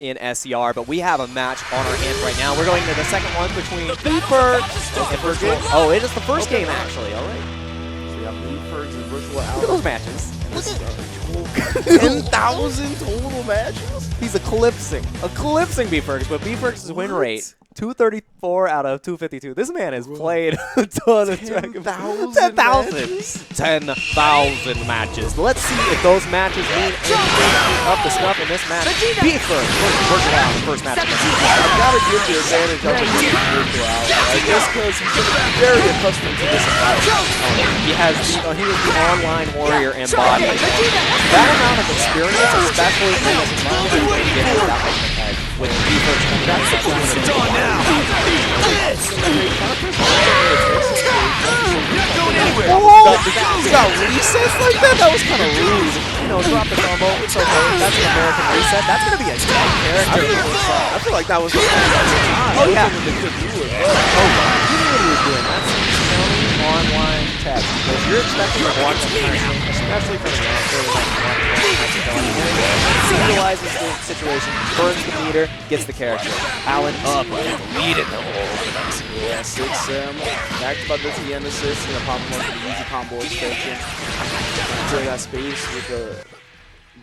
in SCR, but we have a match on our hands right now. We're going to the second one between BFergs and Virtual. Oh, it is the first game, actually. All right. So we have BFergs and Virtual Look at Allen. those matches. Look at 10,000 total matches? He's eclipsing BFergs, but BFergs' win rate, 234 out of 252. This man has played a ton of 10,000 matches. 10,000 matches. Let's see if those matches mean anything up to snuff in this match. BFergs versus Virtual Allen, first match. I gotta give the advantage up to Virtual Allen, right? Just because he's going to be very accustomed to this environment. He was the online warrior embodied. That amount of experience, especially in this environment, is going to get him that much ahead. With BFergs coming back, that's done now. Whoa! You got resets like that? That was kind of rude. You know, drop the combo. It's okay. That's an American reset. That's going to be a dead character. I feel like that was the Oh, yeah. they could do it. Oh, he knew what he was doing. That's online tech. Because you're expecting to watch the entire game, especially from the he realizes the situation, burns the meter, gets the character. Allen up, lead in the hole. Yeah, 6M. Backed by the TN assist. Gonna pop him up for the easy combo extension. Clear that space with the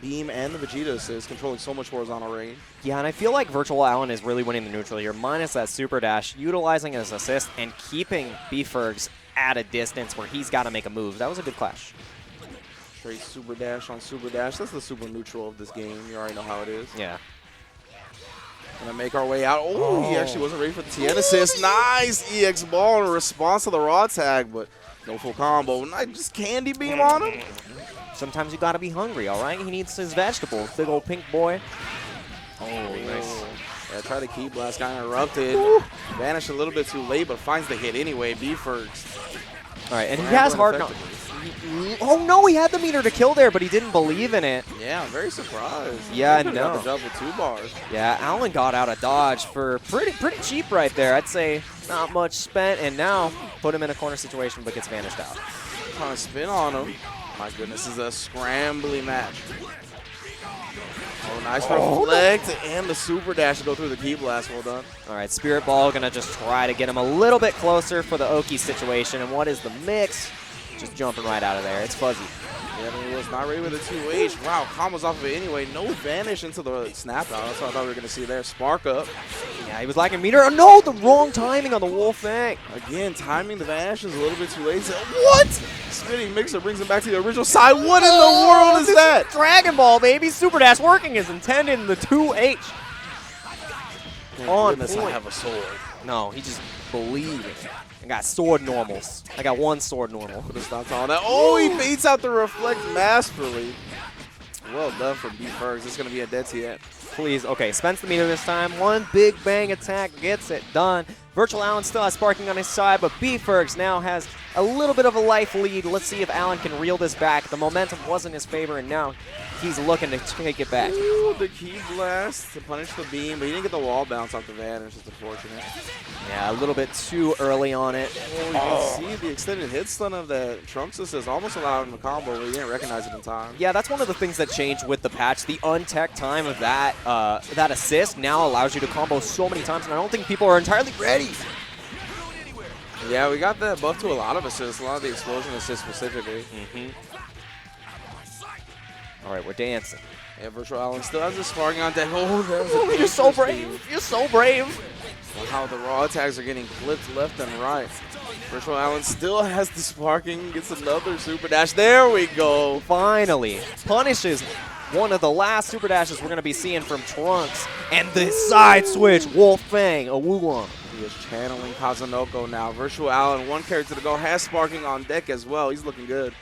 beam and the Vegeta assist, controlling so much horizontal range. Yeah, and I feel like Virtual Allen is really winning the neutral here, minus that super dash, utilizing his assist and keeping BFergs at a distance where he's got to make a move. That was a good clash. Straight super dash on super dash. That's the super neutral of this game. You already know how it is. Yeah. Gonna make our way out. Oh, he actually wasn't ready for the TN assist. Nice EX ball in response to the raw tag, but no full combo. Nice, just candy beam on him. Sometimes you got to be hungry, all right? He needs his vegetables. Big old pink boy. Oh, nice. Yeah, try to keep blast, got interrupted. Vanished a little bit too late, but finds the hit anyway. BFergs. All right, and he has hard knock. Oh no, he had the meter to kill there, but he didn't believe in it. Yeah, I'm very surprised. Yeah, He got the job with 2 bars. Yeah, Allen got out of dodge for pretty cheap right there. I'd say not much spent, and now put him in a corner situation, but gets vanished out. Trying to spin on him. My goodness, this is a scrambly match. Oh, nice reflect and the super dash to go through the key blast. Well done. All right, Spirit Ball gonna just try to get him a little bit closer for the Oki situation. And what is the mix? Just jumping right out of there. It's fuzzy. Yeah, he was not ready with a 2H. Wow, combos off of it anyway. No vanish into the snap out. That's what I thought we were going to see there. Spark up. Yeah, he was lacking meter. Oh, no, the wrong timing on the Wolf Fang. Again, timing the vanish is a little bit too late. What? Spinning mixer brings him back to the original side. What in the world is that? Dragon Ball, baby. Super Dash working as intended in the 2H. On point. I have a sword. No, he just believed it. I got sword normals. I got 1 sword normal. Could have stopped all that. Oh, he baits out the reflect masterfully. Well done from BFergs. It's going to be a dead TN. Please. Okay, spends the meter this time. 1 big bang attack gets it done. Virtual Allen still has sparking on his side, but BFergs now has a little bit of a life lead. Let's see if Allen can reel this back. The momentum was in his favor, and now he's looking to take it back. Ooh, the key blast to punish the beam, but he didn't get the wall bounce off the vanish. It's unfortunate. Yeah, a little bit too early on it. Oh, you can see the extended hit stun of the Trunks assist almost allowed him to combo, but he didn't recognize it in time. Yeah, that's one of the things that changed with the patch. The untech time of that that assist now allows you to combo so many times, and I don't think people are entirely ready. Yeah, we got that buff to a lot of assists, a lot of the explosion assists specifically. All right, we're dancing. Yeah, Virtual Allen still has the sparking on deck. Oh, there's You're so brave. You're so brave. Wow, the raw attacks are getting clipped left and right. Virtual Allen still has the sparking, gets another super dash. There we go. Finally punishes one of the last super dashes we're going to be seeing from Trunks. And the side switch, Wolf Fang, a Wulong. He is channeling Kazunoko now. Virtual Allen, 1 character to go, has sparking on deck as well. He's looking good.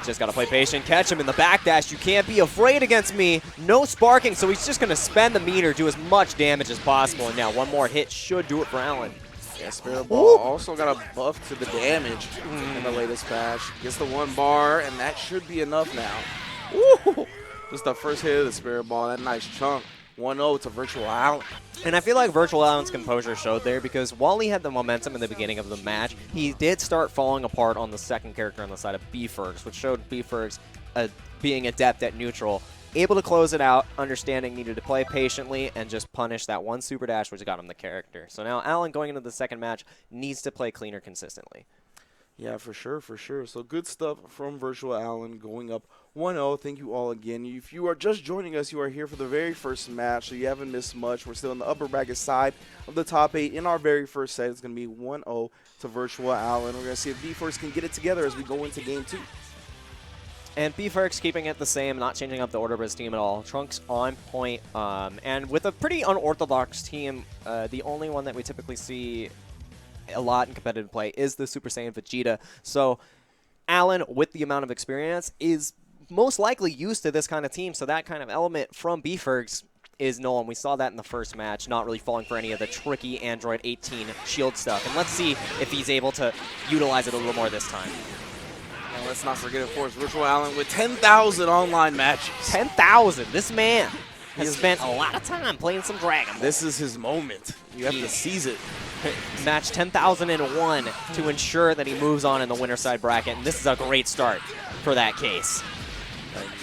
Just got to play patient, catch him in the backdash. You can't be afraid against me. No sparking, so he's just going to spend the meter, do as much damage as possible. And now 1 more hit should do it for Allen. Yeah, Spirit Ball also got a buff to the damage in the latest patch. Gets the 1 bar, and that should be enough now. Ooh, just the first hit of the Spirit Ball, that nice chunk. 1-0 to Virtual Allen. And I feel like Virtual Allen's composure showed there because while he had the momentum in the beginning of the match, he did start falling apart on the second character on the side of BFergs, which showed BFergs being adept at neutral. able to close it out, understanding needed to play patiently and just punish that one super dash, which got him the character. So now Alan, going into the second match, needs to play cleaner consistently. Yeah, for sure, for sure. So good stuff from Virtual Allen going up 1-0. Thank you all again. If you are just joining us, you are here for the very first match, so you haven't missed much. We're still in the upper bracket side of the top 8. In our very first set, it's going to be 1-0 to Virtual Allen. We're going to see if BForks can get it together as we go into game 2. And BForks keeping it the same, not changing up the order of his team at all. Trunks on point, and with a pretty unorthodox team, the only one that we typically see a lot in competitive play is the Super Saiyan Vegeta. So Alan, with the amount of experience, is most likely used to this kind of team, so that kind of element from BForks is known. We saw that in the first match, not really falling for any of the tricky Android 18 shield stuff. And let's see if he's able to utilize it a little more this time. And let's not forget, of course, Virtual Allen with 10,000 online matches. 10,000! This man has spent a lot of time playing some Dragon Ball. This is his moment. You have to seize it. Match 10,001 to ensure that he moves on in the winner side bracket, and this is a great start for that case.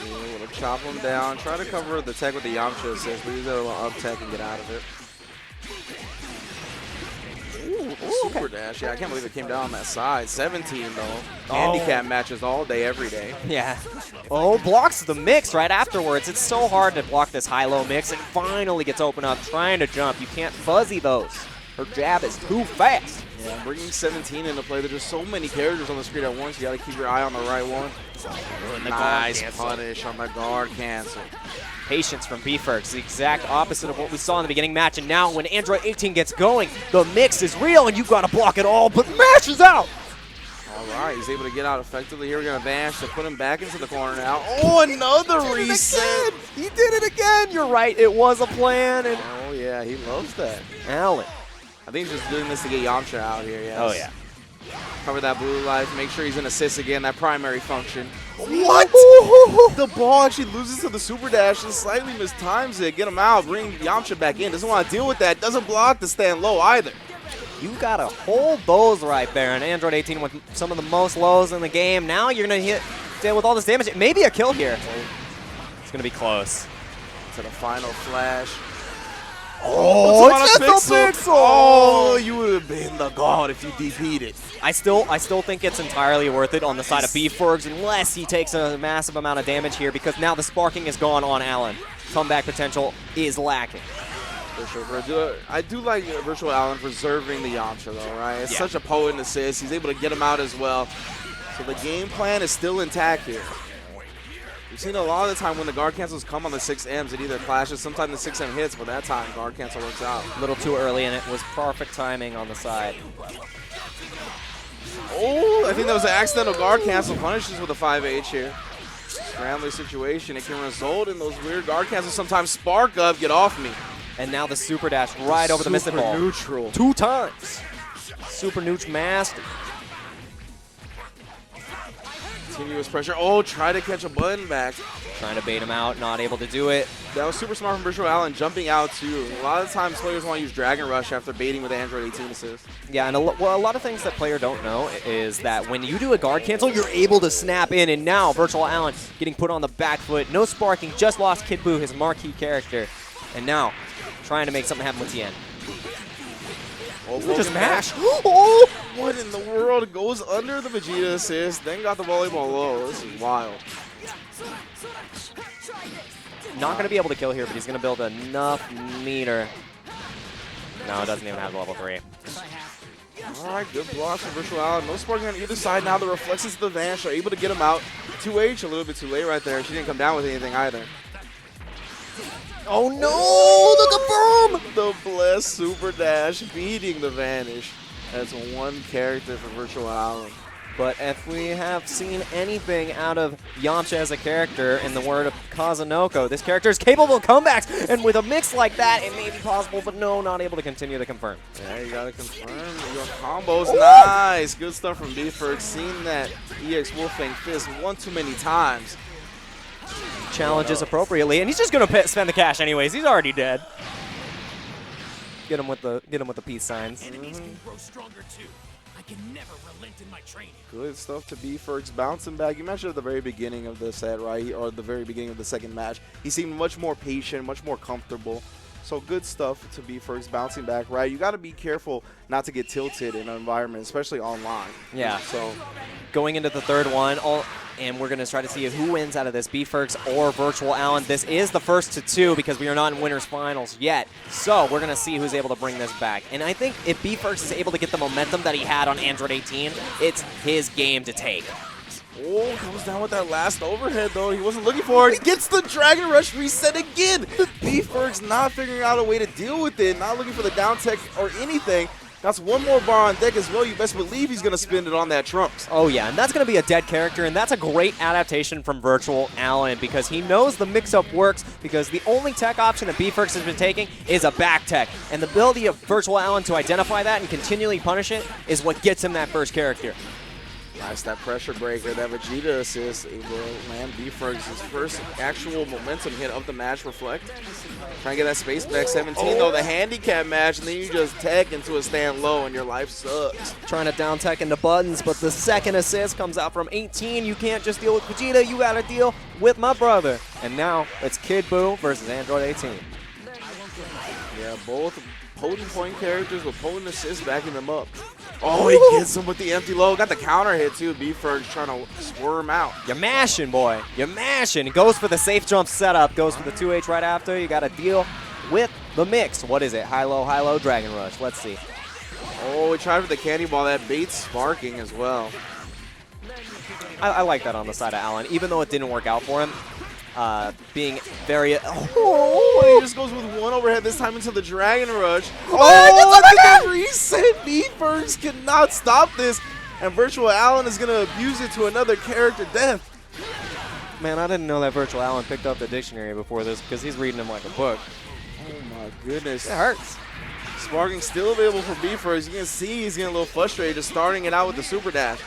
We'll chop him down, try to cover the tech with the Yamcha assist, but he's able to up tech and get out of it. Super dash. Yeah, I can't believe it came down on that side. 17 though. Handicap matches all day, every day. Yeah. Oh, blocks the mix right afterwards. It's so hard to block this high-low mix, and finally gets open up trying to jump. You can't fuzzy those. Her jab is too fast. Yeah, bringing 17 into play. There's just so many characters on the screen at once. You got to keep your eye on the right one. Nice punish on the guard cancel. Patience from BForks, the exact opposite of what we saw in the beginning match. And now when Android 18 gets going, the mix is real, and you got to block it all, but Mash is out. All right, he's able to get out effectively here. We're going to vanish to put him back into the corner now. Oh, another reset. He did it again. You're right. It was a plan. And oh, yeah, he loves that. Alan. I think he's just doing this to get Yamcha out here, yes. Oh, yeah. Cover that blue life, make sure he's in assist again, that primary function. What? The ball actually loses to the super dash and slightly mistimes it. Get him out, bring Yamcha back in. Doesn't want to deal with that. Doesn't block to stand low either. You got to hold those right there. And Android 18 with some of the most lows in the game. Now you're going to deal with all this damage. Maybe a kill here. It's going to be close. To the final flash. Oh, it's just a pixel! Oh, you would have been the god if you DP'd it. I still think it's entirely worth it on the side of BForks unless he takes a massive amount of damage here, because now the sparking is gone on Alan. Comeback potential is lacking. For sure. I do like Virtual Allen preserving the Yamcha though, right? It's such a potent assist. He's able to get him out as well. So the game plan is still intact here. We've seen a lot of the time when the guard cancels come on the 6Ms, it either clashes, sometimes the 6M hits, but that time guard cancel works out. A little too early, and it was perfect timing on the side. Oh, I think that was an accidental guard cancel. Punishes with a 5H here. Scrambling situation. It can result in those weird guard cancels. Sometimes spark up, get off me. And now the super dash right over the missing ball. Super neutral. 2 times. Super neutral master. Continuous pressure. Oh, try to catch a button back. Trying to bait him out, not able to do it. That was super smart from Virtual Allen, jumping out too. A lot of times players want to use Dragon Rush after baiting with Android 18 assist. Yeah, and a lot of things that player don't know is that when you do a guard cancel, you're able to snap in, and now Virtual Allen getting put on the back foot. No sparking, just lost Kid Buu, his marquee character. And now trying to make something happen with Tien. Oh, just mash. Oh, what in the world? Goes under the Vegeta assist, then got the volleyball low. This is wild. Not going to be able to kill here, but he's going to build enough meter. No, it doesn't even have level 3. All right, good blocks from Virtual Allen. No sparking on either side now. The reflexes of the Vanish are able to get him out. 2H, a little bit too late right there. She didn't come down with anything either. Oh no, the confirm! The Bless Super Dash beating the Vanish. That's one character for Virtual Allen. But if we have seen anything out of Yamcha as a character, in the word of Kazunoko, this character is capable of comebacks, and with a mix like that, it may be possible, but no, not able to continue to confirm. Yeah, you gotta confirm your combos. Nice, good stuff from BForks. Seen that EX Wolfang Fist one too many times. Challenges appropriately, and he's just gonna spend the cash anyways. He's already dead. Get him with the peace signs. I can never relent in my training. Good stuff to B-Fergs bouncing back. You mentioned at the very beginning of the set, right? Or the very beginning of the second match. He seemed much more patient, much more comfortable. So good stuff to B-Fergs bouncing back, right? You got to be careful not to get tilted in an environment, especially online. Yeah. So going into the third one, and we're going to try to see who wins out of this, B-Fergs or Virtual Allen. This is the first to two because we are not in winners finals yet. So we're going to see who's able to bring this back. And I think if B-Fergs is able to get the momentum that he had on Android 18, it's his game to take. Oh, comes down with that last overhead, though. He wasn't looking for it. He gets the Dragon Rush reset again. B-Ferg's not figuring out a way to deal with it, not looking for the down tech or anything. Got one more bar on deck as well. You best believe he's going to spend it on that Trunks. Oh, yeah, and that's going to be a dead character, and that's a great adaptation from Virtual Allen because he knows the mix-up works because the only tech option that B-Fergs has been taking is a back tech, and the ability of Virtual Allen to identify that and continually punish it is what gets him that first character. Nice, that pressure breaker, that Vegeta assist. Man, B-Fergs' first actual momentum hit of the match reflect. Trying to get that space back. 17, though, the handicap match, and then you just tech into a stand low, and your life sucks. Trying to down tech into buttons, but the second assist comes out from 18. You can't just deal with Vegeta, you got to deal with my brother. And now it's Kid Buu versus Android 18. Yeah, both potent point characters with potent assists backing them up. Oh, he gets him with the empty low. Got the counter hit, too. B-Fergs trying to squirm out. You're mashing, boy. You're mashing. Goes for the safe jump setup. Goes for the 2H right after. You got to deal with the mix. What is it? High-low, Dragon Rush. Let's see. Oh, he tried for the candy ball. That bait's sparking as well. I like that on the side of Allen, even though it didn't work out for him. Being very... Oh, he just goes with one overhead this time into the Dragon Rush. Oh, the reset! B-Fergs cannot stop this, and Virtual Allen is going to abuse it to another character death. Man, I didn't know that Virtual Allen picked up the dictionary before this because he's reading him like a book. Oh, my goodness. It hurts. Sparking still available for B-Fergs. You can see he's getting a little frustrated just starting it out with the Super Dash,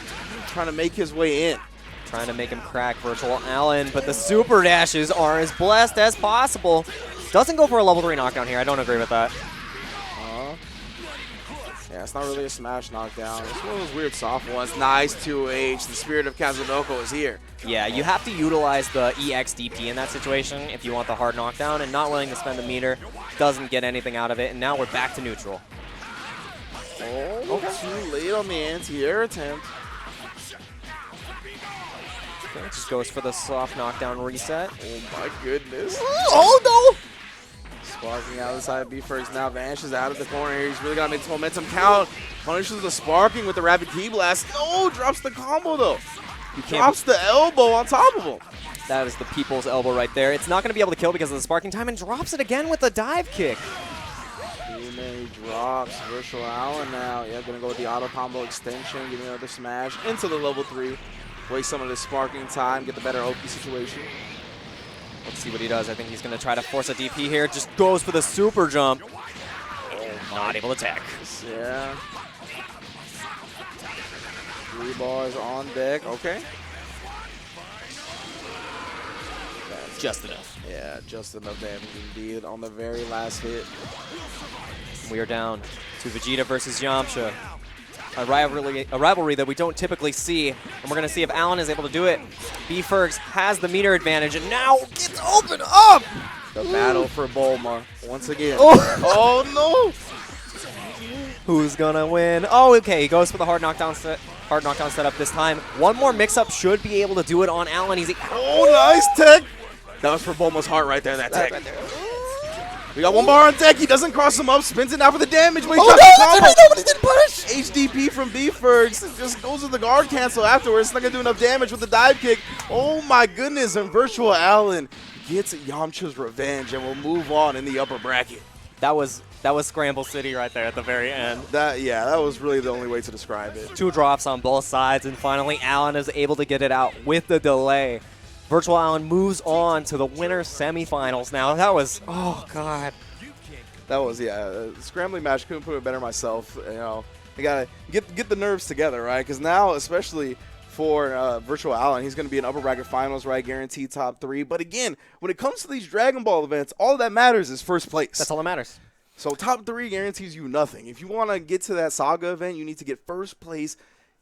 trying to make his way in. Trying to make him crack Virtual Allen, but the super dashes are as blessed as possible. Doesn't go for a level 3 knockdown here. I don't agree with that. Yeah, it's not really a smash knockdown. It's one of those weird soft ones. Nice 2H. The spirit of Kazunoko is here. Yeah, you have to utilize the EXDP in that situation if you want the hard knockdown, and not willing to spend the meter doesn't get anything out of it, and now we're back to neutral. Oh, too late on the anti-air attempt. Okay, just goes for the soft knockdown reset. Oh my goodness. Oh no! Sparking out of the side of B-Fergs now vanishes out of the corner here. He's really got to make the momentum count. Punishes the sparking with the rapid key blast. No, drops the combo though. He drops the elbow on top of him. That is the people's elbow right there. It's not going to be able to kill because of the sparking time, and drops it again with the dive kick. Too many drops. Virtual Allen now. Yeah, going to go with the auto combo extension. Getting another smash into the level 3. Waste some of this sparking time, get the better OP situation. Let's see what he does. I think he's going to try to force a DP here. Just goes for the super jump. Oh, not able to attack. Yeah. 3 bars on deck. Okay. That's just enough. Yeah, just enough damage indeed on the very last hit. We are down to Vegeta versus Yamcha. A rivalry that we don't typically see, and we're going to see if Allen is able to do it. B-Fergs has the meter advantage, and now gets opened up! The battle for Bulma, once again. Oh, no! Who's going to win? Oh, okay, he goes for the hard knockdown setup this time. One more mix-up should be able to do it on Allen. Oh, nice tech! That was for Bulma's heart right there, that tech. Right there. We got one bar on deck. He doesn't cross him up. Spins it out for the damage. But he he didn't punish. HDP from B-Fergs. Just goes with the guard cancel afterwards. It's not going to do enough damage with the dive kick. Oh, my goodness. And Virtual Allen gets Yamcha's revenge and will move on in the upper bracket. That was Scramble City right there at the very end. That was really the only way to describe it. 2 drops on both sides, and finally Allen is able to get it out with the delay. Virtual Allen moves on to the winner semifinals now. That was, oh, God. That was, a scrambling match. Couldn't put it better myself. You know, you got to get the nerves together, right? Because now, especially for Virtual Allen, he's going to be in upper bracket finals, right? Guaranteed top 3. But again, when it comes to these Dragon Ball events, all that matters is first place. That's all that matters. So top 3 guarantees you nothing. If you want to get to that Saga event, you need to get first place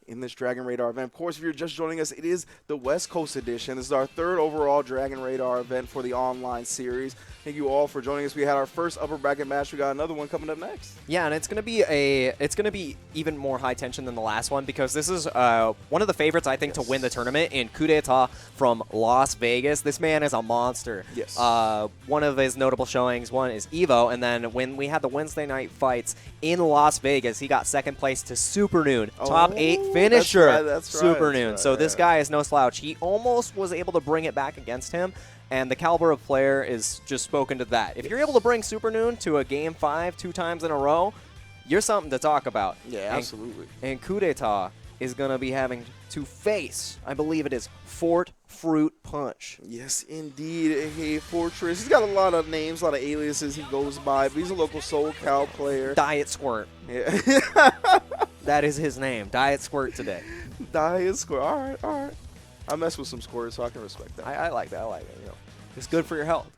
in this Dragon Radar event. Of course, if you're just joining us, it is the West Coast edition. This is our 3rd overall Dragon Radar event for the online series. Thank you all for joining us. We had our first upper bracket match. We got another one coming up next. Yeah, and it's gonna be even more high tension than the last one because this is one of the favorites I think to win the tournament in Coup d'etat from Las Vegas. This man is a monster. Yes. One of his notable showings, one is Evo, and then when we had the Wednesday night fights in Las Vegas, he got 2nd place to Super Noon, top 8 finisher. That's Super right, Noon. that's So right, this yeah. guy is no slouch. He almost was able to bring it back against him. And the caliber of player is just spoken to that. If you're able to bring Super Noon to a Game 5 2 times in a row, you're something to talk about. Yeah, absolutely. And Coup d'etat is going to be having to face, I believe it is, Fort Fruit Punch. Yes, indeed. Hey, Fortress. He's got a lot of names, a lot of aliases he goes by, but he's a local SoCal player. Diet Squirt. Yeah. That is his name. Diet Squirt today. Diet Squirt. All right, all right. I mess with some squirts, so I can respect that. I like that. I like it. You know, it's good for your health.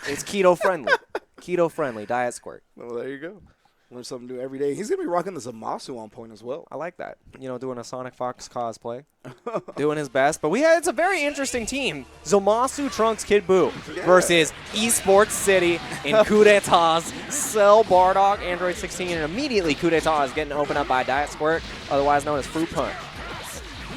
It's keto friendly. Keto friendly. Diet Squirt. Well, there you go. Learn something new every day. He's going to be rocking the Zamasu on point as well. I like that. You know, doing a Sonic Fox cosplay. Doing his best. But it's a very interesting team. Zomasu Trunks Kid Buu versus Esports City in Coup d'etat's Cell Bardock Android 16. And immediately Coup d'etat is getting opened up by Diet Squirt, otherwise known as Fruit Punch.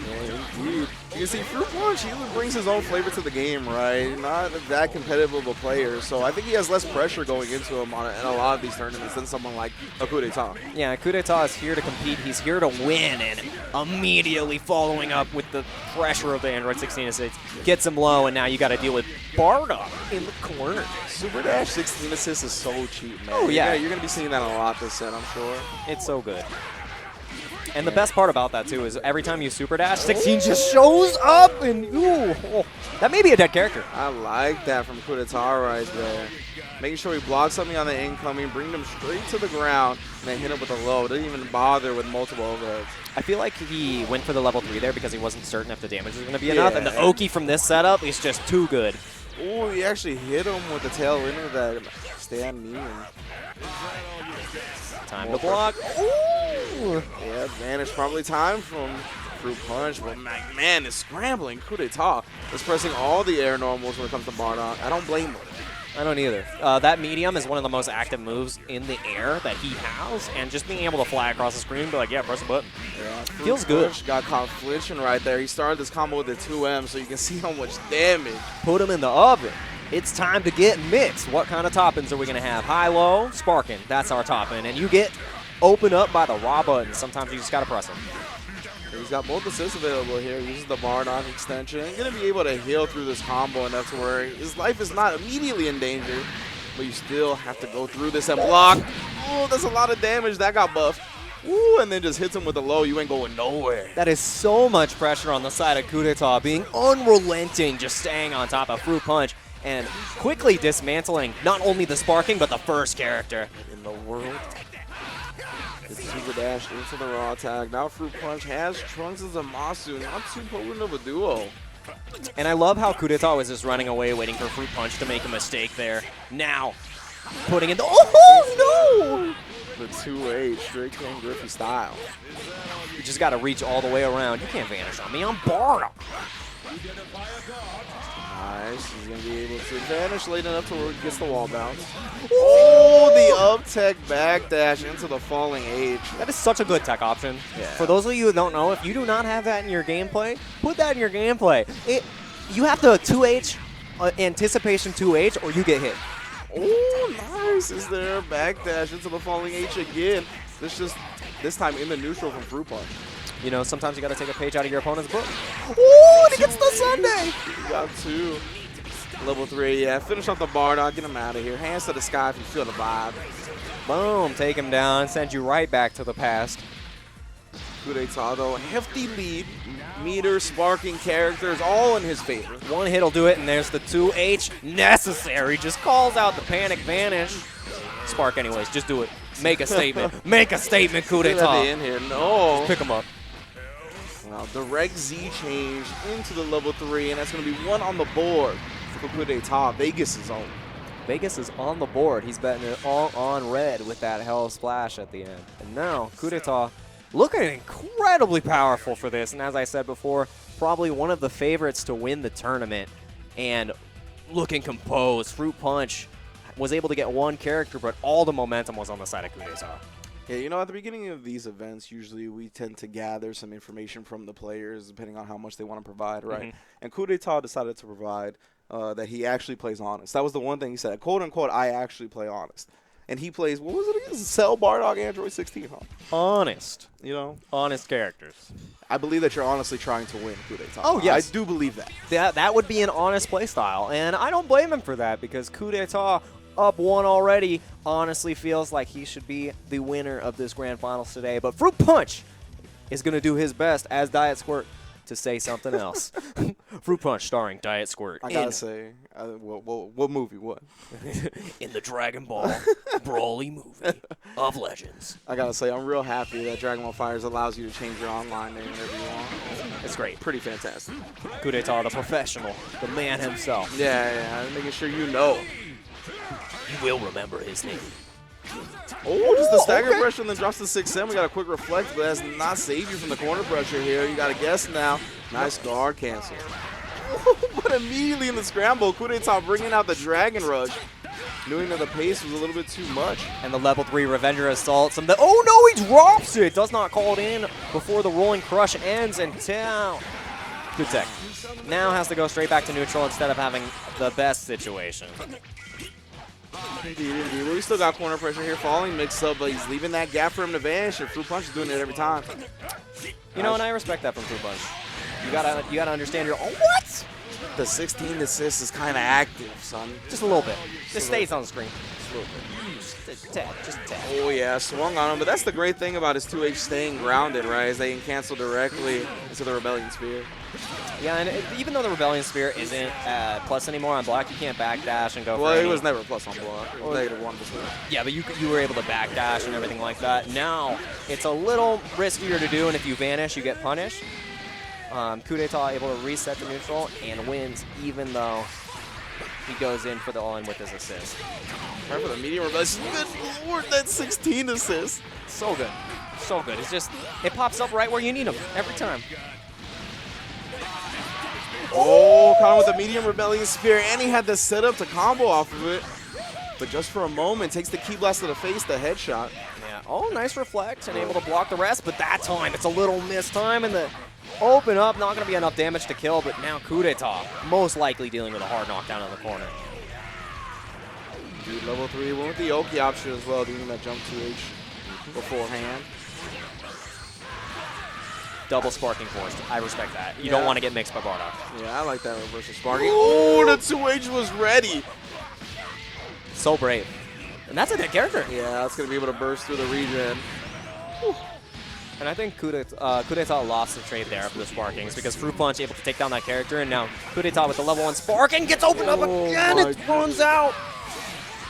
Yeah, indeed. You can see Fruit Punch, he brings his own flavor to the game, right? Not that competitive of a player, so I think he has less pressure going into him in a lot of these tournaments than someone like a Coup d'etat. Yeah, Coup d'etat is here to compete. He's here to win, and immediately following up with the pressure of the Android 16 assists, gets him low, and now you got to deal with Bardock in the corner. Super Dash 16 assists is so cheap, man. Oh, yeah. You're going to be seeing that a lot this set, I'm sure. It's so good. And the best part about that, too, is every time you super dash, 16 just shows up, and ooh, oh, that may be a dead character. I like that from Coup d'etat right there. Making sure he blocks something on the incoming, bring them straight to the ground, and then hit him with a low. Didn't even bother with multiple overheads. I feel like he went for the level 3 there because he wasn't certain if the damage was going to be enough, and the Oki from this setup is just too good. Ooh, he actually hit him with the tail end of that stand knee. Time to block. Ooh. Yeah, advantage probably time from Fruit Punch, but man, it's scrambling. Coup d'etat is pressing all the air normals when it comes to Bardock. I don't blame him. I don't either. That medium is one of the most active moves in the air that he has, and just being able to fly across the screen and be like, yeah, press a button. Yeah, feels good. Got caught flinching right there. He started this combo with the 2M, so you can see how much damage. Put him in the oven. It's time to get mixed. What kind of toppings are we going to have? High, low, sparking. That's our topping. And you get opened up by the raw button. Sometimes you just got to press them. He's got both assists available here. He uses the Bardock extension. He's going to be able to heal through this combo enough to where his life is not immediately in danger, but you still have to go through this and block. Oh, that's a lot of damage. That got buffed. Ooh, and then just hits him with a low. You ain't going nowhere. That is so much pressure on the side of Coup d'etat, being unrelenting, just staying on top of Fruit Punch, and quickly dismantling not only the sparking, but the first character in the world. It's Super Dash into the raw tag. Now Fruit Punch has Trunks as a Zamasu. Not too potent of a duo. And I love how Coup d'etat was just running away, waiting for Fruit Punch to make a mistake there. Now, putting in the... Oh, The 2-8, straight Ken Griffey style. no! You just got to reach all the way around. You can't vanish on me. I'm Bardock. Nice. He's going to be able to vanish late enough to where he gets the wall bounce. Oh, the up tech backdash into the falling age. That is such a good tech option. Yeah. For those of you who don't know, if you do not have that in your gameplay, put that in your gameplay. You have to 2H, anticipation 2H, or you get hit. Oh, nice. Is there backdash into the falling H again? This time in the neutral from Fruit Punch. You know, sometimes you got to take a page out of your opponent's book. Ooh, and he gets the Sunday. You got 2. Level 3, yeah. Finish off the Bardock. Get him out of here. Hands to the sky if you feel the vibe. Boom, take him down, send you right back to the past. Coup d'etat, though. Hefty lead. Meter, sparking characters, all in his favor. One hit will do it, and there's the 2H necessary. Just calls out the panic vanish. Spark anyways, just do it. Make a statement. Make a statement, Coup At the d'etat. end here, no. Pick him up. Wow, direct Z change into the level 3, and that's going to be 1 on the board for Coup d'etat. Vegas is on. Vegas is on the board. He's betting it all on red with that Hell Splash at the end. And now, Coup d'etat looking incredibly powerful for this. And as I said before, probably one of the favorites to win the tournament. And looking composed. Fruit Punch was able to get one character, but all the momentum was on the side of Coup d'etat. Yeah, you know, at the beginning of these events, usually we tend to gather some information from the players, depending on how much they want to provide, right? And Coup d'etat decided to provide that he actually plays honest. That was the one thing he said, quote unquote, I actually play honest. And he plays, what was it again? Cell Bardock Android 16, huh? Honest. You know? Honest characters. I believe that you're honestly trying to win Coup d'etat. Oh, yes. I do believe that. That would be an honest playstyle, and I don't blame him for that because Coup d'etat up one already honestly feels like he should be the winner of this grand finals today. But Fruit Punch is going to do his best as Diet Squirt to say something else. Fruit Punch starring Diet Squirt. I gotta say, what movie? What? In the Dragon Ball Broly movie of Legends. I gotta say, I'm real happy that Dragon Ball Fighters allows you to change your online name whenever you want. It's great. Pretty fantastic. Coup d'etat, the professional, the man himself. Yeah, making sure you know. You will remember his name. Oh, just the stagger pressure and then drops the 6-7. We got a quick reflect, but that's not save you from the corner pressure here. You got to guess now. Nice guard cancel. But immediately in the scramble, Coup d'etat bringing out the Dragon Rush, knowing that the pace was a little bit too much. And the level 3 Revenger Assault. Oh no, he drops it! Does not call it in before the Rolling Crush ends and down. Good tech. Now has to go straight back to neutral instead of having the best situation. Indeed. Well, we still got corner pressure here, falling mix up, but he's leaving that gap for him to vanish, and Fruit Punch is doing it every time. You know, and I respect that from Fruit Punch. You gotta understand your what? The 16 assist is kind of active, son. Just a little bit. Just stays on the screen. Just a little bit. Just a tad. Oh yeah, swung on him, but that's the great thing about his 2H staying grounded, right? Is they can cancel directly into the Rebellion Spear. Yeah, and even though the Rebellion Spear isn't plus anymore on block, you can't backdash and go for Well, any. it was never plus on block. It was -1 before. Yeah, but you were able to backdash and everything like that. Now, it's a little riskier to do, and if you vanish, you get punished. Coup d'etat able to reset the neutral and wins, even though he goes in for the all-in with his assist. Right for the medium rebellion. Good lord, that 16 assist. So good. So good. It's just, it pops up right where you need him every time. Oh, caught him with the medium rebellion spear, and he had the setup to combo off of it. But just for a moment, takes the key blast to the face, the headshot. Yeah. Oh, nice reflect and able to block the rest, but that time it's a little missed time and the open up, not going to be enough damage to kill, but now Coup d'etat most likely dealing with a hard knockdown in the corner. Dude, level 3 went with the Oki option as well, doing that jump 2H beforehand. Double sparking forced. I respect that. You Yeah. don't want to get mixed by Bardock. Yeah, I like that reversal sparking. Oh, the 2H was ready. So brave. And that's a good character. Yeah, that's going to be able to burst through the regen. And I think Coup d'etat lost the trade there of the sparkings because Fruit Punch able to take down that character, and now Coup d'etat with the level 1 sparking gets opened up again. It runs out.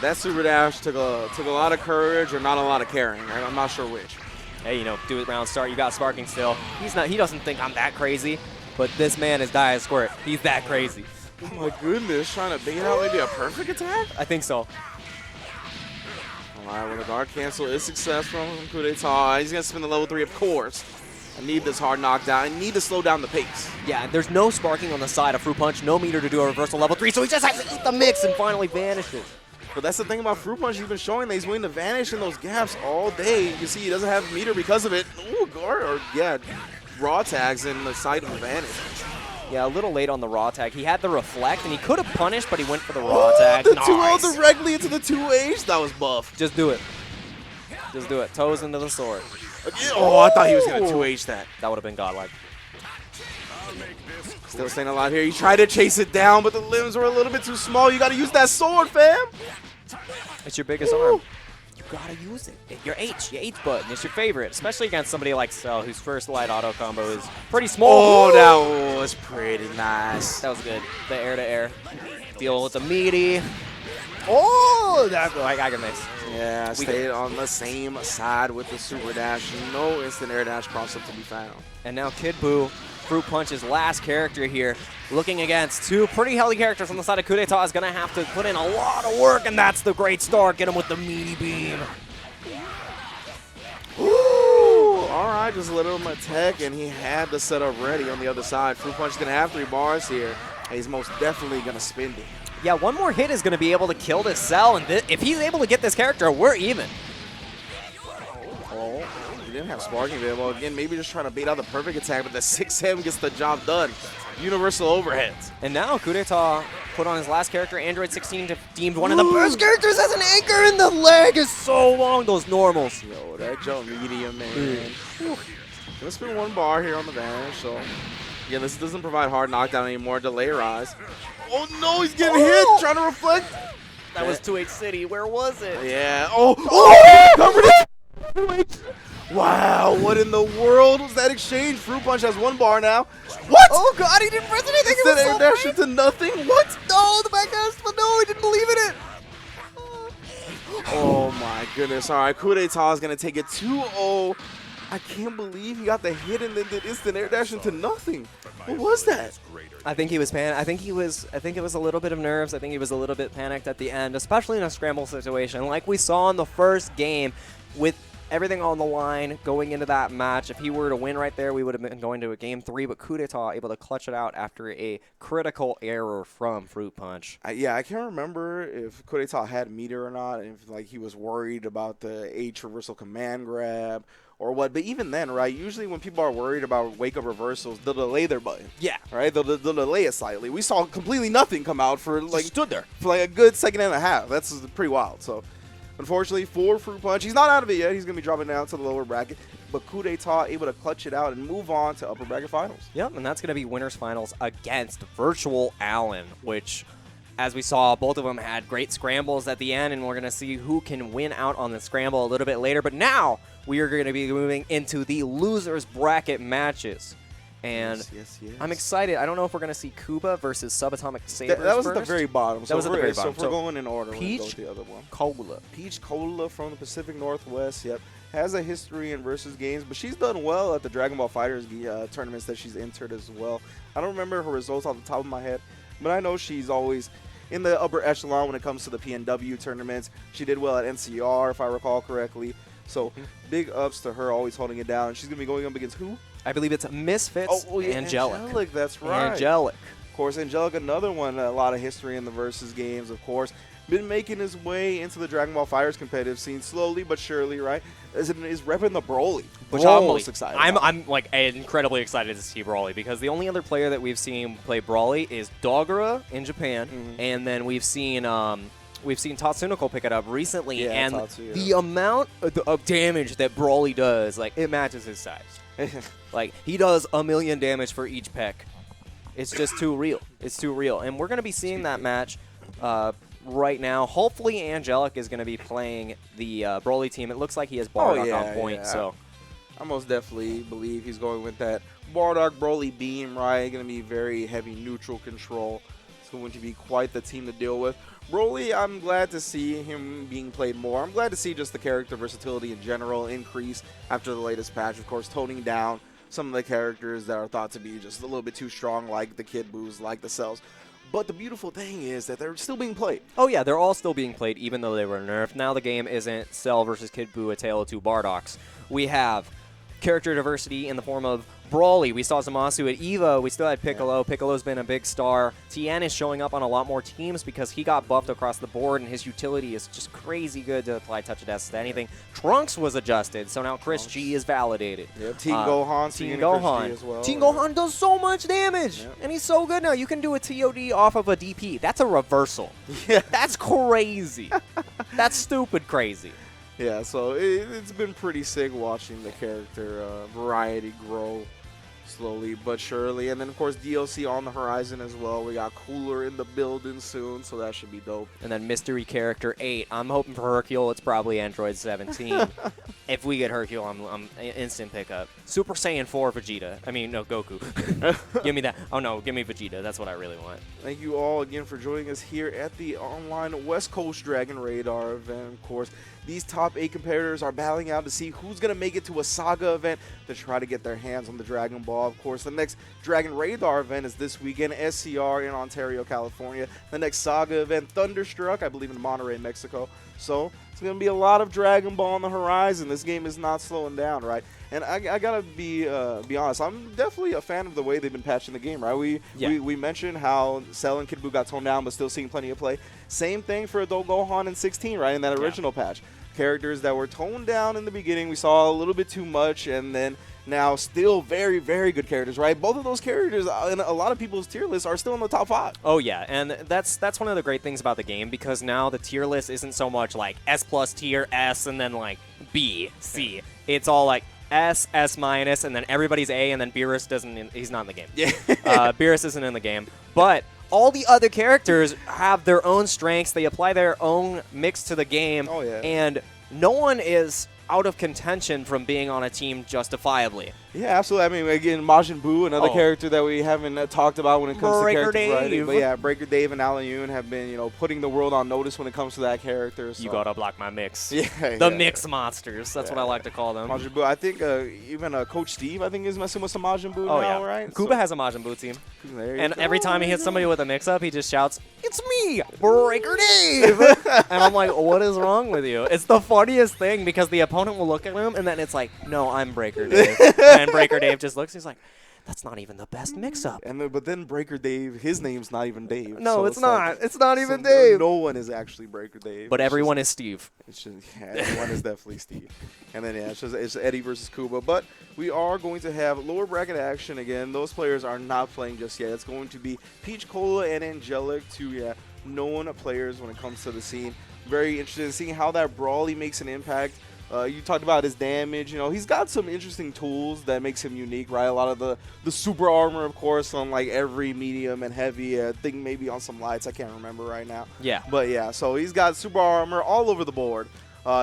That super dash took a lot of courage or not a lot of caring. Right? I'm not sure which. Hey, you know, do it round start. You got sparking still. He doesn't think I'm that crazy, but this man is Diet Squirt. He's that crazy. Oh my goodness, trying to bait out maybe a perfect attack? I think so. All right, well, the guard cancel is successful from Coup d'etat. He's going to spin the level 3, of course. I need this hard knockdown. I need to slow down the pace. Yeah, there's no sparking on the side of Fruit Punch, no meter to do a reversal level 3, so he just has to eat the mix and finally vanishes. But that's the thing about Fruit Punch. He's been showing that he's willing to vanish in those gaps all day. You see he doesn't have meter because of it. Ooh, guard, or yeah, raw tags in the sight of advantage. Yeah, a little late on the raw tag. He had the reflect, and he could have punished, but he went for the raw tag. The Nice. 2L directly into the 2H. That was buff. Just do it. Just do it. Toes into the sword. Oh, I thought he was going to 2H that. That would have been godlike. Still staying alive here. He tried to chase it down, but the limbs were a little bit too small. You got to use that sword, fam. It's your biggest arm. You gotta use it. Your H button. It's your favorite, especially against somebody like Cell, whose first light auto combo is pretty small. Oh, that was pretty nice. That was good. The air-to-air. Deal with the meaty. Oh, that's like I can mix. Yeah, stayed on the same side with the super dash. No instant air dash cross up to be found. And now Kid Buu Fruit Punch's last character here, looking against two pretty healthy characters on the side of Coup d'etat, is going to have to put in a lot of work, and that's the great start. Get him with the meaty beam. Ooh, all right, just let him attack, and he had the setup ready on the other side. Fruit Punch is going to have 3 bars here, and he's most definitely going to spend it. Yeah, one more hit is going to be able to kill this cell, and if he's able to get this character, we're even. Oh, he didn't have sparking available. Again, maybe just trying to bait out the perfect attack, but the 6M gets the job done. Universal overheads. And now Coup d'etat put on his last character, Android 16, deemed one of the best characters as an anchor, and the leg is so long, those normals. Yo, that jump medium, man. Gonna spin 1 bar here on the vanish, so yeah, this doesn't provide hard knockdown anymore. Delay rise. Oh no, he's getting hit, trying to reflect. That was 2H City. Where was it? Yeah. Oh, covered it. Wow, what in the world was that exchange? Fruit Punch has 1 bar now. What? Oh god, he didn't press anything. Instead air dash into nothing. What? No, the back dash, but no, he didn't believe in it. Oh my goodness. All right, Coup d'etat is going to take it 2-0. I can't believe he got the hit and then did instant air dash into nothing. What was that? I think he was I think it was a little bit of nerves. I think he was a little bit panicked at the end, especially in a scramble situation. Like we saw in the first game with everything on the line going into that match. If he were to win right there, we would have been going to a game 3, but Coup d'etat able to clutch it out after a critical error from Fruit Punch. Yeah, I can't remember if Coup d'etat had meter or not, and if like he was worried about the H reversal command grab or what. But even then, right, usually when people are worried about wake-up reversals, they'll delay their button. Yeah. Right? They'll delay it slightly. We saw completely nothing come out for like stood there for like a good second and a half. That's pretty wild. So unfortunately for Fruit Punch, he's not out of it yet. He's going to be dropping down to the lower bracket. But Coup d'etat able to clutch it out and move on to upper bracket finals. Yep, and that's going to be winners finals against Virtual Allen, which, as we saw, both of them had great scrambles at the end, and we're going to see who can win out on the scramble a little bit later. But now we are going to be moving into the losers bracket matches. And yes. I'm excited. I don't know if we're going to see Kuba versus Subatomic Sabres That was first. at the very bottom. That was at the very bottom. So if we're going in order, we'll go Peach with the other one. Cola. Peach Cola from the Pacific Northwest, yep. Has a history in versus games, but she's done well at the Dragon Ball FighterZ tournaments that she's entered as well. I don't remember her results off the top of my head, but I know she's always in the upper echelon when it comes to the PNW tournaments. She did well at NCR, if I recall correctly. So big ups to her, always holding it down. She's going to be going up against who? I believe it's Misfits, yeah, Angelic. That's right. Angelic. Of course, Angelic, another one, a lot of history in the versus games, of course. Been making his way into the Dragon Ball FighterZ competitive scene slowly but surely, right? Is repping the Broly, which I'm most excited about. I'm like incredibly excited to see Broly because the only other player that we've seen play Broly is Dogura in Japan, and then we've seen Tatsunoko pick it up recently, and the amount of damage that Broly does, like, it matches his size. Like, he does 1,000,000 damage for each peck. It's just too real. It's too real. And we're going to be seeing that match right now. Hopefully, Angelic is going to be playing the Broly team. It looks like he has Bardock on point. So I most definitely believe he's going with that Bardock Broly beam, right? Going to be very heavy neutral control. It's going to be quite the team to deal with. Broly, I'm glad to see him being played more. I'm glad to see just the character versatility in general increase after the latest patch. Of course, toning down some of the characters that are thought to be just a little bit too strong, like the Kid Boos, like the Cells. But the beautiful thing is that they're still being played. Oh, yeah, they're all still being played, even though they were nerfed. Now the game isn't Cell versus Kid Buu, a tale of two Bardocks. We have character diversity in the form of Broly. We saw Zamasu at EVO. We still had Piccolo. Yeah. Piccolo's been a big star. Tien is showing up on a lot more teams because he got buffed across the board, and his utility is just crazy good to apply touch attacks to anything. Trunks was adjusted, so now Chris G is validated. Yep. Team Gohan. Team Gohan. As well. Team Gohan does so much damage, and he's so good now. You can do a TOD off of a DP. That's a reversal. Yeah. That's crazy. That's stupid crazy. Yeah, so it's been pretty sick watching the character variety grow slowly but surely. And then, of course, DLC on the horizon as well. We got Cooler in the building soon, so that should be dope. And then Mystery Character 8. I'm hoping for Hercule. It's probably Android 17. If we get Hercule, I'm instant pickup. Super Saiyan 4 Vegeta. I mean, no, Goku. Give me that. Oh, no, give me Vegeta. That's what I really want. Thank you all again for joining us here at the online West Coast Dragon Radar event. Of course, these top 8 competitors are battling out to see who's going to make it to a Saga event to try to get their hands on the Dragon Ball. well. Of course, the next Dragon Radar event is this weekend, SCR in Ontario, California. The next Saga event, Thunderstruck, I believe in Monterrey, Mexico. So it's going to be a lot of Dragon Ball on the horizon. This game is not slowing down, right? And I gotta be honest. I'm definitely a fan of the way they've been patching the game, right? We mentioned how Cell and Kid Buu got toned down, but still seeing plenty of play. Same thing for Adult Gohan in 16, right? In that original patch, characters that were toned down in the beginning, we saw a little bit too much, and then now still very, very good characters, right? Both of those characters in a lot of people's tier lists are still in the top 5. Oh yeah, and that's one of the great things about the game, because now the tier list isn't so much like S+ tier, S, and then like B, C. It's all like S, S-, and then everybody's A, and then Beerus he's not in the game. Yeah. Beerus isn't in the game. But all the other characters have their own strengths. They apply their own mix to the game. Oh, yeah. And no one is out of contention from being on a team justifiably. Yeah, absolutely. I mean, again, Majin Buu, another character that we haven't talked about when it comes Breaker to character writing. Dave. But yeah, Breaker Dave and Alan Yoon have been, putting the world on notice when it comes to that character. So. You gotta block my mix. Yeah, The mix monsters. That's what I like to call them. Majin Buu. I think even Coach Steve, I think, is messing with some Majin Buu now, right? Kuba has a Majin Buu team. And every time he hits somebody with with a mix-up, he just shouts, "It's me, Breaker Dave!" And I'm like, what is wrong with you? It's the funniest thing, because the opponent will look at him, and then it's like, no, I'm Breaker Dave. And Breaker Dave just looks, he's like, that's not even the best mix-up. But then Breaker Dave, his name's not even Dave. No, so it's not. It's not even so Dave. No one is actually Breaker Dave. But everyone is Steve. It's just, everyone is definitely Steve. And then, it's Eddie versus Kuba. But we are going to have lower bracket action again. Those players are not playing just yet. It's going to be Peach Cola and Angelic, two known players when it comes to the scene. Very interested in seeing how that Brawly makes an impact. You talked about his damage. He's got some interesting tools that makes him unique, right? A lot of the super armor, of course, on like every medium and heavy. I think maybe on some lights. I can't remember right now. Yeah. But yeah, so he's got super armor all over the board.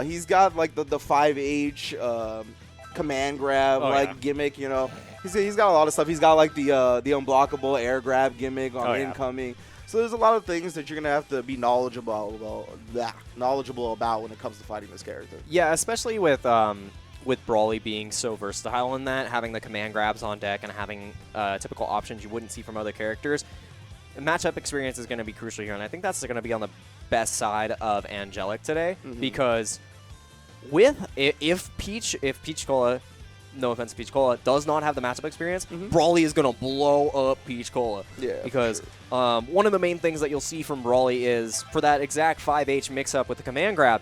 He's got like the 5H command grab gimmick. He's got a lot of stuff. He's got like the unblockable air grab gimmick on incoming. So there's a lot of things that you're gonna have to be knowledgeable about when it comes to fighting this character. Yeah, especially with Brawly being so versatile in that, having the command grabs on deck and having typical options you wouldn't see from other characters. Matchup experience is going to be crucial here, and I think that's going to be on the best side of Angelic today, because if Peach Cola, no offense to Peach Cola, does not have the matchup experience, Brawly is going to blow up Peach Cola. Yeah, because one of the main things that you'll see from Brawly is, for that exact 5H mix-up with the command grab,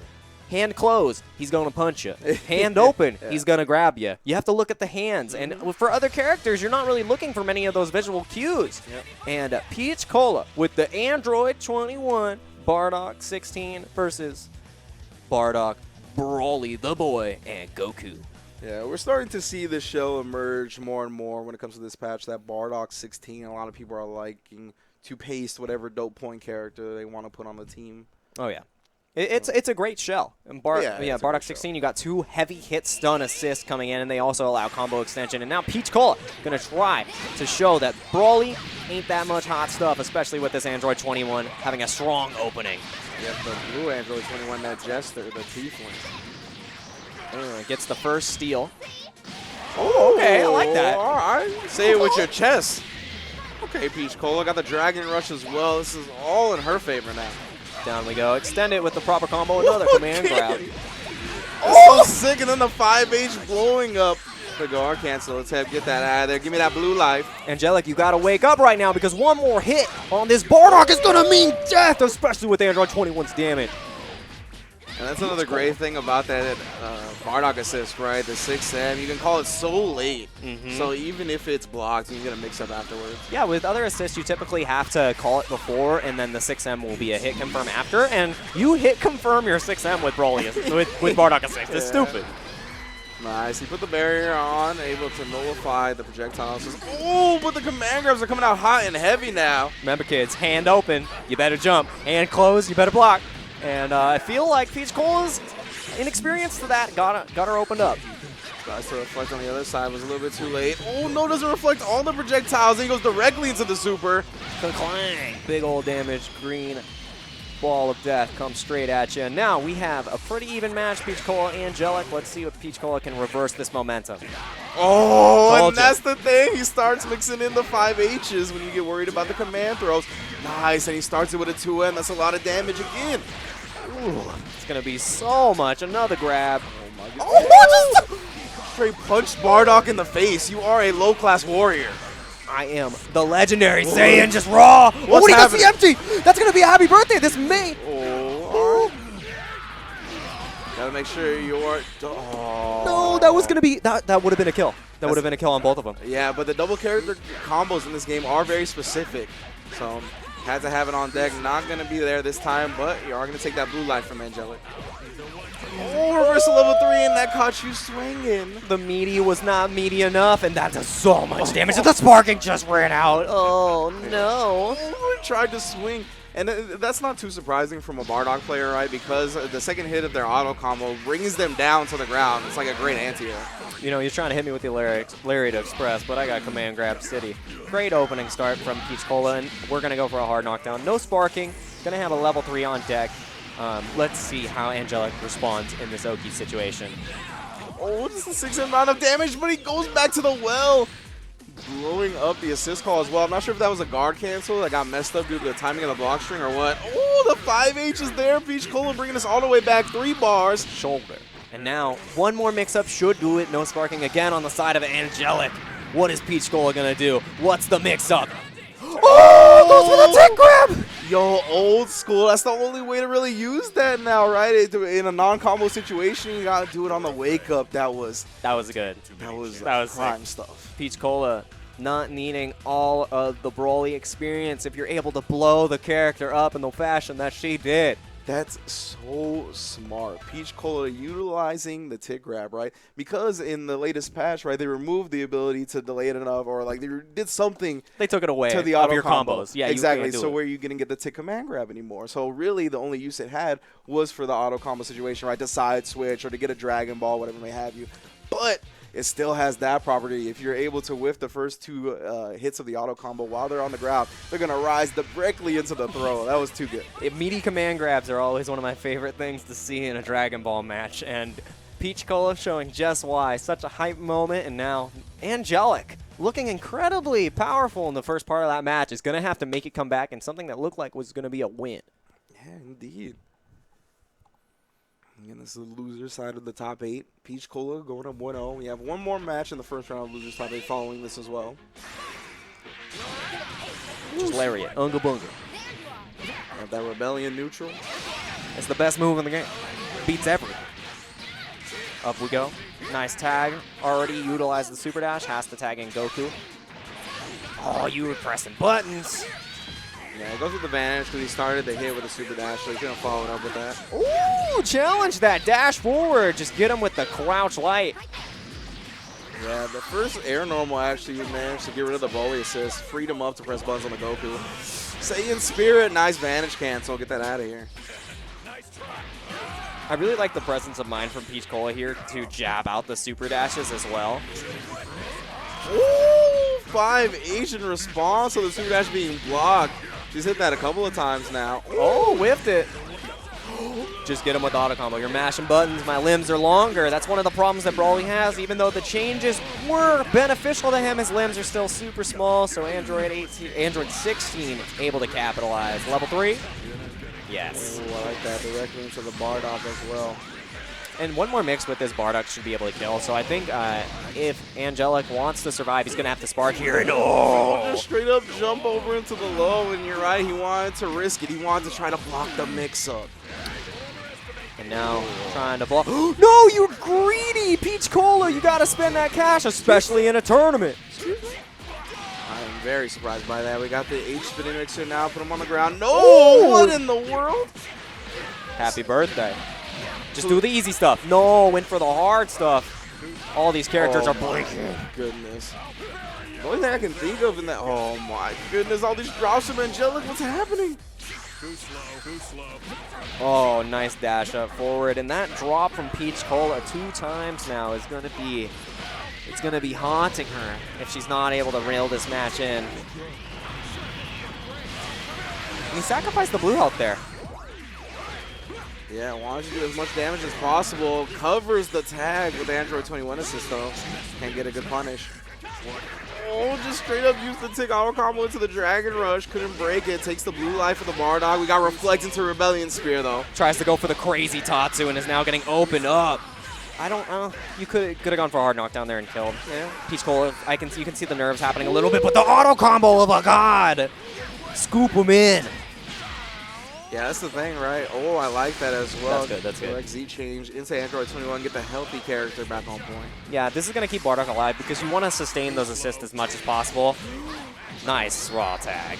hand closed, he's going to punch you. Hand open, he's going to grab you. You have to look at the hands. And for other characters, you're not really looking for many of those visual cues. And Peach Cola with the Android 21, Bardock 16 versus Bardock, Brawly the boy, and Goku. Yeah, we're starting to see this show emerge more and more when it comes to this patch. That Bardock 16, a lot of people are liking to paste whatever dope point character they want to put on the team. Oh, yeah. It's a great shell. And Bardock 16, you got 2 heavy hit stun assists coming in, and they also allow combo extension. And now Peach Cola going to try to show that Brawly ain't that much hot stuff, especially with this Android 21 having a strong opening. Yep, the blue Android 21, that Jester, the Tiefling. Gets the first steal. Oh, okay, I like that. All right, say it with your chest. Okay, Peach Cola got the Dragon Rush as well. This is all in her favor now. Down we go. Extend it with the proper combo. Another command grab. Oh, so sick, and then the 5H blowing up. The guard cancel. Let's get that out of there. Give me that blue life. Angelic, you got to wake up right now, because one more hit on this Bardock is going to mean death, especially with Android 21's damage. And that's another great thing about that Bardock assist, right? The 6M, you can call it so late. So even if it's blocked, you can get a mix-up afterwards. Yeah, with other assists, you typically have to call it before, and then the 6M will be a hit confirm after. And you hit confirm your 6M with Brawly, with Bardock assist. It's stupid. Nice. He put the barrier on, able to nullify the projectiles. Oh, but the command grabs are coming out hot and heavy now. Remember, kids, hand open, you better jump. Hand closed, you better block. And I feel like Peach Cola's inexperienced to that got her opened up. Tries to reflect on the other side, was a little bit too late. Oh, no, doesn't reflect all the projectiles. He goes directly into the super. Clang! Big old damage, green ball of death comes straight at you. And now we have a pretty even match, Peach Cola, Angelic. Let's see if Peach Cola can reverse this momentum. Oh, Told and you. that's the thing. He starts mixing in the 5Hs when you get worried about the command throws. Nice, and he starts it with a 2N. That's a lot of damage again. Ooh, it's going to be so much. Another grab. Oh, my God. Oh, just straight punched Bardock in the face. You are a low-class warrior. I am the legendary Saiyan, just raw. What's He got the happening? empty. That's going to be a happy birthday. This May. Oh, gotta make sure you're. Oh. No, that was going to be, that would have been a kill. That would have been a kill on both of them. Yeah, but the double character combos in this game are very specific. So, had to have it on deck. Not going to be there this time, but you are going to take that blue light from Angelic. Oh, reversal level 3, and that caught you swinging. The meaty was not meaty enough, and that does so much damage. And the sparking just ran out. Oh, no. Oh, he tried to swing. And that's not too surprising from a Bardock player, right? Because the second hit of their auto combo brings them down to the ground. It's like a great anti-air. You know, you're trying to hit me with the Lariat Express, but I got Command Grab City. Great opening start from Peach Cola, and we're going to go for a hard knockdown. No sparking. Going to have a level 3 on deck. Let's see how Angelic responds in this Oki situation. Oh, just a 6 amount of damage, but he goes back to the well. Blowing up the assist call as well. I'm not sure if that was a guard cancel that got messed up due to the timing of the block string or what. Oh, the 5H is there. Peach Cola bringing us all the way back 3 bars. Shoulder. And now, one more mix-up should do it. No sparking again on the side of Angelic. What is Peach Cola going to do? What's the mix-up? Oh, goes for the tick grab! Yo, old school. That's the only way to really use that now, right? In a non-combo situation, you got to do it on the wake-up. That was good. That was prime sick stuff. Peach Cola not needing all of the Broly experience if you're able to blow the character up in the fashion that she did. That's so smart. Peach Cola utilizing the tick grab, right? Because in the latest patch, right, they removed the ability to delay it enough, or like they did something. They took it away to the of auto your combo. combos. Yeah, exactly. You can't do So it. where you didn't get the tick command grab anymore. So really, the only use it had was for the auto combo situation, right? To side switch or to get a Dragon Ball, whatever may have you. But it still has that property. If you're able to whiff the first 2 hits of the auto combo while they're on the ground, they're going to rise directly into the throw. That was too good. Meaty command grabs are always one of my favorite things to see in a Dragon Ball match, and Peach Cola showing just why. Such a hype moment, and now Angelic looking incredibly powerful in the first part of that match is going to have to make it come back in something that looked like was going to be a win. Yeah, indeed. And this is the loser side of the top 8. Peach Cola going up 1-0. We have one more match in the first round of losers top 8 following this as well. Just Lariat, Unga Bunga. Have that Rebellion neutral. It's the best move in the game. Beats everything. Up we go. Nice tag. Already utilized the super dash. Has to tag in Goku. Oh, you were pressing buttons. Yeah, it goes with the advantage because he started the hit with a super dash, so he's going to follow it up with that. Ooh, challenge that. Dash forward. Just get him with the crouch light. Yeah, the first air normal actually managed to get rid of the volley assist, freed him up to press buttons on the Goku. Saiyan Spirit, nice vantage cancel. Get that out of here. I really like the presence of mind from Peach Cola here to jab out the super dashes as well. Ooh, 5 Asian response to the super dash being blocked. She's hit that a couple of times now. Oh, whiffed it. Just get him with auto combo. You're mashing buttons. My limbs are longer. That's one of the problems that Broly has. Even though the changes were beneficial to him, his limbs are still super small. So Android 16 able to capitalize. Level 3? Yes. Ooh, I like that. Directly into the Bardock as well. And one more mix with this Bardock should be able to kill. So I think if Angelic wants to survive, he's going to have to spark here. And Just straight up jump over into the low, and you're right. He wanted to risk it. He wanted to try to block the mix-up. And now trying to block. No, you're greedy, Peach Cola. You got to spend that cash, especially in a tournament. I'm very surprised by that. We got the H-spinning mixer now. Put him on the ground. No! What in the world? Happy birthday. Just do the easy stuff. No, went for the hard stuff. All these characters are blinking. Goodness. The only thing I can think of in that, oh my goodness, all these drops from Angelic, what's happening? Too slow. Oh, nice dash up forward. And that drop from Peach Cola 2 times now is going to be, it's going to be haunting her if she's not able to reel this match in. And he sacrificed the blue health there. Yeah, wants to do as much damage as possible. Covers the tag with Android 21 assist, though. Can't get a good punish. Oh, just straight up used the tick auto combo into the Dragon Rush. Couldn't break it. Takes the blue life for the Bardog. We got Reflect into Rebellion Spear, though. Tries to go for the crazy Tatsu and is now getting opened up. I don't know. You could have gone for a hard knockdown there and killed. Yeah. Peach Cola, you can see the nerves happening a little bit, but the auto combo of a god! Scoop him in. Yeah, that's the thing, right? Oh, I like that as well. That's good, that's good. Correct Z change into Android 21, get the healthy character back on point. Yeah, this is going to keep Bardock alive because you want to sustain those assists as much as possible. Nice raw tag.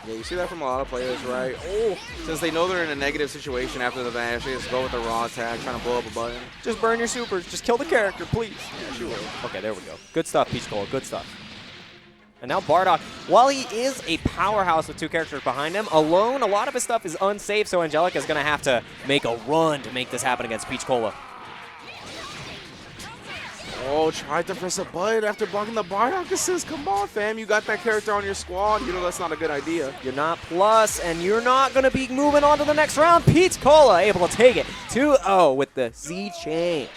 Yeah, you see that from a lot of players, right? Oh, since they know they're in a negative situation after the vanish, they just go with the raw tag, trying to blow up a button. Just burn your supers. Just kill the character, please. Yeah, she will. Okay, there we go. Good stuff, Peach Cola. Good stuff. And now Bardock, while he is a powerhouse with two characters behind him, alone, a lot of his stuff is unsafe, so Angelica is going to have to make a run to make this happen against Peach Cola. Oh, tried to press a button after blocking the Bardock assist. Come on, fam. You got that character on your squad. You know that's not a good idea. You're not plus, and you're not going to be moving on to the next round. Peach Cola able to take it 2-0 with the Z change.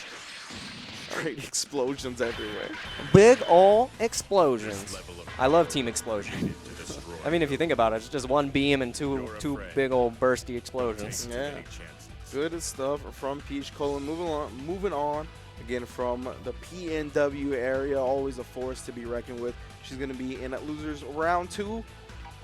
Great explosions everywhere. Big ol' explosions. I love Team Explosion. I mean, if you think about it, it's just one beam and two big old bursty explosions. Yeah. Good stuff from Peach Cola. Moving on. Again, from the PNW area, always a force to be reckoned with. She's going to be in losers round 2.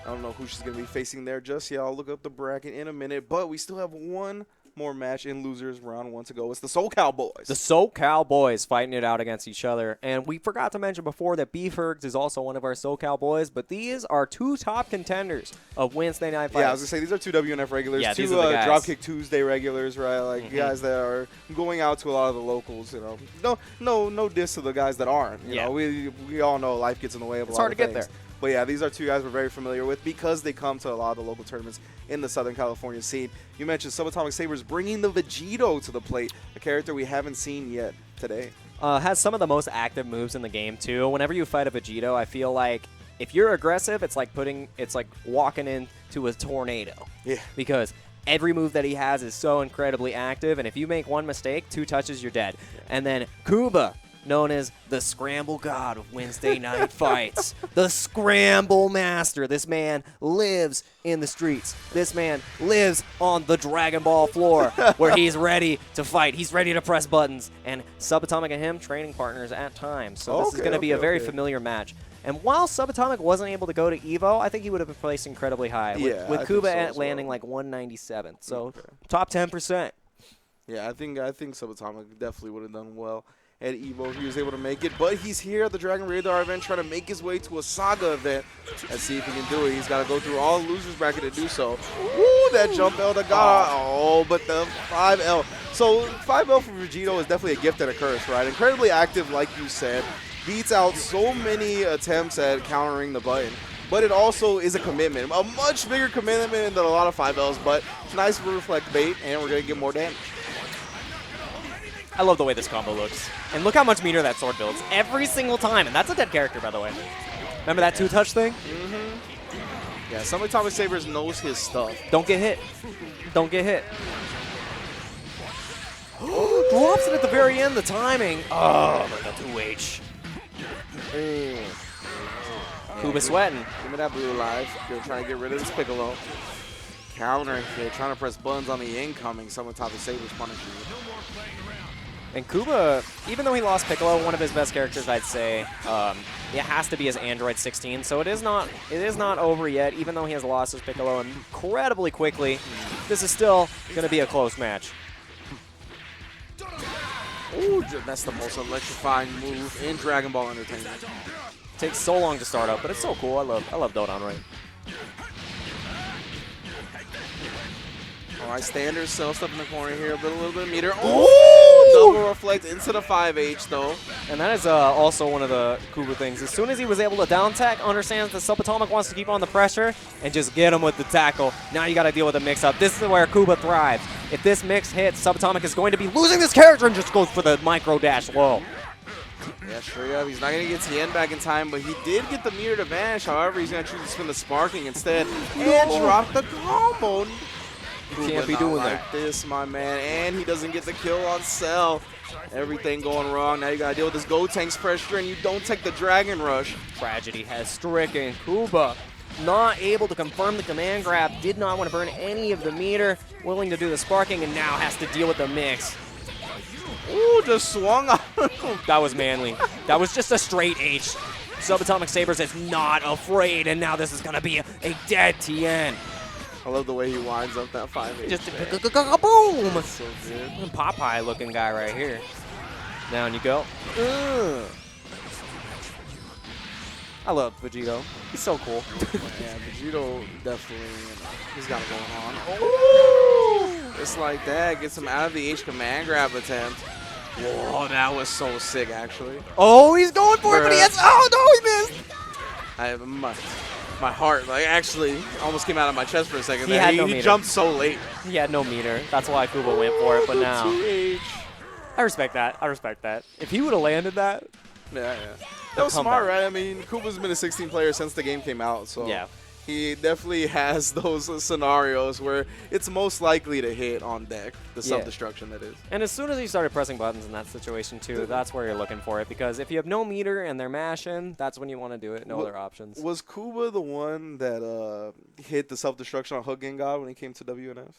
I don't know who she's going to be facing there just yet. I'll look up the bracket in a minute. But we still have one more match in losers round 1 to go. It's the SoCal Boys. The SoCal Boys fighting it out against each other. And we forgot to mention before that BFergs is also one of our SoCal Boys, but these are two top contenders of Wednesday Night Fights. Yeah, I was going to say, these are two WNF regulars, yeah, two these are the guys. Dropkick Tuesday regulars, right? Like guys that are going out to a lot of the locals, you know. No diss to the guys that aren't. You know, we all know life gets in the way of a lot of things. It's hard to get there. But yeah, these are two guys we're very familiar with because they come to a lot of the local tournaments in the Southern California scene. You mentioned Subatomic Sabers bringing the Vegito to the plate, a character we haven't seen yet today. Has some of the most active moves in the game too. Whenever you fight a Vegito, I feel like if you're aggressive, it's like walking into a tornado. Yeah. Because every move that he has is so incredibly active, and if you make one mistake, 2 touches, you're dead. Yeah. And then Kuba, known as the Scramble God of Wednesday Night Fights. The Scramble Master. This man lives in the streets. This man lives on the Dragon Ball floor where he's ready to fight. He's ready to press buttons. And Subatomic and him, training partners at times. So this is going to be a very familiar match. And while Subatomic wasn't able to go to EVO, I think he would have been placed incredibly high. With Kuba landing like 197. So top 10%. Yeah, I think Subatomic definitely would have done well at EVO. He was able to make it, but he's here at the Dragon Radar event trying to make his way to a Saga event. Let's see if he can do it. He's got to go through all losers bracket to do so. Ooh, that jump L to God. Oh, but the 5L. So 5L for Vegito is definitely a gift and a curse, right? Incredibly active, like you said. Beats out so many attempts at countering the button. But it also is a commitment, a much bigger commitment than a lot of 5Ls, but it's nice to reflect bait, and we're going to get more damage. I love the way this combo looks. And look how much meter that sword builds every single time. And that's a dead character, by the way. Remember that 2-touch thing? Yeah, Subatomic Sabers knows his stuff. Don't get hit. Don't get hit. Drops it at the very end, the timing. Oh, but the 2H. Kuba sweating. Give me that blue life. They're trying to get rid of this Piccolo. Counter hit, trying to press buttons on the incoming. Subatomic Sabers punishing you. And Kuba, even though he lost Piccolo, one of his best characters, I'd say, it has to be his Android 16. So it is not over yet, even though he has lost his Piccolo incredibly quickly. This is still going to be a close match. Ooh, that's the most electrifying move in Dragon Ball Entertainment. Takes so long to start up, but it's so cool. I love Dodon right. All right, standard cell stuff in the corner here, a little bit of meter. Ooh! Double reflect into the 5H though. And that is also one of the Kuba things. As soon as he was able to down tech, understands that Subatomic wants to keep on the pressure and just get him with the tackle. Now you got to deal with the mix-up. This is where Kuba thrives. If this mix hits, Subatomic is going to be losing this character and just goes for the micro dash low. Yeah, straight up. He's not going to get Tien back in time, but he did get the meter to vanish. However, he's going to choose to spin the sparking instead and drop the combo. You can't be doing like that. this, my man. And he doesn't get the kill on Cell. Everything going wrong. Now you got to deal with this Gotenks pressure, and you don't take the Dragon Rush. Tragedy has stricken Kuba. Not able to confirm the command grab. Did not want to burn any of the meter. Willing to do the sparking, and now has to deal with the mix. Ooh, just swung on. That was manly. That was just a straight H. Subatomic Sabers is not afraid, and now this is going to be a dead TN. I love the way he winds up that 5-8. Just boom! So good. Popeye looking guy right here. Down you go. I love Vegito. He's so cool. Yeah, Vegito definitely, he's got it going on. Ooh! Just like that, gets him out of the H command grab attempt. Whoa, that was so sick, actually. Oh, he's going for it, but he has. Oh no, he missed. I have my heart, like, actually almost came out of my chest for a second. He had no he meter. jumped so late. He had no meter. That's why Kuba went for it. But now, 2H. I respect that. I respect that. If he would have landed that, Yeah. That was Come smart, back. right? I mean, Kuba's been a 16 player since the game came out, so yeah. he definitely has those scenarios where it's most likely to hit on deck, the Yeah. self-destruction that is. And as soon as he started pressing buttons in that situation too, that's where you're looking for it. Because if you have no meter and they're mashing, that's when you want to do it. No other options. Was Kuba the one that hit the self-destruction on Hook God when he came to WNF?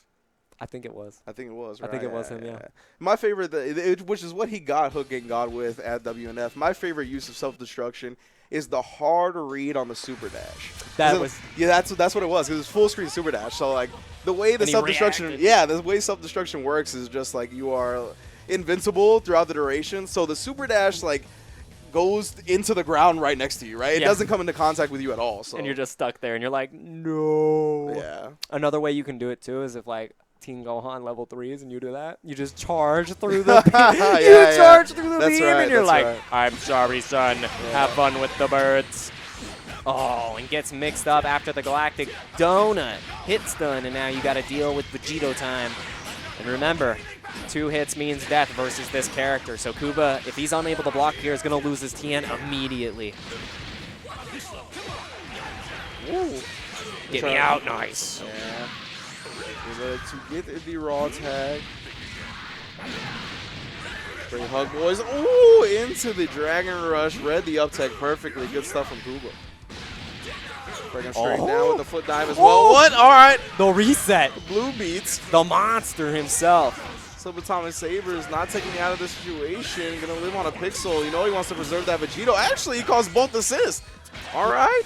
I think it was. I think it was, I right? think it was him, yeah. My favorite, which is what he got Hook God with at WNF, my favorite use of self-destruction is the hard read on the super dash. That was. Yeah, that's what it was. It was full screen super dash. So like the way the And he self-destruction, reacted. yeah, the way self-destruction works is just like you are invincible throughout the duration. So the super dash like goes into the ground right next to you, right? It Yeah. doesn't come into contact with you at all. So And you're just stuck there, and you're like, no. yeah. Another way you can do it too is if like Teen Gohan level 3s and you do that, you just charge through the beam. Yeah. Charge through the That's beam, right, and you're that's like, right. I'm sorry, son. Have fun with the birds. Oh, and gets mixed up after the Galactic Donut. Hit stun, and now you got to deal with Vegito time. And remember, 2 hits means death versus this character. So Kuba, if he's unable to block here, is going to lose his TN immediately. Ooh. Get me out, nice. Yeah. To get the raw tag. Great hug, boys. Ooh, into the Dragon Rush. Read the up tech perfectly. Good stuff from Kuba. Bring him straight down with the foot dive as well. What? All right. The reset. Blue beats. The monster himself. Subatomic Sabers not taking me out of this situation. Gonna live on a pixel. You know he wants to preserve that Vegito. Actually, he caused both assists. All right.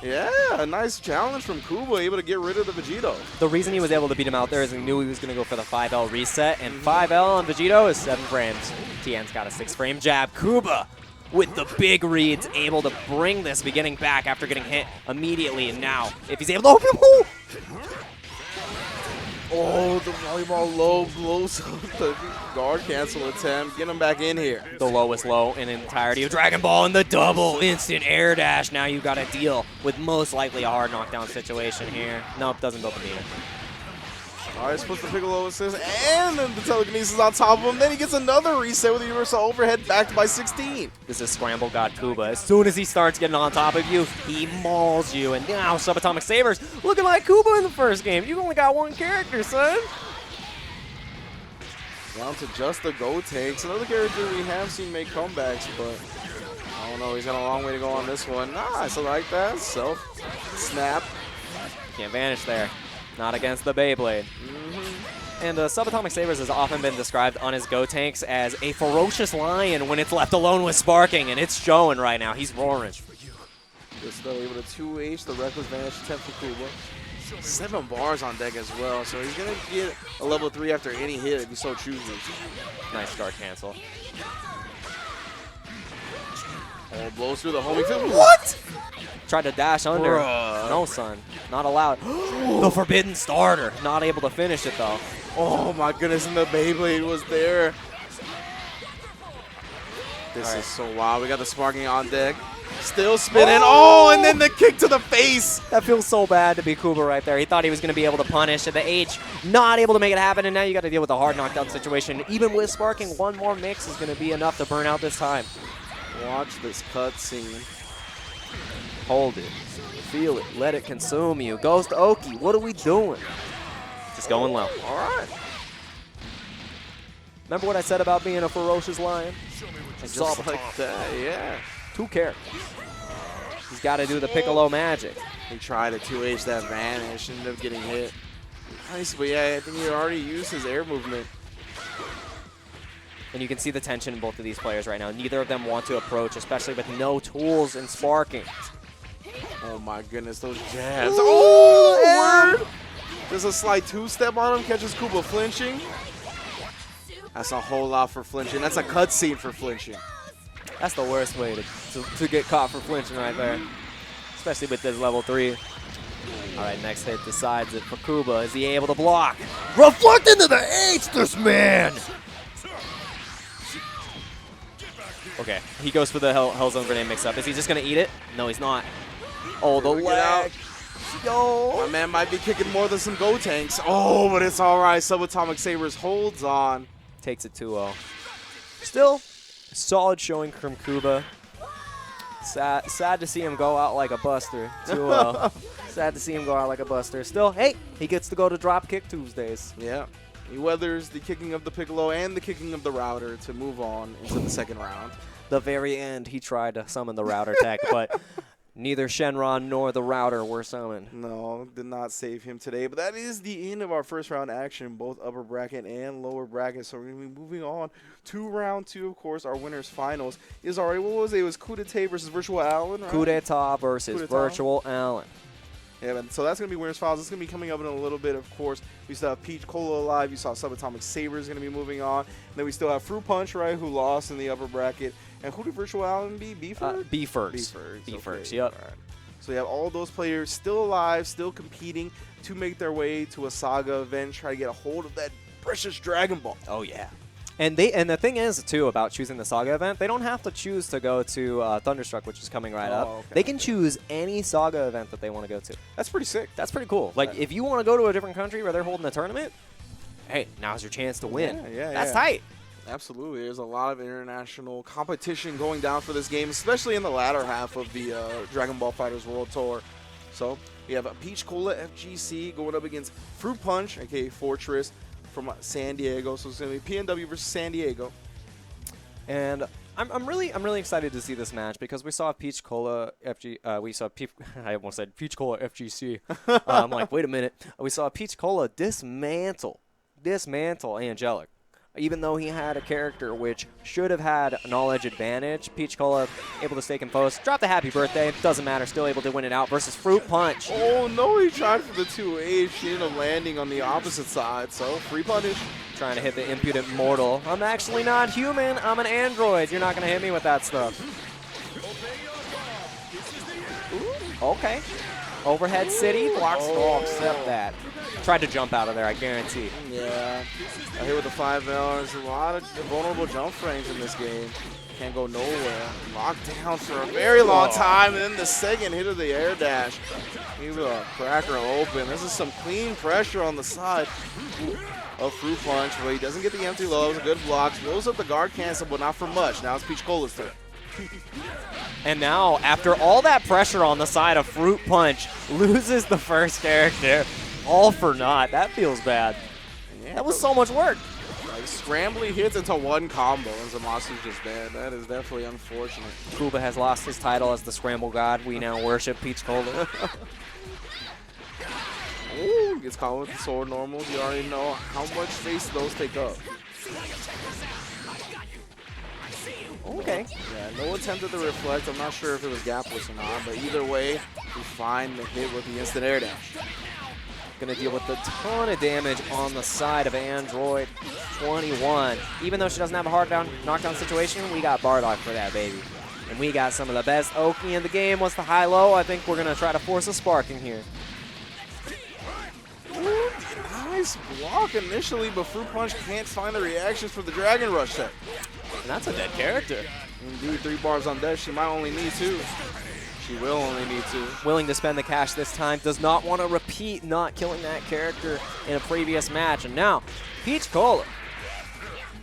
Yeah, a nice challenge from Kuba, able to get rid of the Vegito. The reason he was able to beat him out there is he knew he was going to go for the 5L reset, and 5L on Vegito is 7 frames. TN's got a 6-frame jab. Kuba with the big reads, able to bring this beginning back after getting hit immediately, and now, if he's able to... Oh, the volleyball low blows up the guard cancel attempt. Get him back in here. The lowest low in entirety of Dragon Ball, and the double instant air dash. Now you got to deal with most likely a hard knockdown situation here. Nope, doesn't build the meter. All right, puts the Piccolo assist, and then the telekinesis on top of him. Then he gets another reset with the universal overhead backed by 16. This is Scramble God Kuba. As soon as he starts getting on top of you, he mauls you. And now Subatomic Sabers looking like Kuba in the first game. You only got 1 character, son. Down to just the Go takes. Another character we have seen make comebacks, but I don't know. He's got a long way to go on this one. Nice, I like that. Self snap. Can't vanish there. Not against the Beyblade. And Subatomic Sabers has often been described on his Go tanks as a ferocious lion when it's left alone with Sparking, and it's showing right now. He's roaring. Just still able to 2H the Reckless Vanish attempt for Kuba. 7 bars on deck as well, so he's going to get a level 3 after any hit if he so chooses. Nice guard cancel. Oh, blows through the homing field. What? Tried to dash under. Bruh. No, son. Not allowed. The forbidden starter. Not able to finish it, though. Oh my goodness, and the Beyblade was there. This All right. is so wild. We got the Sparking on deck. Still spinning. Oh, and then the kick to the face. That feels so bad to be Kuba right there. He thought he was going to be able to punish at the H. Not able to make it happen, and now you got to deal with a hard knockdown situation. Even with Sparking, 1 more mix is going to be enough to burn out this time. Watch this cutscene. Hold it. Feel it. Let it consume you. Ghost Oki, what are we doing? Just going low. All right. Remember what I said about being a ferocious lion? Just like that, yeah. 2 characters. He's got to do the Piccolo magic. He tried to 2H that vanish, ended up getting hit. Nice, but yeah, I think he already used his air movement. And you can see the tension in both of these players right now. Neither of them want to approach, especially with no tools and sparking. Oh my goodness, those jabs. Oh, word! There's a slight 2-step on him, catches Kuba flinching. That's a whole lot for flinching. That's a cutscene for flinching. That's the worst way to get caught for flinching right there, especially with this level 3. All right, next hit decides it for Kuba. Is he able to block? Reflect into the H, this man! Okay, he goes for the Hellzone grenade mix-up. Is he just going to eat it? No, he's not. Oh, the leg. Yo. My man might be kicking more than some Go Tanks. Oh, but it's all right. Subatomic Sabers holds on. Takes it 2-0. Still, solid showing from Kuba. Sad to see him go out like a buster. 2-0. Sad to see him go out like a buster. Still, hey, he gets to go to Dropkick Tuesdays. Yeah. He weathers the kicking of the Piccolo and the kicking of the router to move on into the second round. The very end, he tried to summon the router tech, but neither Shenron nor the router were summoned. No, did not save him today. But that is the end of our first round action, both upper bracket and lower bracket. So we're going to be moving on to round 2, of course. Our winners finals is already, what was it? It was Coup d'etat versus Virtual Allen, right? Coup d'etat versus Virtual Allen. Yeah, man. So that's going to be winners finals. It's going to be coming up in a little bit, of course. We still have Peach Cola alive. You saw Subatomic Sabers going to be moving on. And then we still have Fruit Punch, right, who lost in the upper bracket. And who did Virtual Allen be? B-Ferg? B-Fergs. B-Fergs, Yep. Right. So you have all those players still alive, still competing to make their way to a Saga event, try to get a hold of that precious Dragon Ball. Oh, yeah. And the thing is, too, about choosing the Saga event, they don't have to choose to go to Thunderstruck, which is coming right up. Okay. They can choose any Saga event that they want to go to. That's pretty sick. That's pretty cool. Like, if you want to go to a different country where they're holding a tournament, hey, now's your chance to win. Yeah, That's tight. Absolutely. There's a lot of international competition going down for this game, especially in the latter half of the Dragon Ball FighterZ World Tour. So we have a Peach Cola FGC going up against Fruit Punch, aka Fortress, from San Diego. So it's going to be PNW versus San Diego. And I'm really excited to see this match because we saw Peach Cola I almost said Peach Cola FGC. I'm like, wait a minute. We saw Peach Cola dismantle Angelic. Even though he had a character which should have had knowledge advantage, Peach Cola able to stay composed. Drop the happy birthday. Doesn't matter. Still able to win it out versus Fruit Punch. Oh, no. He tried for the 2H. He ended up landing on the opposite side. So, free punish. Trying to hit the impudent mortal. I'm actually not human. I'm an android. You're not going to hit me with that stuff. Ooh, okay. Overhead City. Blocks. Oh, accept that. Tried to jump out of there, I guarantee. Yeah. I hit with the 5L. There's a lot of vulnerable jump frames in this game. Can't go nowhere. Locked down for a very long time. And then the second hit of the air dash. Leave a cracker open. This is some clean pressure on the side of Fruit Punch. But he doesn't get the empty lows. Good blocks. Blows up the guard cancel, but not for much. Now it's Peach Cola's turn. And now, after all that pressure on the side of Fruit Punch, loses the first character. All for naught. That feels bad. Yeah, that was so much work. Like scrambly hits into one combo and Zamasu's just dead. That is definitely unfortunate. Kuba has lost his title as the Scramble God. We now worship Peach Cola. Ooh, gets caught with the sword normals. You already know how much space those take up. Okay. Yeah, no attempt at the reflect. I'm not sure if it was gapless or not, but either way, we find the hit with the instant air dash. Going to deal with a ton of damage on the side of Android 21. Even though she doesn't have a hard knockdown situation, we got Bardock for that, baby. And we got some of the best Oki in the game. What's the high-low? I think we're going to try to force a sparking here. Ooh, nice block initially, but Fruit Punch can't find the reactions for the Dragon Rush set. And that's a dead character. Indeed, 3 bars on death. She might only need 2. She will only need 2. Willing to spend the cash this time. Does not want to repeat not killing that character in a previous match. And now, Peach Cola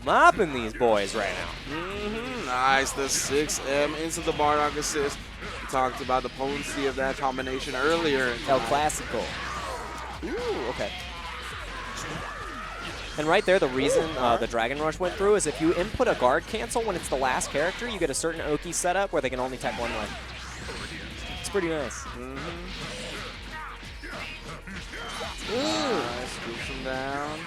mopping these boys right now. Nice. The 6M into the Bardock assist. We talked about the potency of that combination earlier. El Clasico. Ooh, okay. And right there, the reason the Dragon Rush went through is if you input a guard cancel when it's the last character, you get a certain Oki setup where they can only tech one way. It's pretty nice. Scoops him down.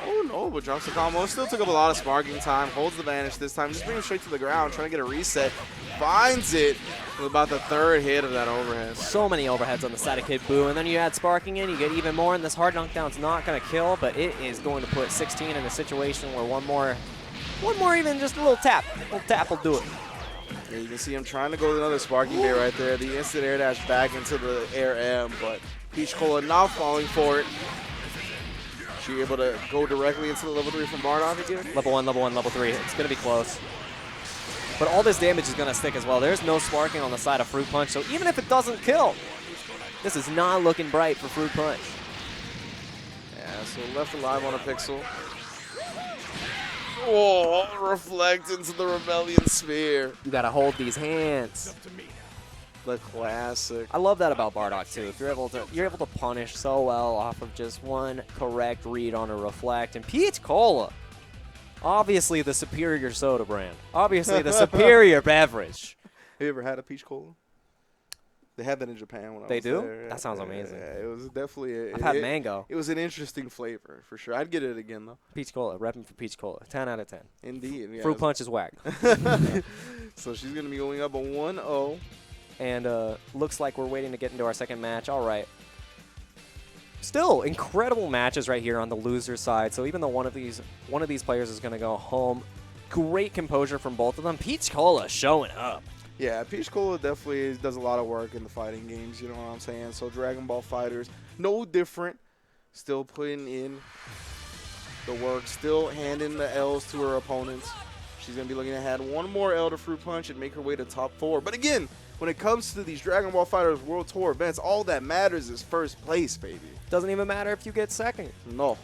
Oh no, but drops the combo. Still took up a lot of sparking time. Holds the vanish this time. Just bring him straight to the ground, trying to get a reset. Finds it with about the third hit of that overhead. So many overheads on the side of Kid Buu, and then you add sparking in, you get even more, and this hard knockdown's not going to kill, but it is going to put 16 in a situation where one more even just a little tap will do it. Yeah, you can see him trying to go with another sparking bait right there. The instant air dash back into the air M, but Peach Cola not falling for it. She able to go directly into the level 3 from Bardock again? Level 1, level 3. It's going to be close. But all this damage is going to stick as well. There's no sparking on the side of Fruit Punch, so even if it doesn't kill, this is not looking bright for Fruit Punch. Yeah, so left alive on a pixel. Oh, reflect into the Rebellion Sphere. You got to hold these hands. The classic. I love that about Bardock too. If you're able to punish so well off of just one correct read on a reflect. And Peach Cola, obviously the superior soda brand. Obviously the superior beverage. Have you ever had a Peach Cola? They had that in Japan when I was They do? there. That sounds amazing. Yeah, it was definitely. I've had mango. It was an interesting flavor for sure. I'd get it again though. Peach Cola, repping for Peach Cola. 10 out of 10. Indeed. Yeah, Fruit Punch is whack. So she's gonna be going up a 1-0. And looks like we're waiting to get into our second match. All right. Still incredible matches right here on the loser side. So even though one of these players is going to go home, great composure from both of them. Peach Cola showing up. Yeah, Peach Cola definitely does a lot of work in the fighting games. You know what I'm saying? So Dragon Ball Fighters, no different. Still putting in the work. Still handing the L's to her opponents. She's going to be looking to add one more L to Fruit Punch and make her way to top 4. But again, when it comes to these Dragon Ball Fighters World Tour events, all that matters is first place, baby. Doesn't even matter if you get second. No.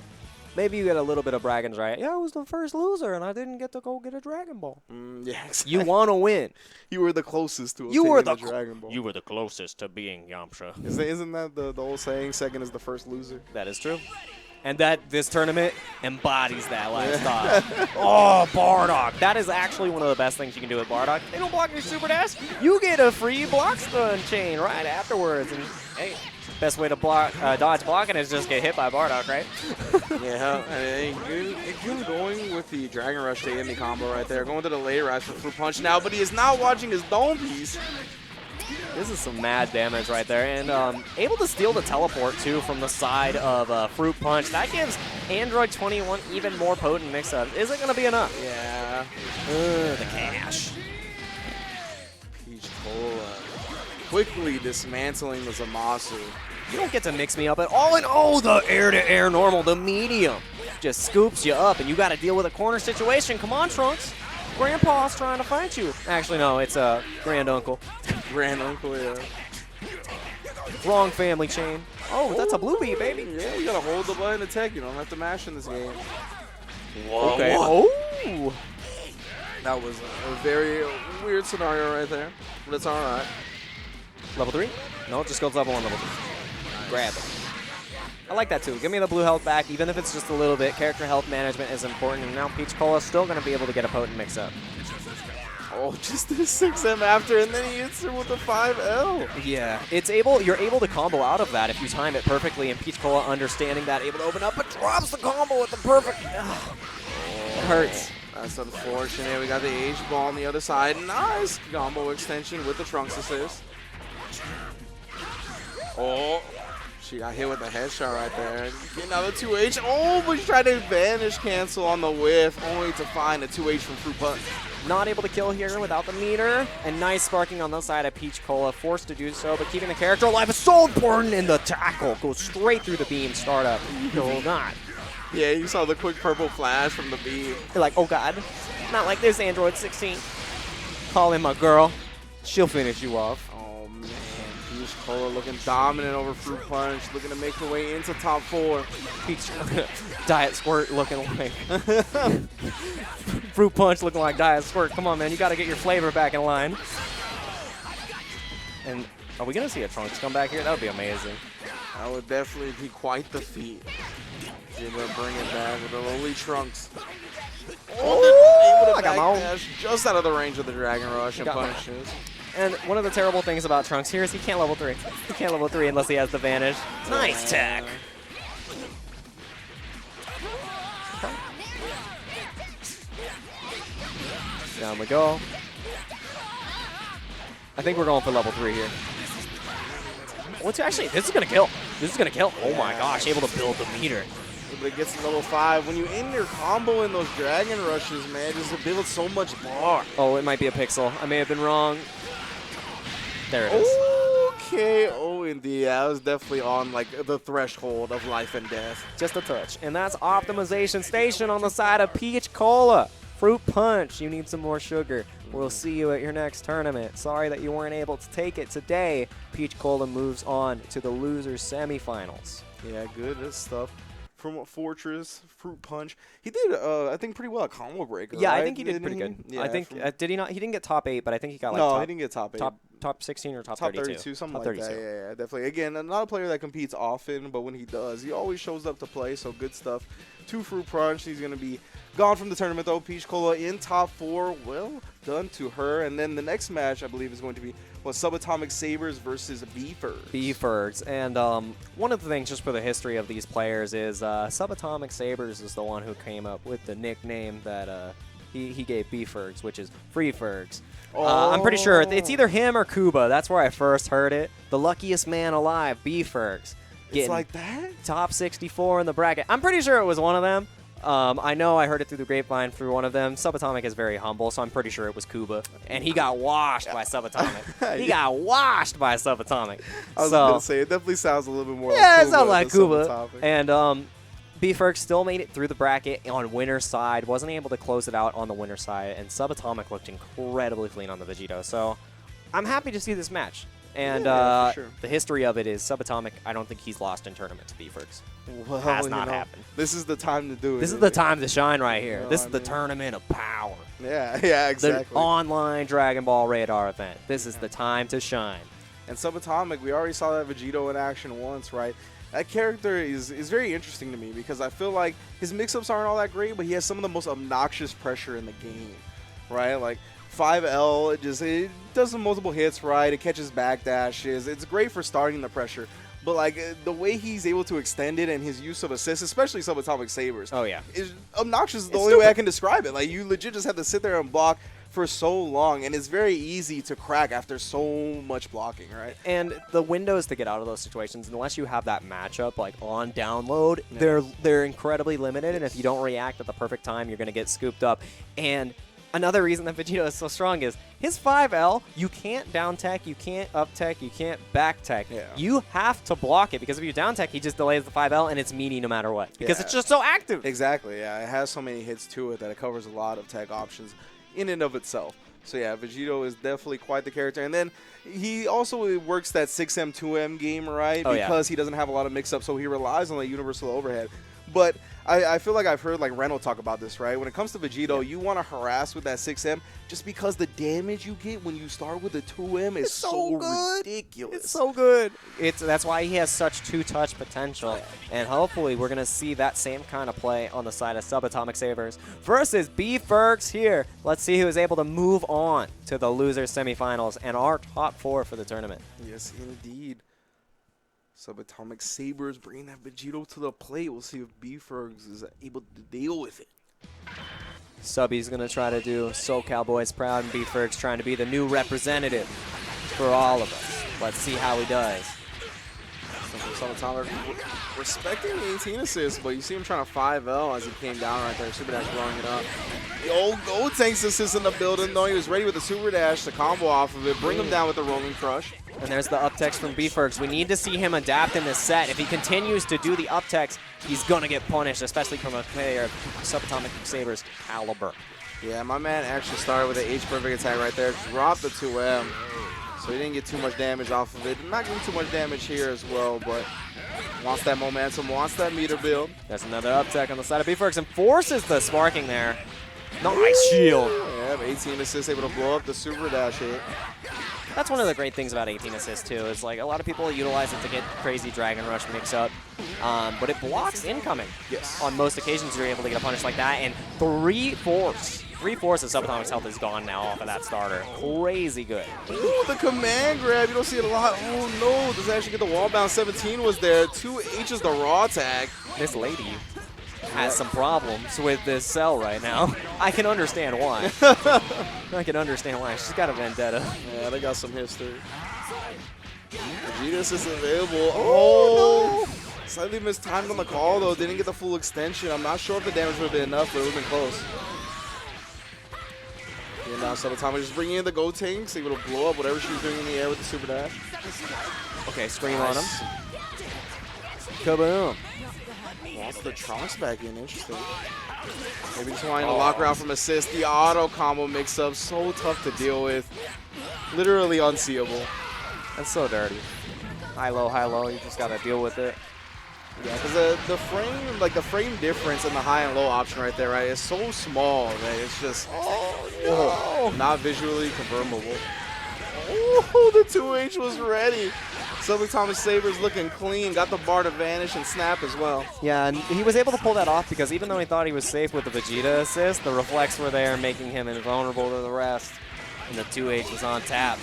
Maybe you get a little bit of bragging right. Yeah, I was the first loser, and I didn't get to go get a Dragon Ball. Yeah, exactly. You want to win. You were the closest to You were obtaining the Dragon Ball. You were the closest to being Yamcha. Isn't that the old saying, second is the first loser? That is true. And this tournament embodies that last thought. Oh, Bardock. That is actually one of the best things you can do with Bardock. They don't block your super dash. You get a free block stun chain right afterwards. And hey, best way to dodge blocking is just get hit by Bardock, right? Yeah, and again going with the Dragon Rush to end the combo right there. Going to the late rush for Fruit Punch now, but he is not watching his dome piece. This is some mad damage right there. And able to steal the teleport, too, from the side of Fruit Punch. That gives Android 21 even more potent mix-up. Is it going to be enough? Yeah. The cash. Peach Cola quickly dismantling the Zamasu. You don't get to mix me up at all. And oh, the air-to-air normal, the medium. Just scoops you up, and you got to deal with a corner situation. Come on, Trunks. Grandpa's trying to fight you. Actually, no, it's a grand uncle. Grand uncle, yeah. Wrong family chain. Oh, that's a blue bee, baby. Yeah, you gotta hold the button to tech. You don't have to mash in this game. Whoa. Okay. Oh. That was a very weird scenario right there, but it's all right. Level 3? No, it just goes level 1, level 2. Grab it. I like that too. Give me the blue health back, even if it's just a little bit. Character health management is important, and now Peach Cola is still going to be able to get a potent mix-up. Oh, just the 6M after, and then he hits her with the 5L. Yeah, you're able to combo out of that if you time it perfectly, and Peach Cola understanding that, able to open up, but drops the combo with the perfect. It hurts. That's unfortunate. We got the H ball on the other side. Nice combo extension with the Trunks assist. Oh. She got hit with a headshot right there. Another 2H. Oh, but she tried to vanish cancel on the whiff, only to find a 2H from Fruit Punch. Not able to kill here without the meter. And nice sparking on the side of Peach Cola. Forced to do so, but keeping the character alive is so important. And the tackle goes straight through the beam startup. No, not. Yeah, you saw the quick purple flash from the beam. You're like, oh God, not like this, Android 16. Call in my girl. She'll finish you off. Oh, man. Peach Cola looking dominant over Fruit Punch, looking to make her way into top 4. Peach Diet Squirt looking like Fruit Punch looking like Diet Squirt. Come on, man, you got to get your flavor back in line. And are we gonna see a Trunks come back here? That would be amazing. That would definitely be quite the feat. able to bring it back with the lowly Trunks. Oh, Able I to got my own. backdash just out of the range of the Dragon Rush and Got my- punishes. And one of the terrible things about Trunks here is he can't level 3. He can't level 3 unless he has the Vanish. Nice tech. Down we go. I think we're going for level 3 here. What's actually, this is going to kill. This is going to kill. Oh my gosh, able to build the meter. But it gets to level 5. When you end your combo in those Dragon Rushes, man, just it builds so much bar. Oh, it might be a pixel. I may have been wrong. There it is. Okay, oh indeed. Yeah, I was definitely on like the threshold of life and death. Just a touch. And that's Optimization Station on the side of Peach Cola. Fruit Punch, you need some more sugar. We'll see you at your next tournament. Sorry that you weren't able to take it today. Peach Cola moves on to the losers semifinals. Yeah, good stuff. From Fortress, Fruit Punch. He did, I think, pretty well at Combo Breaker. Yeah, right? I think he did pretty good. Yeah, I think did he not? He didn't get top 8, but I think he got like no, top, he didn't get top 8. top 16 or top, Top 32. 32, something Top like 32. that. Yeah, definitely. Again, not a player that competes often, but when he does, he always shows up to play, so good stuff. 2 Fruit Punch. He's going to be gone from the tournament, though. Peach Cola in top 4. Well done to her. And then the next match, I believe, is going to be Subatomic Sabers versus Beefers. Beefers. And one of the things, just for the history of these players, is Subatomic Sabers is the one who came up with the nickname that he gave Beefers, which is Free Fergs. I'm pretty sure it's either him or Kuba. That's where I first heard it. The luckiest man alive, Beefers. It's like that? Top 64 in the bracket. I'm pretty sure it was one of them. I know I heard it through the grapevine through one of them. Subatomic is very humble, so I'm pretty sure it was Kuba. And he got washed by Subatomic. He got washed by Subatomic. I was going to say, it definitely sounds a little bit more like yeah, Kuba it sounds like than Kuba. Subatomic. And B-Ferg still made it through the bracket on winner's side. Wasn't able to close it out on the winner's side. And Subatomic looked incredibly clean on the Vegito. So I'm happy to see this match. And yeah, for sure. the history of it is Subatomic, I don't think he's lost in tournament to B-Fergs. Well, Has not happened. This is the time to do it. This is the time to shine right here. know This what is I the mean? tournament of power. Yeah, exactly. The online Dragon Ball Radar event. This is the time to shine. And Subatomic, we already saw that Vegito in action once, right? That character is very interesting to me because I feel like his mix-ups aren't all that great, but he has some of the most obnoxious pressure in the game, right? Like 5L, it does some multiple hits, right? It catches backdashes. It's great for starting the pressure. But like the way he's able to extend it and his use of assists, especially Subatomic Sabers, Oh, yeah. is obnoxious. Is the It's only way I stupid. can describe it. Like you legit just have to sit there and block for so long, and it's very easy to crack after so much blocking, right? And the windows to get out of those situations, unless you have that matchup like on download, they're incredibly limited. And if you don't react at the perfect time, you're going to get scooped up. And another reason that Vegito is so strong is his 5L, you can't down tech, you can't up tech, you can't back tech. Yeah. You have to block it because if you down tech, he just delays the 5L and it's meaty no matter what because Yeah. it's just so active. Exactly, yeah. It has so many hits to it that it covers a lot of tech options in and of itself. So yeah, Vegito is definitely quite the character. And then he also works that 6M, 2M game, right? Oh, yeah. Because he doesn't have a lot of mix-ups, so he relies on the universal overhead. But I feel like I've heard like Reno talk about this, right? When it comes to Vegito, you want to harass with that 6M just because the damage you get when you start with the 2M is so ridiculous. It's so good. That's why he has such two-touch potential. And hopefully we're going to see that same kind of play on the side of Subatomic Sabers versus B-Fergs here. Let's see who is able to move on to the loser semifinals and our top 4 for the tournament. Yes, indeed. Subatomic Sabers bringing that Vegito to the plate. We'll see if B-Fergs is able to deal with it. Subby's going to try to do SoCal Boys proud, and B-Fergs trying to be the new representative for all of us. Let's see how he does. Subatomic respecting the 18 assists, but you see him trying to 5L as he came down right there. Super Dash blowing it up. The old Gold Tank's assist in the building, though. He was ready with the Super Dash to combo off of it, bring him down with the Rolling Crush. And there's the up techs from B-Fergs. We need to see him adapt in this set. If he continues to do the up techs, he's going to get punished, especially from a player of Subatomic Sabers caliber. Yeah, my man actually started with an H-perfect attack right there, dropped the 2M. So he didn't get too much damage off of it. Not getting too much damage here as well, but wants that momentum, wants that meter build. There's another up tech on the side of B-Fergs and forces the sparking there. Nice shield. Yeah, 18 assists, able to blow up the Super Dash hit. That's one of the great things about 18 assists too, is like a lot of people utilize it to get crazy Dragon Rush mix-up, but it blocks incoming. Yes. On most occasions, you're able to get a punish like that, and 3/4 of Subatomic's health is gone now off of that starter. Crazy good. Ooh, the command grab. You don't see it a lot. Oh, no. Does it actually get the wall bounce? 17 was there. 2H is the raw tag. This lady has some problems with this cell right now. I can understand why. I can understand why. She's got a vendetta. Yeah, they got some history. Vegeta's is available. Oh, no. Slightly mistimed on the call, though. Didn't get the full extension. I'm not sure if the damage would have been enough, but it would have been close. And now Subatomix just bringing in the Go Tanks, able to blow up whatever she's doing in the air with the super dash. Okay, scream on him. Kaboom. Wants the Trunks back in, interesting. Maybe just wanting to lock her out from assist. The auto combo mix-up, so tough to deal with. Literally unseeable. That's so dirty. High, low, you just gotta deal with it. Yeah, because the frame, like the frame difference in the high and low option right there, right, is so small that it's just not visually confirmable. Oh, the 2H was ready. Subatomix Saber's looking clean, got the bar to vanish and snap as well. Yeah, and he was able to pull that off because even though he thought he was safe with the Vegeta assist, the reflex were there, making him invulnerable to the rest. And the 2H was on tap.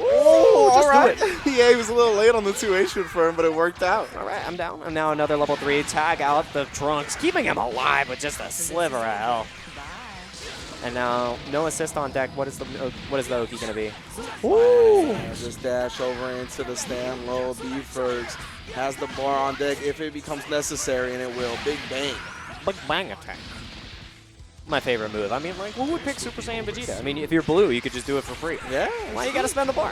Oh, just all right. Yeah, he was a little late on the 2H confirm, but it worked out. All right, I'm down. And now another level 3 tag out the Trunks, keeping him alive with just a sliver of health. And now no assist on deck. What is the Oki gonna be? Ooh! Just dash over into the stand low. B-Fergs has the bar on deck if it becomes necessary, and it will. Big bang. Big bang attack. My favorite move. I mean, like, who would pick Super Saiyan Vegeta? I mean, if you're blue, you could just do it for free. Yeah. Why you gotta spend the bar?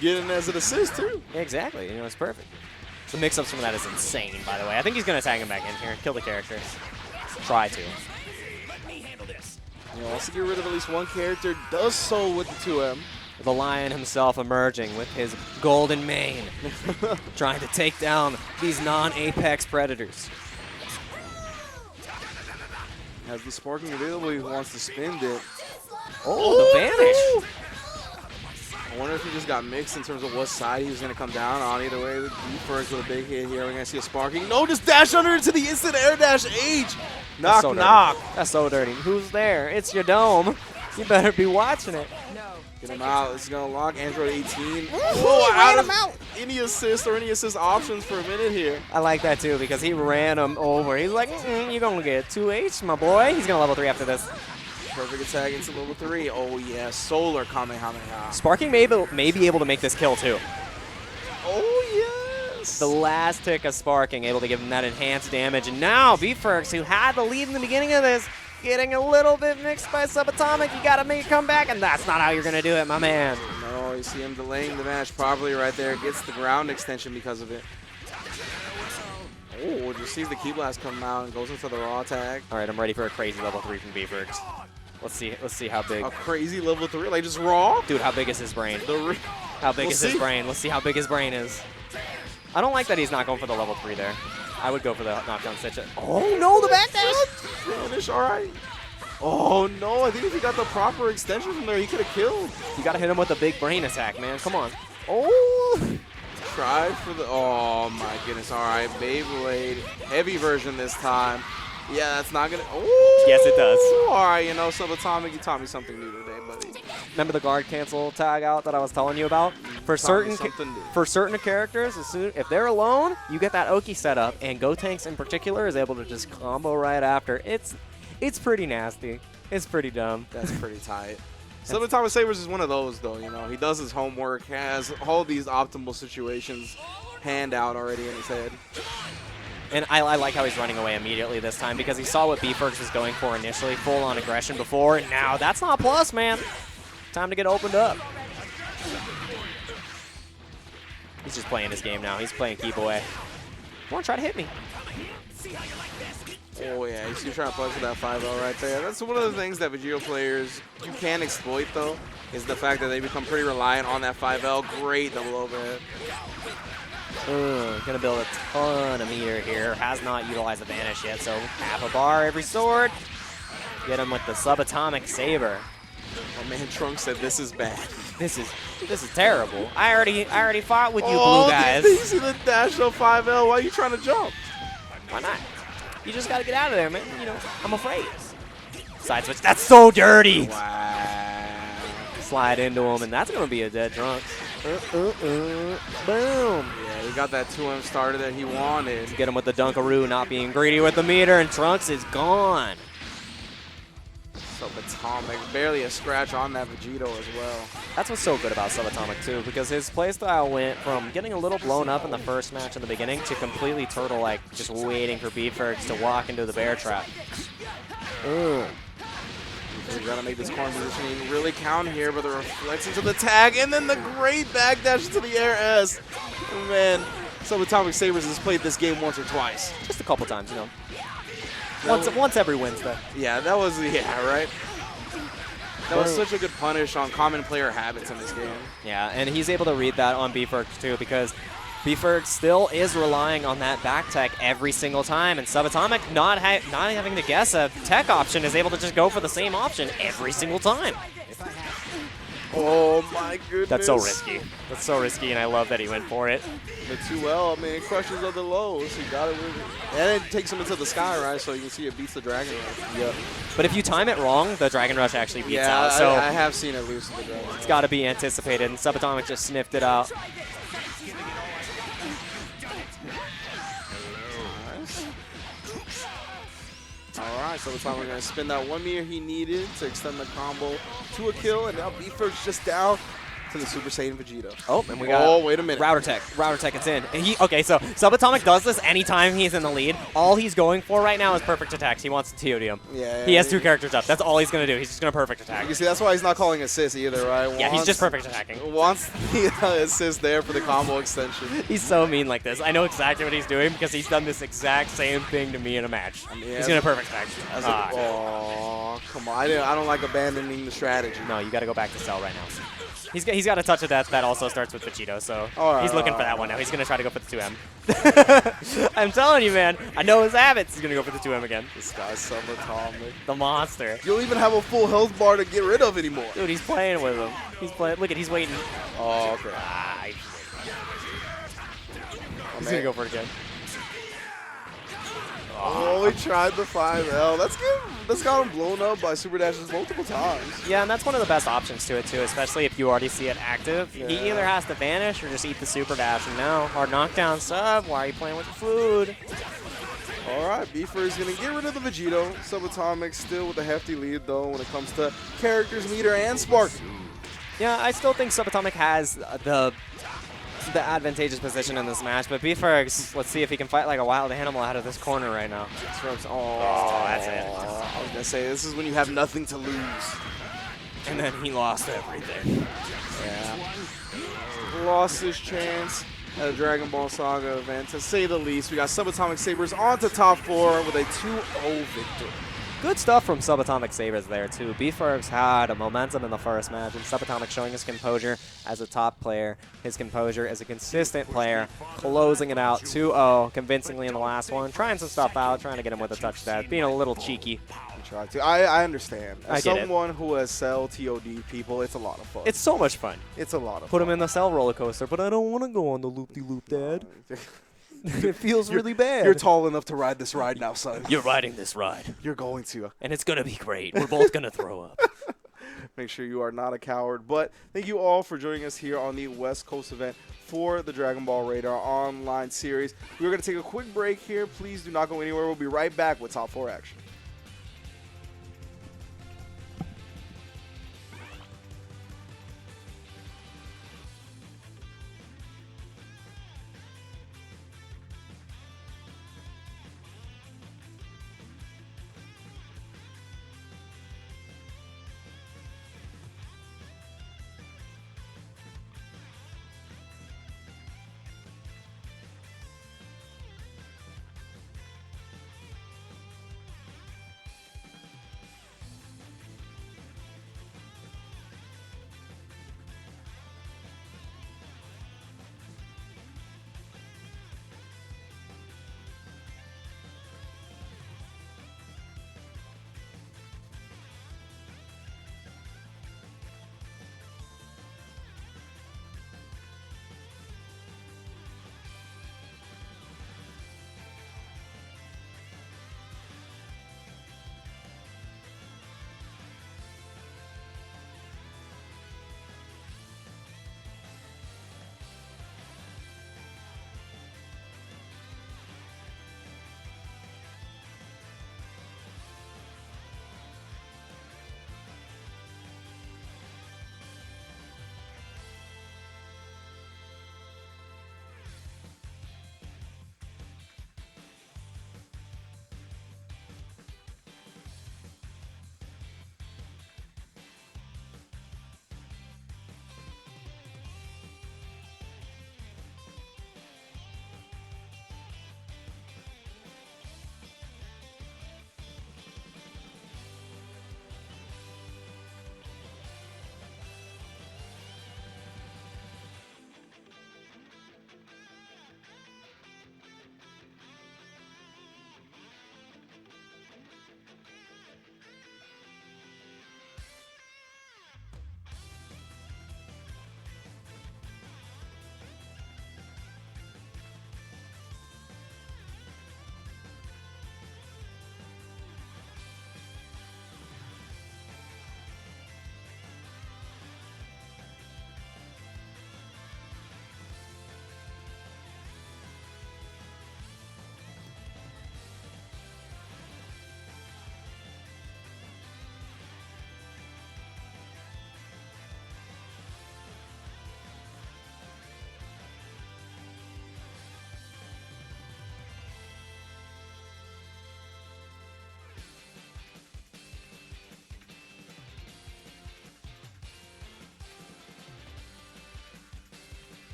Get in as an assist, too. Yeah, exactly. You know, it's perfect. The mix-ups from that is insane, by the way. I think he's gonna tag him back in here, kill the character. Try to. You know, wants to get rid of at least one character. Does so with the 2M. The Lion himself emerging with his golden mane, trying to take down these non-Apex predators. Has the sparking available, he wants to spend it. Oh, the vanish. I wonder if he just got mixed in terms of what side he was going to come down on. Either way, the first with a big hit here. We're going to see a sparking. No, just dash under into the instant air dash H. Knock, so knock. That's so dirty. Who's there? It's your dome. You better be watching it. Get him out. This is going to lock Android 18. Oh, out of any assist or any assist options for a minute here. I like that too because he ran him over. He's like, you're going to get 2H, my boy. He's going to level 3 after this. Perfect attack into level 3. Oh, yeah. Solar Kamehameha. Sparking may be able to make this kill too. Oh, yes. The last tick of Sparking able to give him that enhanced damage. And now B-Fergs, who had the lead in the beginning of this, getting a little bit mixed by Subatomic. You got to make a comeback, and that's not how you're going to do it, my man. No, you see him delaying the match properly right there. Gets the ground extension because of it. Oh, just sees the Key Blast come out and goes into the raw tag. All right, I'm ready for a crazy level 3 from B-Fergs. Let's see how big. A crazy level 3, like just raw? Dude, how big is his brain? How big is his brain? Let's see how big his brain is. I don't like that he's not going for the level 3 there. I would go for the knockdown stitch. Oh no, the backdash! Finish, all right. Oh no, I think if he got the proper extension from there, he could have killed. You gotta hit him with a big brain attack, man. Come on. Oh! Tried for the, oh my goodness, all right. Beyblade, heavy version this time. Yeah, that's not gonna, oh! Yes, it does. All right, you know, Subatomic, you taught me something new today, buddy. Remember the guard cancel tag out that I was telling you about? For certain characters, if they're alone, you get that Oki setup, and Gotenks in particular is able to just combo right after. It's pretty nasty. It's pretty dumb. That's pretty tight. Subatomic Sabers is one of those, though. You know, he does his homework, has all these optimal situations hand out already in his head. And I like how he's running away immediately this time because he saw what B-Fergs was going for initially, full-on aggression before, and now that's not plus, man. Time to get opened up. He's just playing his game now. He's playing keep away. Come on, try to hit me. Oh, yeah, he's trying to punch with that 5L right there. That's one of the things that Vegeta players you can exploit, though, is the fact that they become pretty reliant on that 5L. Great double overhead. Gonna build a ton of meter here. Has not utilized the vanish yet, so half a bar every sword. Get him with the subatomic saber. My man Trunks said this is bad. This is terrible. I already fought with you Oh, blue guys. you see the dash up 5L? Why are you trying to jump? Why not? You just gotta get out of there, man. You know, I'm afraid. Side switch. That's so dirty. Wow. Slide into him, and that's gonna be a dead Trunks. Boom. Yeah, he got that 2M starter that he wanted. Get him with the Dunkaroo, not being greedy with the meter, and Trunks is gone. Subatomic, barely a scratch on that Vegito as well. That's what's so good about Subatomic, too, because his playstyle went from getting a little blown up in the first match in the beginning to completely turtle-like, just waiting for B-Fergs to walk into the bear trap. We're going to make this corner positioning really count here, but the reflex into the tag, and then the great backdash into the air S. Man, Subatomic Sabres has played this game once or twice. Just a couple times, you know. Once every Wednesday. Yeah, that was, yeah, right? That was such a good punish on common player habits in this game. Yeah, and he's able to read that on B-Ferg too, because B-Ferg still is relying on that back tech every single time, and Subatomic not having to guess a tech option is able to just go for the same option every single time. Oh my goodness. That's so risky. That's so risky, and I love that he went for it. The 2L, I mean, crushes of the lows. He got it with it. And it takes him into the sky, right? So you can see it beats the Dragon Rush. Yep. But if you time it wrong, the Dragon Rush actually beats yeah, out. So I have seen it lose to the Dragon Rush. It's got to be anticipated, and Subatomic just sniffed it out. All right, so we're going to spin that 1 meter he needed to extend the combo to a kill, and now B-Ferg's just down to the Super Saiyan Vegeta. Oh, and we got wait a minute. Router Tech, it's in. And okay, so Subatomic does this anytime he's in the lead. All he's going for right now is perfect attacks. He wants to TOD him. Yeah. He has 2 characters up. That's all he's going to do. He's just going to perfect attack. You see, that's why he's not calling assist either, right? Yeah, he's just perfect attacking. Wants the assist there for the combo extension. He's so mean like this. I know exactly what he's doing because he's done this exact same thing to me in a match. Yeah, he's going to perfect attack. Oh, come on. I don't like abandoning the strategy. No, you got to go back to Cell right now. He's got a touch of that also starts with Vegito, so right, he's looking for that one now. He's going to try to go for the 2M. I'm telling you, man. I know his habits. He's going to go for the 2M again. This guy's Subatomic. The monster. You don't even have a full health bar to get rid of anymore. Dude, he's playing with him. He's playing. Look at, he's waiting. Oh, okay. He's going to go for it again. Oh, he tried the 5L. That's good. That's got him blown up by Super Dashes multiple times. Yeah, and that's one of the best options to it, too, especially if you already see it active. Yeah. He either has to vanish or just eat the Super Dash. And no, hard knockdown sub. Why are you playing with the food? All right, B-Ferg's going to get rid of the Vegito. Subatomic still with a hefty lead, though, when it comes to characters, meter, and spark. Yeah, I still think Subatomic has the advantageous position in this match, but B-Fergs, let's see if he can fight like a wild animal out of this corner right now. Oh, that's it. I was going to say, this is when you have nothing to lose. And then he lost everything. Yeah. Lost his chance at a Dragon Ball Saga event, to say the least. We got Subatomic Sabres on to top 4 with a 2-0 victory. Good stuff from Subatomic Sabres there, too. B-Fergs had a momentum in the first match, and Subatomic showing his composure as a top player, his composure as a consistent player, closing it out 2-0 convincingly in the last one, trying some stuff out, trying to get him with a touchdown, being a little cheeky. I understand. As I get someone who has Cell TOD people, it's a lot of fun. It's so much fun. It's a lot of Put fun. him in the Cell roller coaster, but I don't want to go on the loop-de-loop, Dad. It feels really bad. You're tall enough to ride this ride now, son. You're riding this ride. You're going to. And it's going to be great. We're both going to throw up. Make sure you are not a coward. But thank you all for joining us here on the West Coast event for the Dragon Ball Radar online series. We're going to take a quick break here. Please do not go anywhere. We'll be right back with Top 4 action.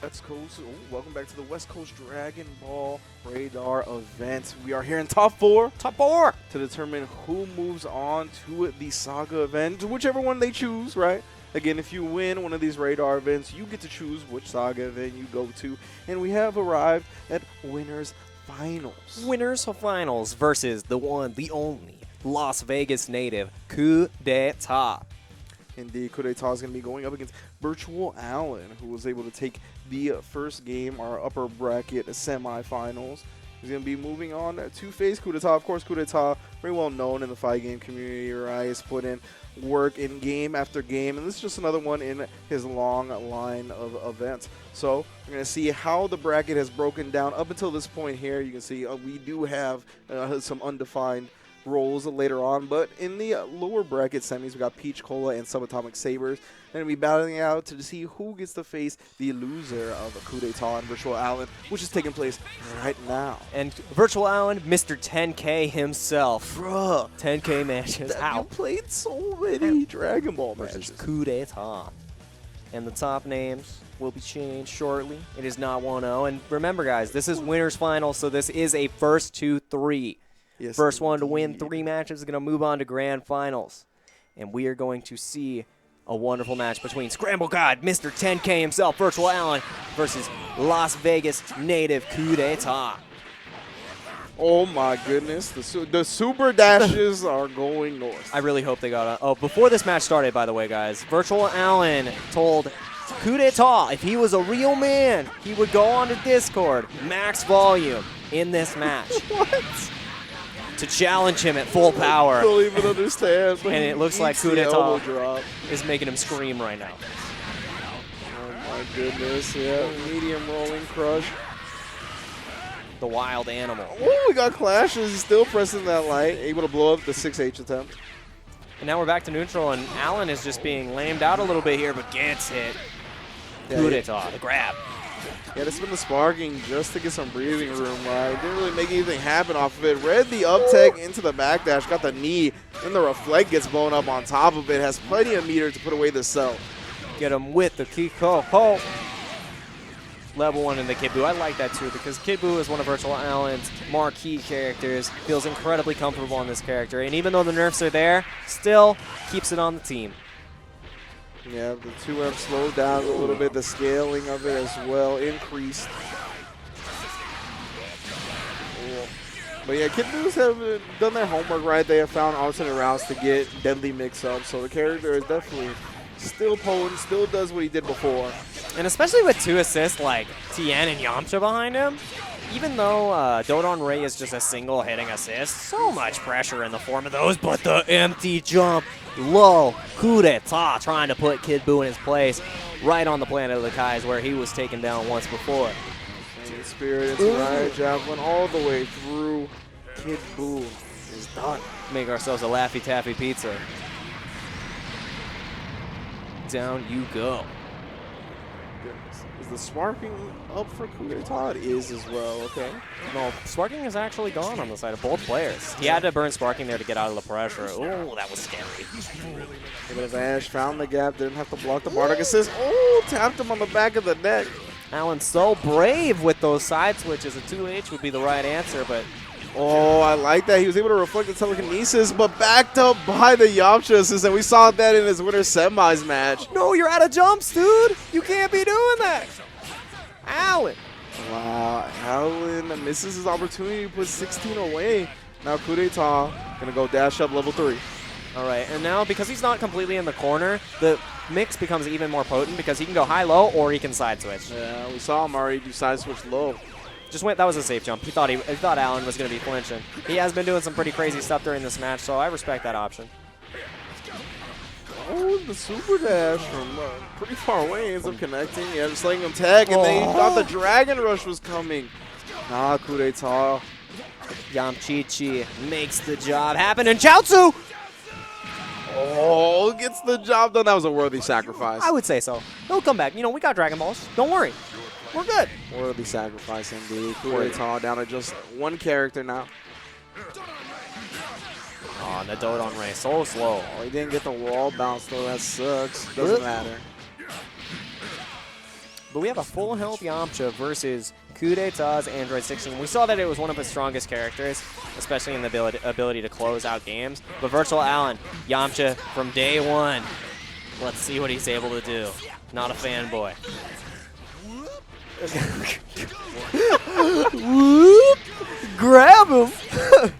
West Coast. Welcome back to the West Coast Dragon Ball Radar event. We are here in top 4. Top 4. To determine who moves on to the Saga event, whichever one they choose, right? Again, if you win one of these Radar events, you get to choose which Saga event you go to. And we have arrived at Winners Finals. Winners Finals versus the one, the only, Las Vegas native, Coup d'etat. Indeed, Coup d'etat is going to be going up against Virtual Allen, who was able to take the first game, our upper bracket semifinals. He's going to be moving on to face Coup d'etat. Of course, Coup d'etat, very well known in the fight game community, right? He's put in work in game after game, and this is just another one in his long line of events. So we're going to see how the bracket has broken down up until this point here. You can see we do have some undefined roles later on, but in the lower bracket semis, we got Peach Cola and Subatomic Sabers. They're going to be battling out to see who gets to face the loser of Coup d'etat and Virtual Allen, which is taking place right now. And Virtual Allen, Mr. 10K himself. Bruh, 10K matches. How? you played so many Dragon Ball Versus matches. Coup d'etat. And the top names will be changed shortly. It is not 1-0. And remember, guys, this is Winners Finals, so this is a first 2-3. Yes, First one to win indeed. 3 matches is going to move on to Grand Finals. And we are going to see a wonderful match between Scramble God, Mr. 10K himself, Virtual Allen, versus Las Vegas native Coup d'etat. Oh my goodness, the super dashes are going north. I really hope they got on. Oh, before this match started, by the way, guys, Virtual Allen told Coup d'etat if he was a real man, he would go on to Discord, max volume in this match. What? To challenge him at full power. I don't even understand. And it looks like Coup the elbow d'etat drop. is making him scream right now. Oh my goodness, yeah, medium rolling crush. The wild animal. Oh, we got clashes. He's still pressing that light, able to blow up the 6H attempt. And now we're back to neutral, and Allen is just being lamed out a little bit here, but gets hit. Yeah, Coup yeah. d'etat, the grab. Yeah, this has been the sparking just to get some breathing room, right? Didn't really make anything happen off of it. Read the up tech into the backdash, got the knee, then the reflect gets blown up on top of it. Has plenty of meter to put away the cell. Get him with the Kiko Ho. Level 1 in the Kid Buu. I like that too because Kid Buu is one of Virtual Allen's marquee characters. Feels incredibly comfortable on this character. And even though the nerfs are there, still keeps it on the team. Yeah, the 2M slowed down a little bit. The scaling of it as well increased. But yeah, Kid Buus have done their homework right. They have found alternate routes to get deadly mix-ups. So the character is definitely still potent, still does what he did before. And especially with 2 assists like Tien and Yamcha behind him, even though Dodon Ray is just a single hitting assist, so much pressure in the form of those, but the empty jump, low, Coup d'etat, trying to put Kid Buu in his place, right on the Planet of the Kais where he was taken down once before. And experience, right? Javelin all the way through. Kid Buu is done. Make ourselves a Laffy Taffy pizza. Down you go. Goodness. Is the sparking up for Coup d'etat? It is as well, okay. No, Sparking is actually gone on the side of both players. He had to burn Sparking there to get out of the pressure. Oh, that was scary. But as Ash found the gap, didn't have to block the Bardock assist. Oh, tapped him on the back of the neck. Allen's so brave with those side switches. A 2H would be the right answer, but Oh, I like that. He was able to reflect the telekinesis, but backed up by the Yamcha assist, and we saw that in his winter semis match. no, you're out of jumps, dude. You can't be doing that. Allen. Wow, Allen misses his opportunity to put 16 away. Now Coup d'etat gonna go dash up level 3. All right, and now because he's not completely in the corner, the mix becomes even more potent because he can go high-low or he can side switch. Yeah, we saw him already do side switch low. Just went. That was a safe jump. He thought Allen was going to be flinching. He has been doing some pretty crazy stuff during this match, so I respect that option. Oh, the super dash from pretty far away ends up connecting. Yeah, just letting him tag, and then he thought the Dragon Rush was coming. Nah, Coup d'etat. Yamchichi makes the job happen, and Chaozu! Oh, gets the job done. That was a worthy sacrifice. I would say so. He'll come back. You know, we got Dragon Balls. Don't worry. We're good. Worthy sacrifice indeed. Coup d'etat down to just one character now. Oh, and the Dodon Ray, so slow. Oh, he didn't get the wall bounce though. That sucks. Doesn't matter. But we have a full health Yamcha versus Coup d'Etat's Android 16. We saw that it was one of his strongest characters, especially in the ability to close out games. But Virtual Allen, Yamcha from day one. Let's see what he's able to do. Not a fanboy. Whoop! Grab him!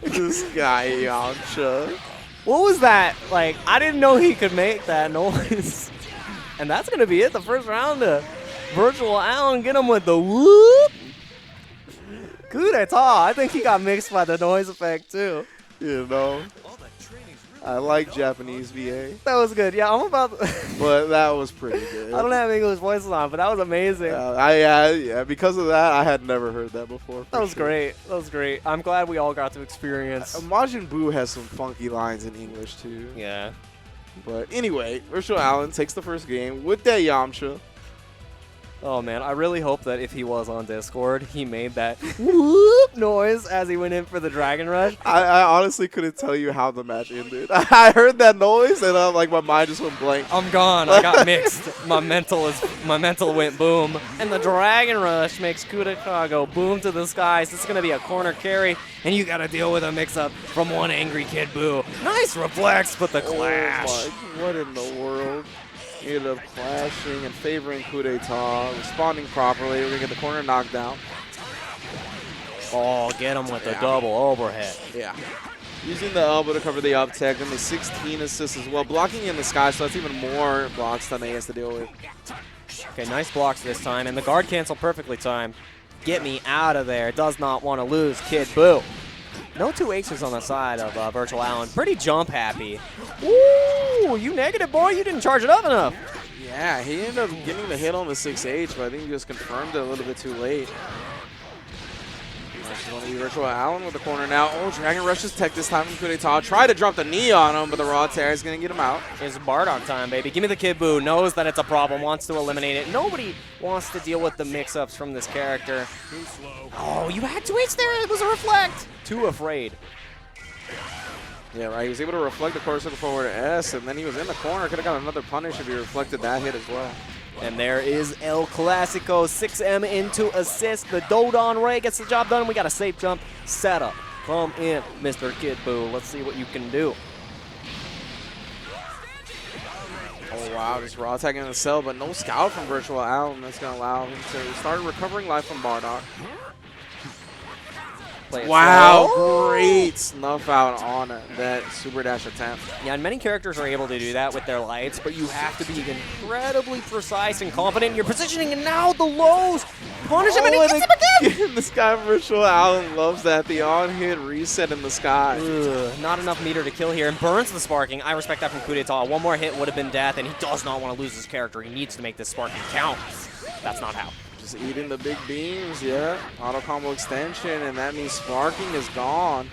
This guy, Yamcha. What was that? Like, I didn't know he could make that noise. And that's going to be it, the first round to Virtual Allen. Get him with the whoop. Coup d'etat. I think he got mixed by the noise effect, too. You know, I like Japanese VA, That was good. Yeah, I'm about to but that was pretty good. I don't have English voices on, but that was amazing. Yeah, because of that, I had never heard that before. That was great. That was great. I'm glad we all got to experience. Majin Buu has some funky lines in English, too. Yeah. But anyway, Virtual Allen takes the first game with that Yamcha. Oh, man. I really hope that if he was on Discord, he made that whoop noise as he went in for the Dragon Rush. I honestly couldn't tell you how the match ended. I heard that noise, and like my mind just went blank. I'm gone. I got mixed. My mental went boom. And the Dragon Rush makes Coup d'etat go boom to the skies. This is going to be a corner carry, and you got to deal with a mix-up from one angry Kid Buu. Nice reflex, but the clash. Oh my, what in the world? Ended up clashing and favoring Coup d'etat, responding properly. We're going to get the corner knocked down. Oh, get him with the double overhead. Yeah. Using the elbow to cover the up tech and the 16 assist as well. Blocking in the sky, so that's even more blocks than he has to deal with. Okay, nice blocks this time, and the guard cancel perfectly timed. Get me out of there. Does not want to lose, Kid Buu. No two aces on the side of Virtual Allen. Pretty jump happy. Ooh, you negative, boy. You didn't charge it up enough. Yeah, he ended up getting the hit on the 6H, but I think he just confirmed it a little bit too late. This is going to be Virtual Allen with the corner now. Oh, Dragon Rush's tech this time from Coup d'etat. Tried to drop the knee on him, but the raw tear is going to get him out. It's Bardock time, baby. Give me the Kid Buu. Knows that it's a problem. Wants to eliminate it. Nobody wants to deal with the mix-ups from this character. Too slow. Oh, you had 2H there. It was a reflect. Too afraid. Yeah, right. He was able to reflect the corner circle forward S, and then he was in the corner. Could have got another punish if he reflected that hit as well. And there is El Clasico, 6M into assist. The Dodon Ray gets the job done. We got a safe jump setup. Come in, Mr. Kid Buu. Let's see what you can do. Oh, wow. Just raw attacking in the cell, but no scout from Virtual Allen. That's going to allow him to start recovering life from Bardock. Wow, great snuff out on that super dash attempt. Yeah, and many characters are able to do that with their lights, but you have to be incredibly precise and confident in your positioning, and now the lows punish him, and he gets him again! This guy, Virtual Allen, loves that. The on-hit reset in the sky. Ugh, not enough meter to kill here, and burns the sparking. I respect that from Coup d'etat. One more hit would have been death, and he does not want to lose his character. He needs to make this sparking count. That's not how. Just eating the big beams, yeah. Auto combo extension, and that means sparking is gone.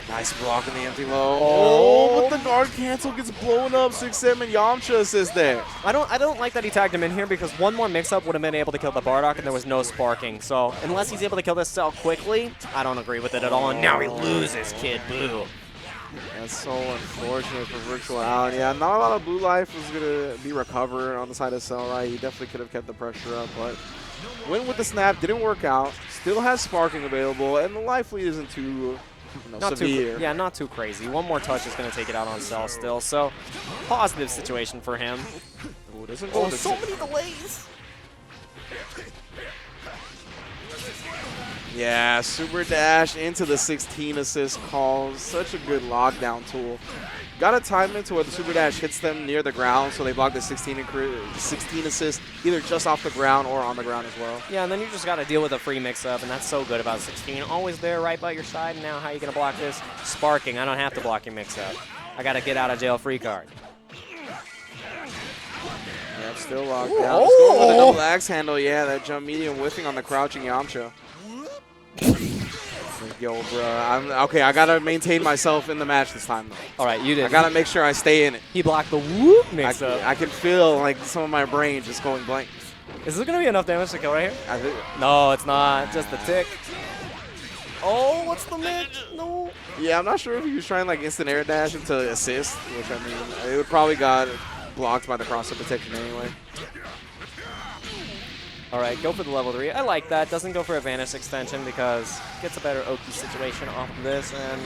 Nice block in the empty low. Oh, but the guard cancel gets blown up. 6M and Yamcha assist there. I don't like that he tagged him in here because one more mix-up would have been able to kill the Bardock, and there was no sparking. So unless he's able to kill this cell quickly, I don't agree with it at all. And now he loses Kid Buu. That's so unfortunate for Virtual Allen. Yeah, not a lot of blue life was going to be recovered on the side of cell, right? He definitely could have kept the pressure up, but went with the snap, didn't work out. Still has sparking available, and the life lead isn't too severe. Not too crazy. One more touch is going to take it out on Cell still. So positive situation for him. Ooh, doesn't go so many delays. Yeah, super dash into the 16 assist calls. Such a good lockdown tool. Got to time it to where the super dash hits them near the ground, so they block the 16 assist either just off the ground or on the ground as well. Yeah, and then you just got to deal with a free mix-up, and that's so good about 16. Always there right by your side, and now how are you going to block this? Sparking. I don't have to block your mix-up. I got to get out of jail free card. Yeah, still locked down. Just going with a double axe handle. Yeah, that jump medium whiffing on the crouching Yamcha. Yo, bro. Okay, I got to maintain myself in the match this time, though. All right, you did. I got to make sure I stay in it. He blocked the whoop mix-up. I can feel like some of my brain just going blank. Is this going to be enough damage to kill right here? I think. No, it's not. Just the tick. Oh, what's the mix? No. Yeah, I'm not sure if he was trying like instant air dash into assist, which I mean, it would probably got blocked by the cross-up protection anyway. All right, go for the level 3. I like that. Doesn't go for a Vanish extension because gets a better Oki situation off of this. And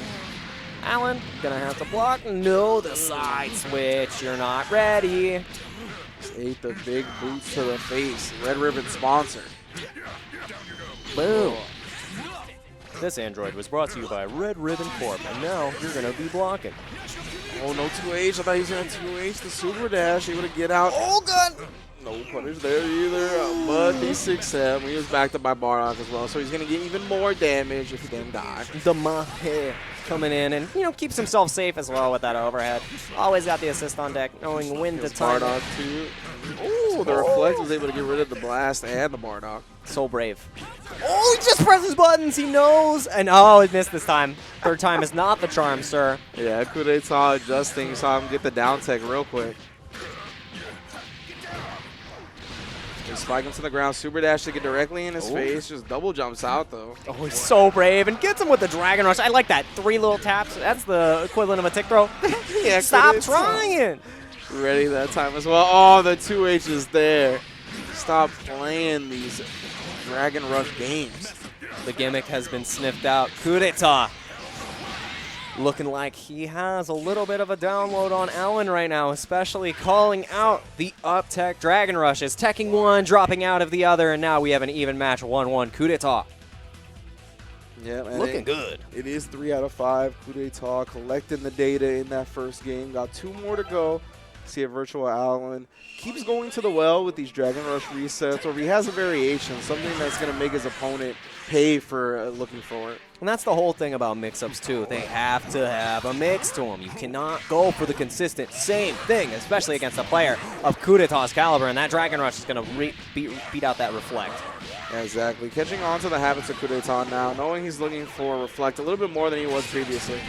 Alan, gonna have to block. No, the side switch. You're not ready. Just ate the big boots to the face. Red Ribbon sponsor. Boom. This Android was brought to you by Red Ribbon Corp, and now you're gonna be blocking. Oh, no 2H. I thought he was going to 2H the super dash. Able to get out. Oh, God. No punish there either. But D6-7. He was backed up by Bardock as well, so he's going to get even more damage if he didn't die. The Mahe coming in and, you know, keeps himself safe as well with that overhead. Always got the assist on deck, knowing when to time. Bardock, too. Oh, the Reflect was able to get rid of the Blast and the Bardock. So brave. Oh, he just presses buttons. He knows. And oh, he missed this time. Third time is not the charm, sir. Yeah, Kudeta adjusting. Saw him get the down tech real quick. They spike him to the ground. Super dash to get directly in his face. Just double jumps out, though. Oh, he's so brave and gets him with the Dragon Rush. I like that. 3 little taps. That's the equivalent of a tick throw. Yeah, Stop trying. Ready that time as well. Oh, the 2H is there. Stop playing these Dragon Rush games. The gimmick has been sniffed out. Kudeta looking like he has a little bit of a download on Alan right now, especially calling out the up tech Dragon Rushes. Teching one, dropping out of the other, and now we have an even match 1-1. Kudeta. Yeah, man. Looking good. It is 3 out of 5. Kudeta collecting the data in that first game. Got 2 more to go. See if Virtual Alan keeps going to the well with these Dragon Rush resets, or if he has a variation, something that's going to make his opponent pay for looking for it. And that's the whole thing about mix-ups, too. They have to have a mix to them. You cannot go for the consistent same thing, especially against a player of Kudeta's caliber, and that Dragon Rush is going to beat out that Reflect. Yeah, exactly. Catching on to the habits of Kudeta now, knowing he's looking for Reflect a little bit more than he was previously.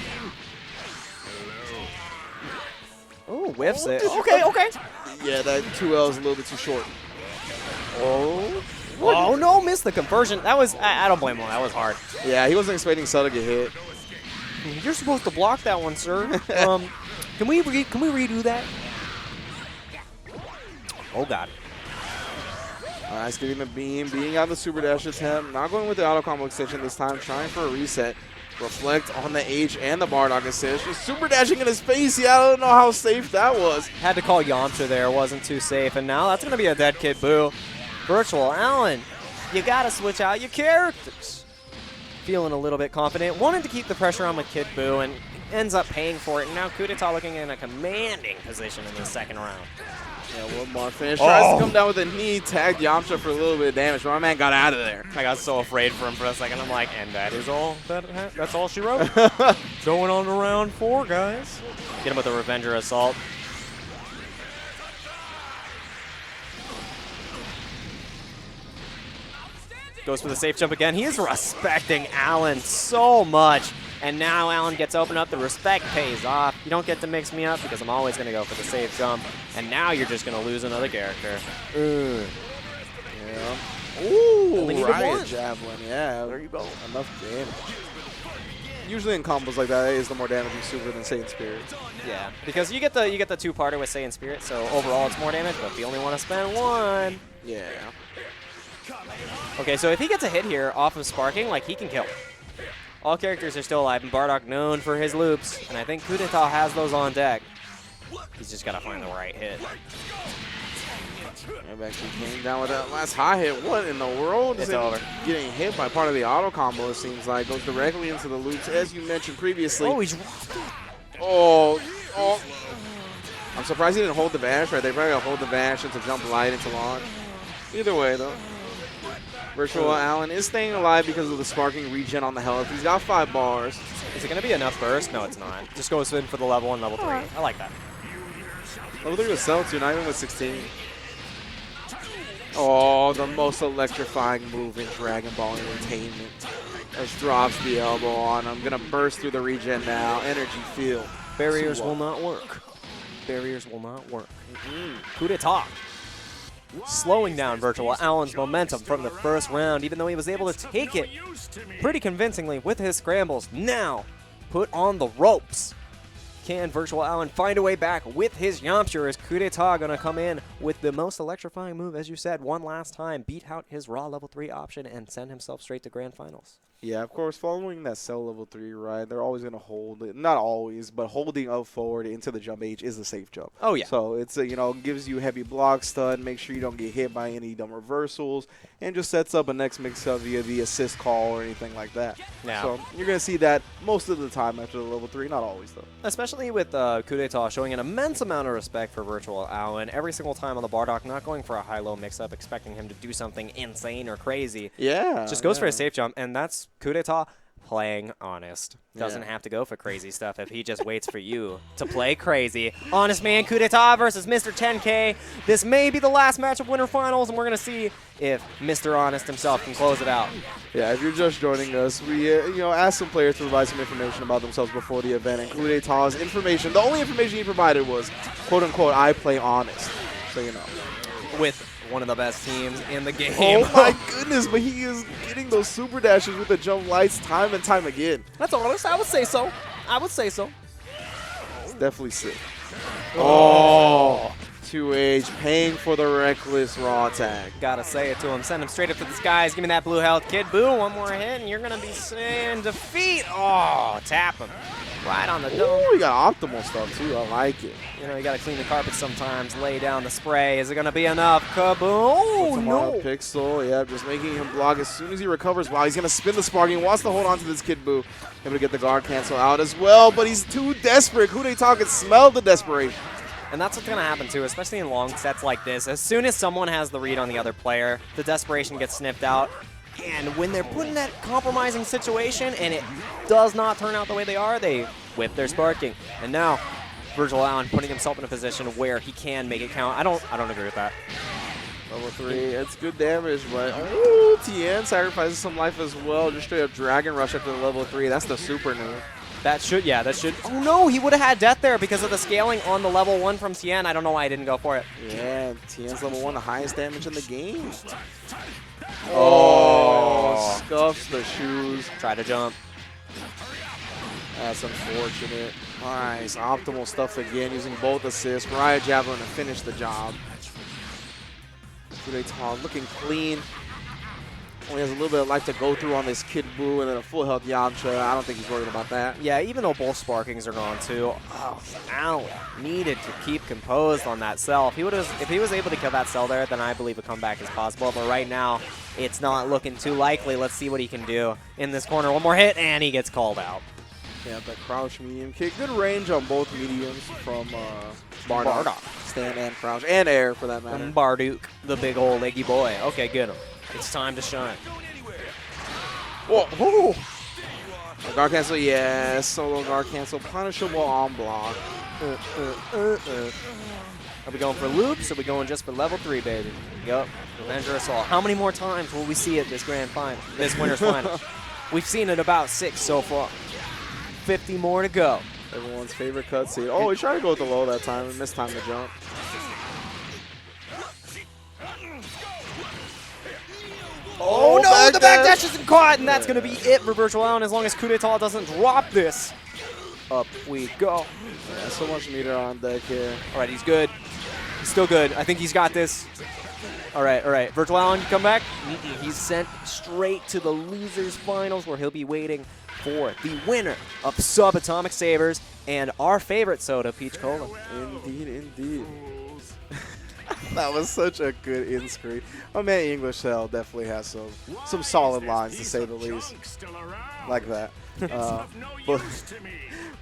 Oh, whiffs it. Okay, okay. Yeah, that 2L is a little bit too short. Oh. Oh, no, missed the conversion. That was, I don't blame him. That was hard. Yeah, he wasn't expecting Cell to get hit. You're supposed to block that one, sir. Can we redo that? Oh, God. Nice, getting the beam, beating out the super dash attempt. Not going with the auto combo extension this time, trying for a reset. Reflect on the H and the Bardock assist. Just super dashing in his face. Yeah, I don't know how safe that was. Had to call Yamcha there. Wasn't too safe. And now that's going to be a dead kid boo. Virtual Alan, you got to switch out your characters. Feeling a little bit confident. Wanted to keep the pressure on with Kid Boo and ends up paying for it. And now Kudeta looking in a commanding position in the second round. Yeah, one more finish. Tries to come down with a knee, tagged Yamcha for a little bit of damage, but my man got out of there. I got so afraid for him for a second. I'm like, and that is all that's all she wrote. Going on to round 4, guys. Get him with a Revenger Assault. Goes for the safe jump again. He is respecting Alan so much. And now Alan gets opened up. The respect pays off. You don't get to mix me up because I'm always going to go for the safe jump. And now you're just going to lose another character. Yeah. Ooh, Only needed Riot one. Javelin. Yeah, There you go. enough damage. Usually in combos like that, it is the more damaging super than Saiyan Spirit. Yeah, because you get the 2-parter with Saiyan Spirit, so overall it's more damage, but if you only want to spend 1. Yeah. Okay, so if he gets a hit here off of Sparking, like, he can kill. All characters are still alive, and Bardock known for his loops, and I think Kudeta has those on deck. He's just got to find the right hit. Maybe actually came down with that last high hit. What in the world? It's Is it over. Getting hit by part of the auto combo, it seems like. Goes directly into the loops, as you mentioned previously. Oh, he's... Oh. I'm surprised he didn't hold the bash right. They probably got to hold the bash into jump light into launch. Either way, though. Virtual Alan is staying alive because of the sparking regen on the health. He's got 5 bars. Is it going to be enough burst? No, it's not. Just goes in for the level 1, level 3. I like that. Level 3 with Cell, too, not even with 16. Oh, the most electrifying move in Dragon Ball Entertainment. Just drops the elbow on him. Gonna burst through the regen now. Energy field. Barriers will not work. Barriers will not work. Kudeta. Slowing down Virtual Alan's momentum from the first round, even though he was able to take it pretty convincingly with his scrambles. Now, put on the ropes. can Virtual Allen find a way back with his Yamcha? Is Coup d'etat going to come in with the most electrifying move, as you said, one last time, beat out his Raw level 3 option, and send himself straight to Grand Finals? Yeah, of course, following that Cell level 3, right, they're always going to hold it. Not always, but holding up forward into the jump H is a safe jump. Oh, yeah. So it's, gives you heavy block stun, make sure you don't get hit by any dumb reversals, and just sets up a next mix-up via the assist call or anything like that. Yeah. So you're going to see that most of the time after the level 3, not always, though. Especially with Coup d'etat showing an immense amount of respect for Virtual Allen. Every single time on the Bardock, not going for a high-low mix-up, expecting him to do something insane or crazy. Yeah. Just goes for a safe jump, and that's Coup d'etat playing honest. Doesn't have to go for crazy stuff if he just waits for you to play crazy. Honest man, Coup d'etat versus Mr. 10K. This may be the last match of Winter Finals, and we're going to see if Mr. Honest himself can close it out. Yeah, if you're just joining us, we asked some players to provide some information about themselves before the event, and Coup d'etat's information, the only information he provided was, quote-unquote, I play honest. So, With one of the best teams in the game. Oh my goodness, but he is getting those super dashes with the jump lights time and time again. That's honest. I would say so. I would say so. It's definitely sick. Oh, 2H paying for the reckless raw tag. Gotta say it to him. Send him straight up to the skies. Give me that blue health. Kid Boo, one more hit, and you're gonna be in defeat. Oh, tap him. Right on the dome. Ooh, we got optimal stuff too. I like it. You gotta clean the carpet sometimes. Lay down the spray. Is it gonna be enough? Kaboom! Oh, no. Pixel, yeah, just making him block as soon as he recovers. Wow, he's gonna spin the spark. He wants to hold on to this Kid Boo. Able to get the guard cancel out as well, but he's too desperate. Coup d'etat can smell the desperation. And that's what's going to happen, too, especially in long sets like this. As soon as someone has the read on the other player, the desperation gets sniffed out. And when they're put in that compromising situation and it does not turn out the way they are, they whip their sparking. And now, Virtual Allen putting himself in a position where he can make it count. I don't agree with that. Level 3, it's good damage, but oh, Tien sacrifices some life as well. Just straight up Dragon Rush after the level 3. That's the super new. That should. Oh no, he would have had death there because of the scaling on the level 1 from Tien. I don't know why I didn't go for it. Yeah, Tien's level 1, the highest damage in the game. Oh, scuffs the shoes. Try to jump. That's unfortunate. Nice, optimal stuff again, using both assists. Mariah Javelin to finish the job. Coup d'etat looking clean. Only has a little bit of life to go through on this Kid Buu and then a full health Yamcha. I don't think he's worried about that. Yeah, even though both sparkings are gone too, Allen needed to keep composed on that cell. If he was able to kill that cell there, then I believe a comeback is possible. But right now, it's not looking too likely. Let's see what he can do in this corner. One more hit, and he gets called out. Yeah, that crouch medium kick. Good range on both mediums from Bardock. Stand and crouch, and air for that matter. And Bardock, the big old leggy boy. Okay, get him. It's time to shine. Whoa! Whoa. Guard cancel, yes. Solo guard cancel. Punishable on block. Are we going for loops? Or are we going just for level 3, baby? Yup. Avenger Assault. How many more times will we see it this grand final? This winner's final? We've seen it about 6 so far. 50 more to go. Everyone's favorite cutscene. Oh, he tried to go with the low that time and missed time to jump. Oh no, the backdash isn't caught, and that's going to be it for Virtual Allen as long as Coup d'etat doesn't drop this. Up we go. Yeah, so much meter on deck here. All right, he's good. He's still good. I think he's got this. All right. Virtual Allen, come back. He's sent straight to the losers finals where he'll be waiting for the winner of Subatomic Sabers and our favorite soda, Peach Cola. Indeed. That was such a good in-screen. My man English Hell definitely has some solid lines, to say the least. Like that.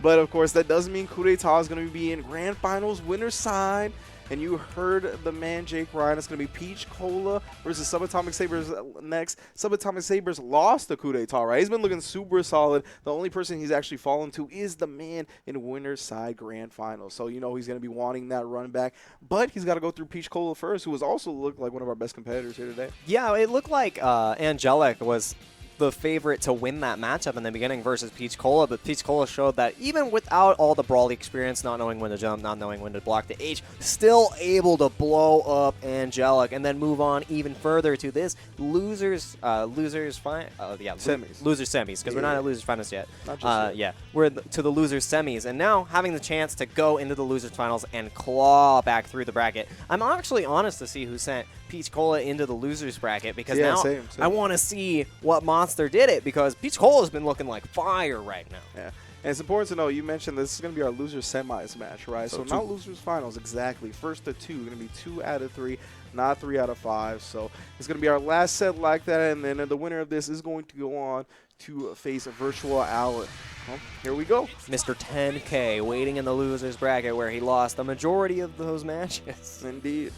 But of course, that doesn't mean Coup d'etat is going to be in Grand Finals winner's side. And you heard the man Jake Ryan. It's going to be Peach Cola versus Subatomic Sabers next. Subatomic Sabers lost to Coup d'etat, right? He's been looking super solid. The only person he's actually fallen to is the man in winner's side grand finals. So you know he's going to be wanting that run back. But he's got to go through Peach Cola first, who has also looked like one of our best competitors here today. Yeah, it looked like Angelic was the favorite to win that matchup in the beginning versus Peach Cola, but Peach Cola showed that even without all the brawly experience, not knowing when to jump, not knowing when to block the H, still able to blow up Angelic and then move on even further to this losers semis, because we're not at losers finals yet. Not just yeah, we're to the losers semis, and now having the chance to go into the losers finals and claw back through the bracket. I'm actually honest to see who sent Peach Cola into the losers bracket, because now same. I want to see what monster did it, because Peach Cola's been looking like fire right now. Yeah. And it's important to know, you mentioned this is going to be our losers semis match, right? So not losers finals, exactly. First to 2, going to be 2 out of 3, not 3 out of 5. So it's going to be our last set like that, and then the winner of this is going to go on to face a Virtual Alan. Well, here we go. Mr. 10K waiting in the losers bracket, where he lost the majority of those matches. Indeed.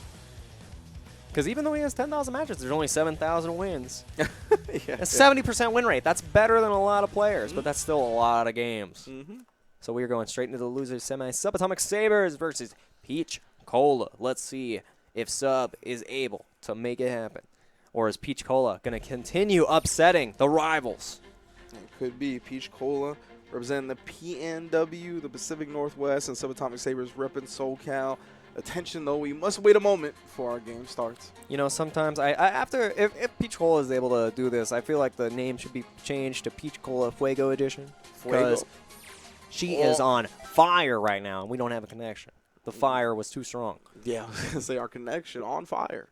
Because even though he has 10,000 matches, there's only 7,000 wins. Yeah. A 70% win rate. That's better than a lot of players, but that's still a lot of games. So we are going straight into the losers semi. Subatomic Sabers versus Peach Cola. Let's see if Sub is able to make it happen. Or is Peach Cola going to continue upsetting the rivals? It could be Peach Cola representing the PNW, the Pacific Northwest, and Subatomic Sabers repping SoCal. Attention, though, we must wait a moment before our game starts. You know, sometimes if Peach Cola is able to do this, I feel like the name should be changed to Peach Cola Fuego Edition. Because she is on fire right now, and we don't have a connection. The fire was too strong. Yeah, I was going to say our connection on fire.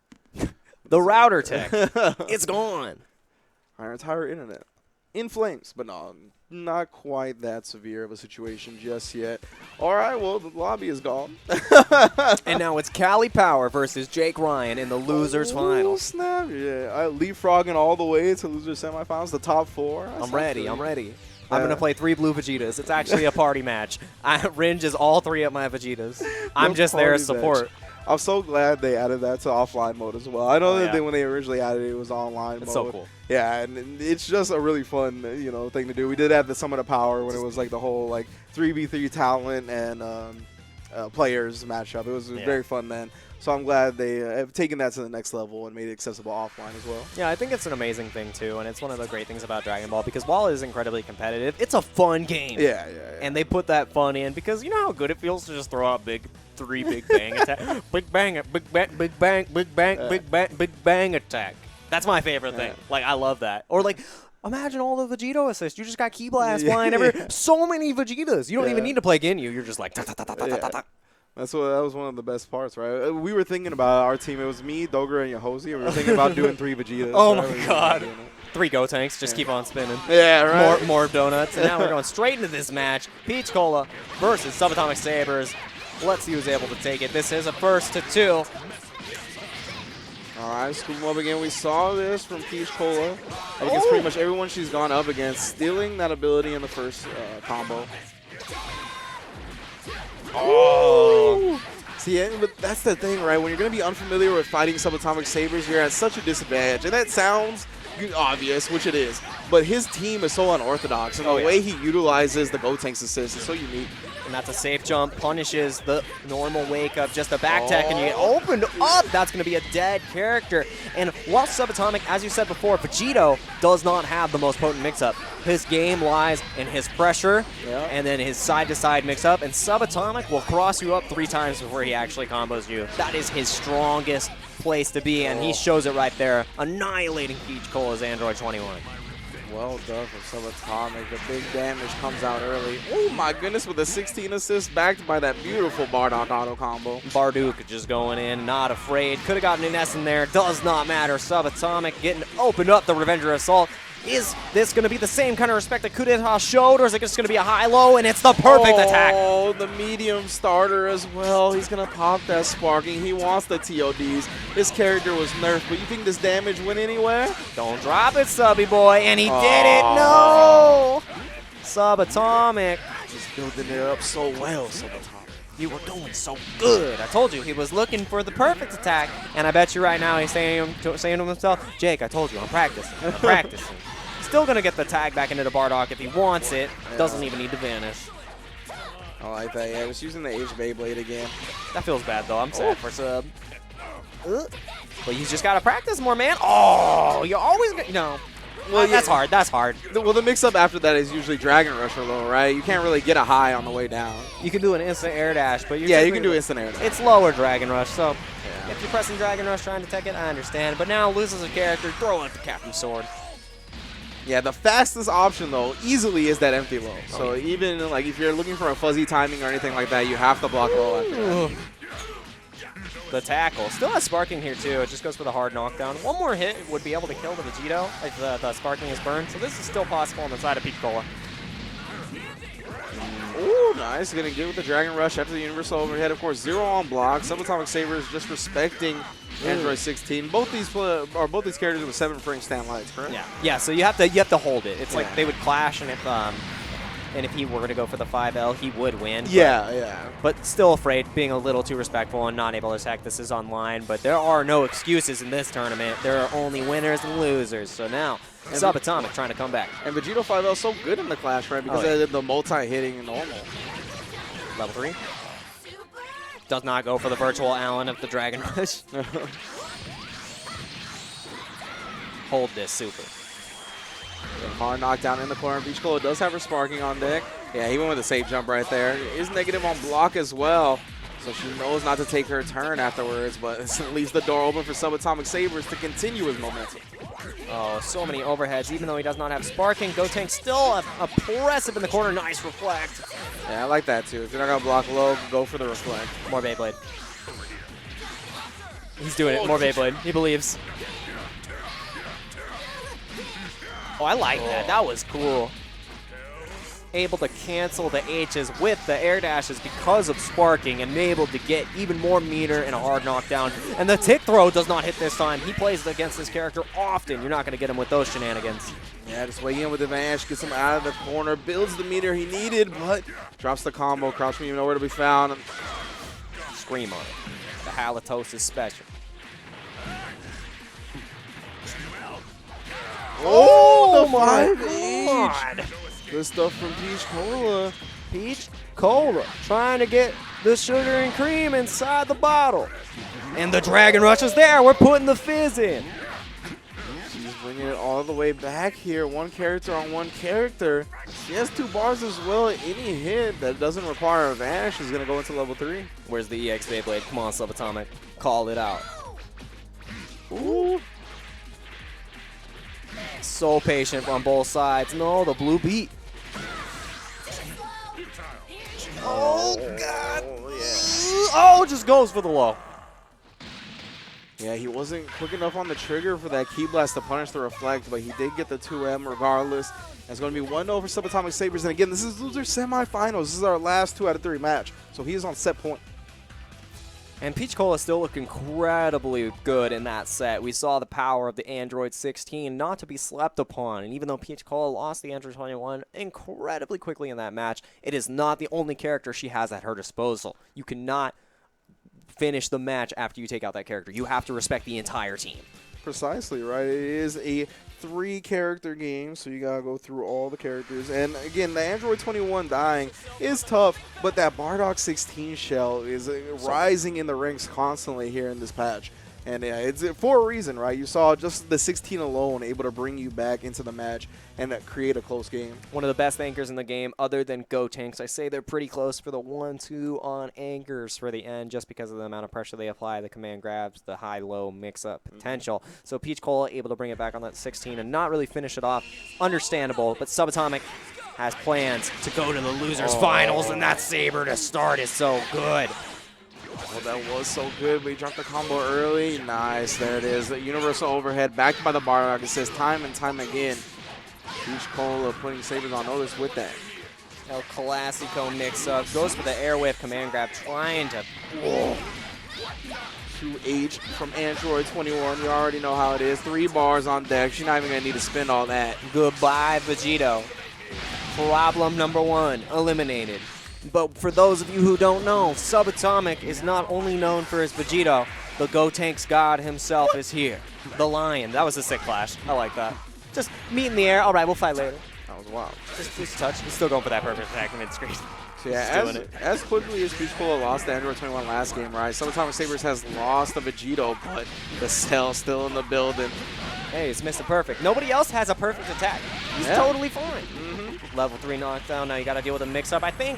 The router tech, it's gone. Our entire internet in flames, but no, not quite that severe of a situation just yet. All right, well, the lobby is gone. And now it's Cali Power versus Jake Ryan in the losers finals. Snap, yeah. Leapfrogging all the way to losers semifinals, the top 4. I'm ready. I'm going to play 3 blue Vegetas. It's actually a party match. Ringe is all 3 of my Vegetas. I'm just there as support. I'm so glad they added that to offline mode as well. I know that when they originally added it, it was online mode. It's so cool. Yeah, and it's just a really fun, thing to do. We did have the Summon of Power when it was like the whole 3v3 talent and players matchup. It was very fun then. So I'm glad they have taken that to the next level and made it accessible offline as well. Yeah, I think it's an amazing thing too, and it's one of the great things about Dragon Ball, because while it is incredibly competitive, it's a fun game. Yeah. And they put that fun in because you know how good it feels to just throw out 3 big bang attack. Big bang, big bang, big bang, big bang, big bang, big bang attack. That's my favorite thing. I love that. Or imagine all the Vegito assists. You just got Key Blast flying everywhere. So many Vegetas. You don't even need to play Ginyu. You're just like ta ta ta ta ta ta ta. That was one of the best parts, right? We were thinking about our team. It was me, Dogra, and Yohozi, and we were thinking about doing 3 Vegetas. Oh my god. 3 Gotenks, just keep on spinning. Yeah, right. More donuts. And now we're going straight into this match. Peach Cola versus Subatomic Sabers. Let's see who's able to take it. This is a first to 2. All right, scoop them up again. We saw this from Peach Cola against pretty much everyone she's gone up against, stealing that ability in the first combo. Oh! See, but that's the thing, right? When you're going to be unfamiliar with fighting Subatomic Sabers, you're at such a disadvantage. And that sounds obvious, which it is. But his team is so unorthodox, and the way he utilizes the Gotenks assist is so unique. And that's a safe jump, punishes the normal wake up, just a back tech, and you get opened up. That's going to be a dead character. And while Subatomic, as you said before, Vegito does not have the most potent mix-up. His game lies in his pressure and then his side-to-side mix-up, and Subatomic will cross you up 3 times before he actually combos you. That is his strongest place to be, and he shows it right there, annihilating Peach Cola's Android 21. Well done from Subatomic. The big damage comes out early. Oh my goodness, with a 16 assist backed by that beautiful Bardock auto combo. Barduk just going in, not afraid. Could have gotten an S in there. Does not matter. Subatomic getting opened up. The Revenger Assault. Is this going to be the same kind of respect that Kudeta showed, or is it just going to be a high-low, and it's the perfect attack? Oh, the medium starter as well. He's going to pop that sparking. He wants the TODs. His character was nerfed, but you think this damage went anywhere? Don't drop it, Subby boy, and he did it. No! Subatomic. Just building it up so well, Subatomic. You were doing so good. I told you he was looking for the perfect attack, and I bet you right now he's saying to himself, Jake, I told you, I'm practicing. I'm practicing. Still going to get the tag back into the Bardock if he wants it. Doesn't even need to vanish. I like that. Yeah, just using the H Beyblade again. That feels bad, though. I'm sad for Sub. But you just got to practice more, man. Oh, you always got... No. Well, That's hard. That's hard. Well, the mix-up after that is usually Dragon Rush or low, right? You can't really get a high on the way down. You can do an instant air dash, but Yeah, you can do instant air dash. It's lower Dragon Rush, so Yeah. if you're pressing Dragon Rush trying to tech it, I understand. But now loses a character, throw out the Captain Sword. Yeah, the fastest option, though, easily is that empty low. So even, like, if you're looking for a fuzzy timing or anything like that, you have to block low after that. The tackle. Still has Sparking here, too. It just goes for the hard knockdown. One more hit would be able to kill the Vegito if the Sparking is burned. So this is still possible on the side of Peach Cola. Ooh, nice. Going to get with the Dragon Rush after the Universal Overhead. Of course, 0 on block. Subatomic Sabers just respecting Android 16. Both these characters with 7 frame stand lights, correct? Yeah. Yeah, so you have to hold it. It's like they would clash, and if he were to go for the 5L, he would win. Yeah. But still afraid, being a little too respectful and not able to attack. This is online, but there are no excuses in this tournament. There are only winners and losers. So now, Subatomic trying to come back. And Vegito 5L is so good in the clash, right? Because of the multi-hitting and normal. Level 3. Does not go for the virtual Allen of the Dragon Rush. Hold this super. Hard knockdown in the corner. Peach Cola does have her Sparking on deck. Yeah, he went with a safe jump right there. Is negative on block as well. So she knows not to take her turn afterwards, but it leaves the door open for Subatomic Sabers to continue his momentum. Oh, so many overheads. Even though he does not have Sparking, Gotenk still oppressive in the corner. Nice reflect. Yeah, I like that too. If you're not going to block low, go for the reflect. More Beyblade. He's doing it. More Beyblade. He believes. Oh, I like that. That was cool. Able to cancel the H's with the air dashes because of Sparking and able to get even more meter and a hard knockdown. And the tick throw does not hit this time. He plays against this character often. You're not going to get him with those shenanigans. Yeah, just weigh in with advantage, gets him out of the corner, builds the meter he needed, but drops the combo. Crouch from even nowhere to be found. Scream on it. The halitosis special. Oh, the my 5H. God. Good stuff from Peach Cola. Peach Cola trying to get the sugar and cream inside the bottle. And the Dragon Rush is there. We're putting the fizz in. She's bringing it all the way back here. One character on one character. She has 2 bars as well. Any hit that doesn't require a vanish is going to go into level 3. Where's the EX Beyblade? Come on, Subatomic. Call it out. Ooh. So patient on both sides. No, the blue beat. Oh, God. Oh, just goes for the low. Yeah, he wasn't quick enough on the trigger for that Key Blast to punish the reflect, but he did get the 2M regardless. It's going to be 1-0 for Subatomic Sabers. And again, this is loser semifinals. This is our last 2 out of 3 match. So he is on set point. And Peach Cola still looked incredibly good in that set. We saw the power of the Android 16 not to be slept upon. And even though Peach Cola lost the Android 21 incredibly quickly in that match, it is not the only character she has at her disposal. You cannot finish the match after you take out that character. You have to respect the entire team. Precisely, right? It is a 3-character game, so you gotta go through all the characters. And again, the Android 21 dying is tough, but that Bardock 16 shell is rising in the ranks constantly here in this patch. And it's for a reason, right? You saw just the 16 alone able to bring you back into the match and create a close game. One of the best anchors in the game other than Gotenks. I say they're pretty close for the 1-2 on anchors for the end just because of the amount of pressure they apply, the command grabs, the high-low mix-up potential. So Peach Cola able to bring it back on that 16 and not really finish it off. Understandable, but Subatomic has plans to go to the losers finals, and that Saber to start is so good. Oh, that was so good, but he dropped the combo early. Nice, there it is. The universal overhead backed by the Bardock. It says time and time again. Peach Cola putting Sabers on notice with that. El Clasico mix-up. Goes for the air whip command grab, trying to... Whoa. 2H from Android 21. You already know how it is. 3 bars on deck. She's not even going to need to spend all that. Goodbye, Vegito. Problem number 1, eliminated. But for those of you who don't know, Subatomic is not only known for his Vegito, the Gotenks god himself is here. The Lion. That was a sick flash. I like that. Just meet in the air. All right, we'll fight later. That was wild. Just touch. He's still going for that perfect attack mid-screen. So yeah, as quickly as Peach Cola lost the Android 21 last game, right? Subatomic Sabers has lost the Vegito, but the Cell still in the building. Hey, it's Mr. Perfect. Nobody else has a perfect attack. He's totally fine. Level 3 knockdown. Now you got to deal with a mix-up. I think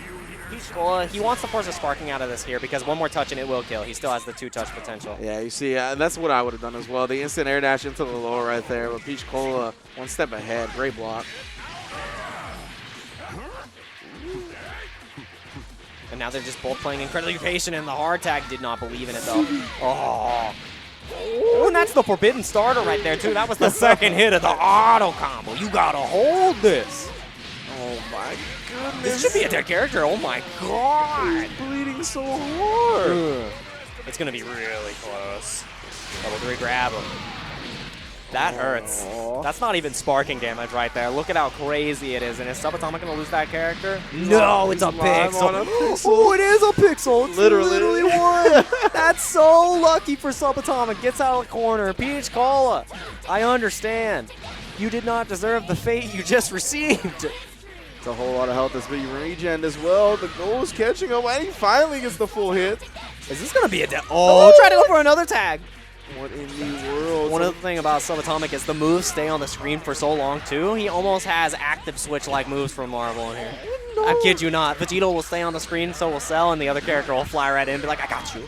he wants to force a sparking out of this here because one more touch and it will kill. He still has the 2-touch potential. Yeah, you see, that's what I would have done as well. The instant air dash into the low right there, but Peach Cola one step ahead. Great block. And now they're just both playing incredibly patient, and the hard tag did not believe in it, though. Oh, and that's the forbidden starter right there, too. That was the second hit of the auto combo. You got to hold this. Oh, my goodness. This should be a dead character. Oh, my God. He's bleeding so hard. It's going to be really close. Level 3, grab him. That hurts. That's not even sparking damage right there. Look at how crazy it is. And is Subatomic going to lose that character? No, it's a pixel. Oh, it is a pixel. It's literally one. That's so lucky for Subatomic. Gets out of the corner. Peach Cola, I understand. You did not deserve the fate you just received. It's a whole lot of health that's being regen as well. The goal's catching up, and he finally gets the full hit. Is this going to be a try to go for another tag. What in the world? One other thing about Subatomic is the moves stay on the screen for so long, too. He almost has active switch-like moves from Marvel in here. No. I kid you not. Vegeta will stay on the screen, so will Cell, and the other character will fly right in and be like, I got you.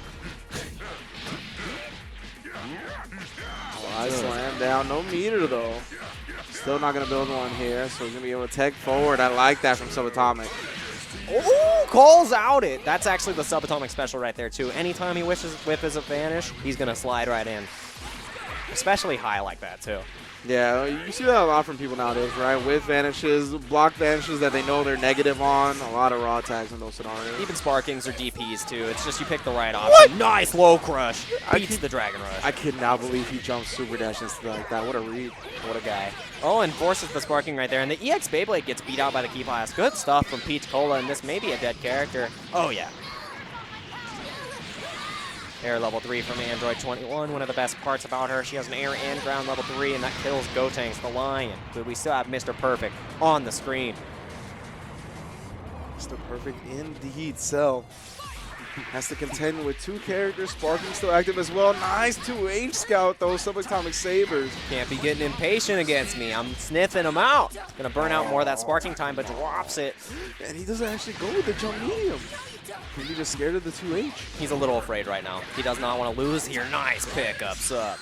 I slam down. No meter, though. Still not going to build one here, so he's going to be able to tech forward. I like that from Subatomic. Oh, calls out it. That's actually the Subatomic special right there, too. Anytime he wishes with his vanish, he's going to slide right in. Especially high like that, too. Yeah, you see that a lot from people nowadays, right? With vanishes, block vanishes that they know they're negative on. A lot of raw tags in those scenarios. Even sparkings or DPs, too. It's just you pick the right option. Nice low crush. Beats the Dragon Rush. I cannot believe he jumped super dash into like that. What a read. What a guy. Oh, and forces the sparking right there. And the EX Beyblade gets beat out by the Key Blast. Good stuff from Peach Cola, and this may be a dead character. Oh, yeah. Air level 3 from Android 21. One of the best parts about her, she has an air and ground level 3, and that kills Gotenks, the Lion. But we still have Mr. Perfect on the screen. Mr. Perfect indeed. Cell has to contend with two characters. Sparking still active as well. Nice 2H scout, though. Subatomic Sabers. Can't be getting impatient against me. I'm sniffing him out. Gonna burn out more of that sparking time, but drops it. And he doesn't actually go with the jump medium. Maybe just scared of the 2H. He's a little afraid right now. He does not want to lose here. Nice pickups up.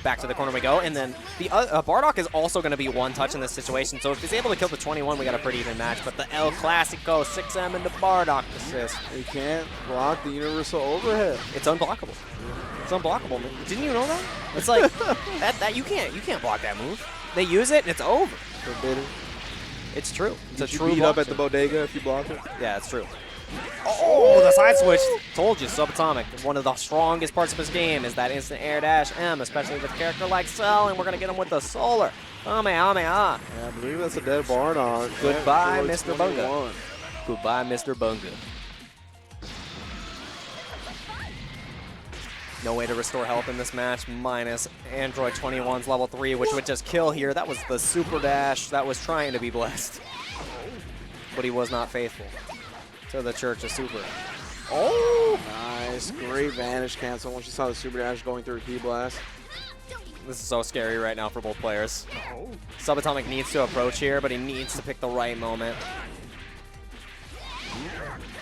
Back to the corner we go. And then the Bardock is also going to be one touch in this situation. So if he's able to kill the 21, we got a pretty even match. But the El Clasico 6M into Bardock assist. He can't block the universal overhead. It's unblockable. It's unblockable. Didn't you know that? It's like that you can't block that move. They use it and it's over. Forbidden. It's true. It's a true beat block up at the bodega if you block it. Yeah, it's true. Oh, the side switch. Told you, Subatomic. One of the strongest parts of his game is that instant air dash M, especially with a character like Cell, and we're going to get him with the Solar. Kamehameha. Yeah, I believe that's a dead Bardock. Goodbye, Mr. Bunga. Goodbye, Mr. Bunga. No way to restore health in this match, minus Android 21's level 3, which would just kill here. That was the super dash that was trying to be blessed. But he was not faithful to the Church of Super. Oh! Nice. Great vanish cancel once you saw the super dash going through a Key Blast. This is so scary right now for both players. Subatomic needs to approach here, but he needs to pick the right moment.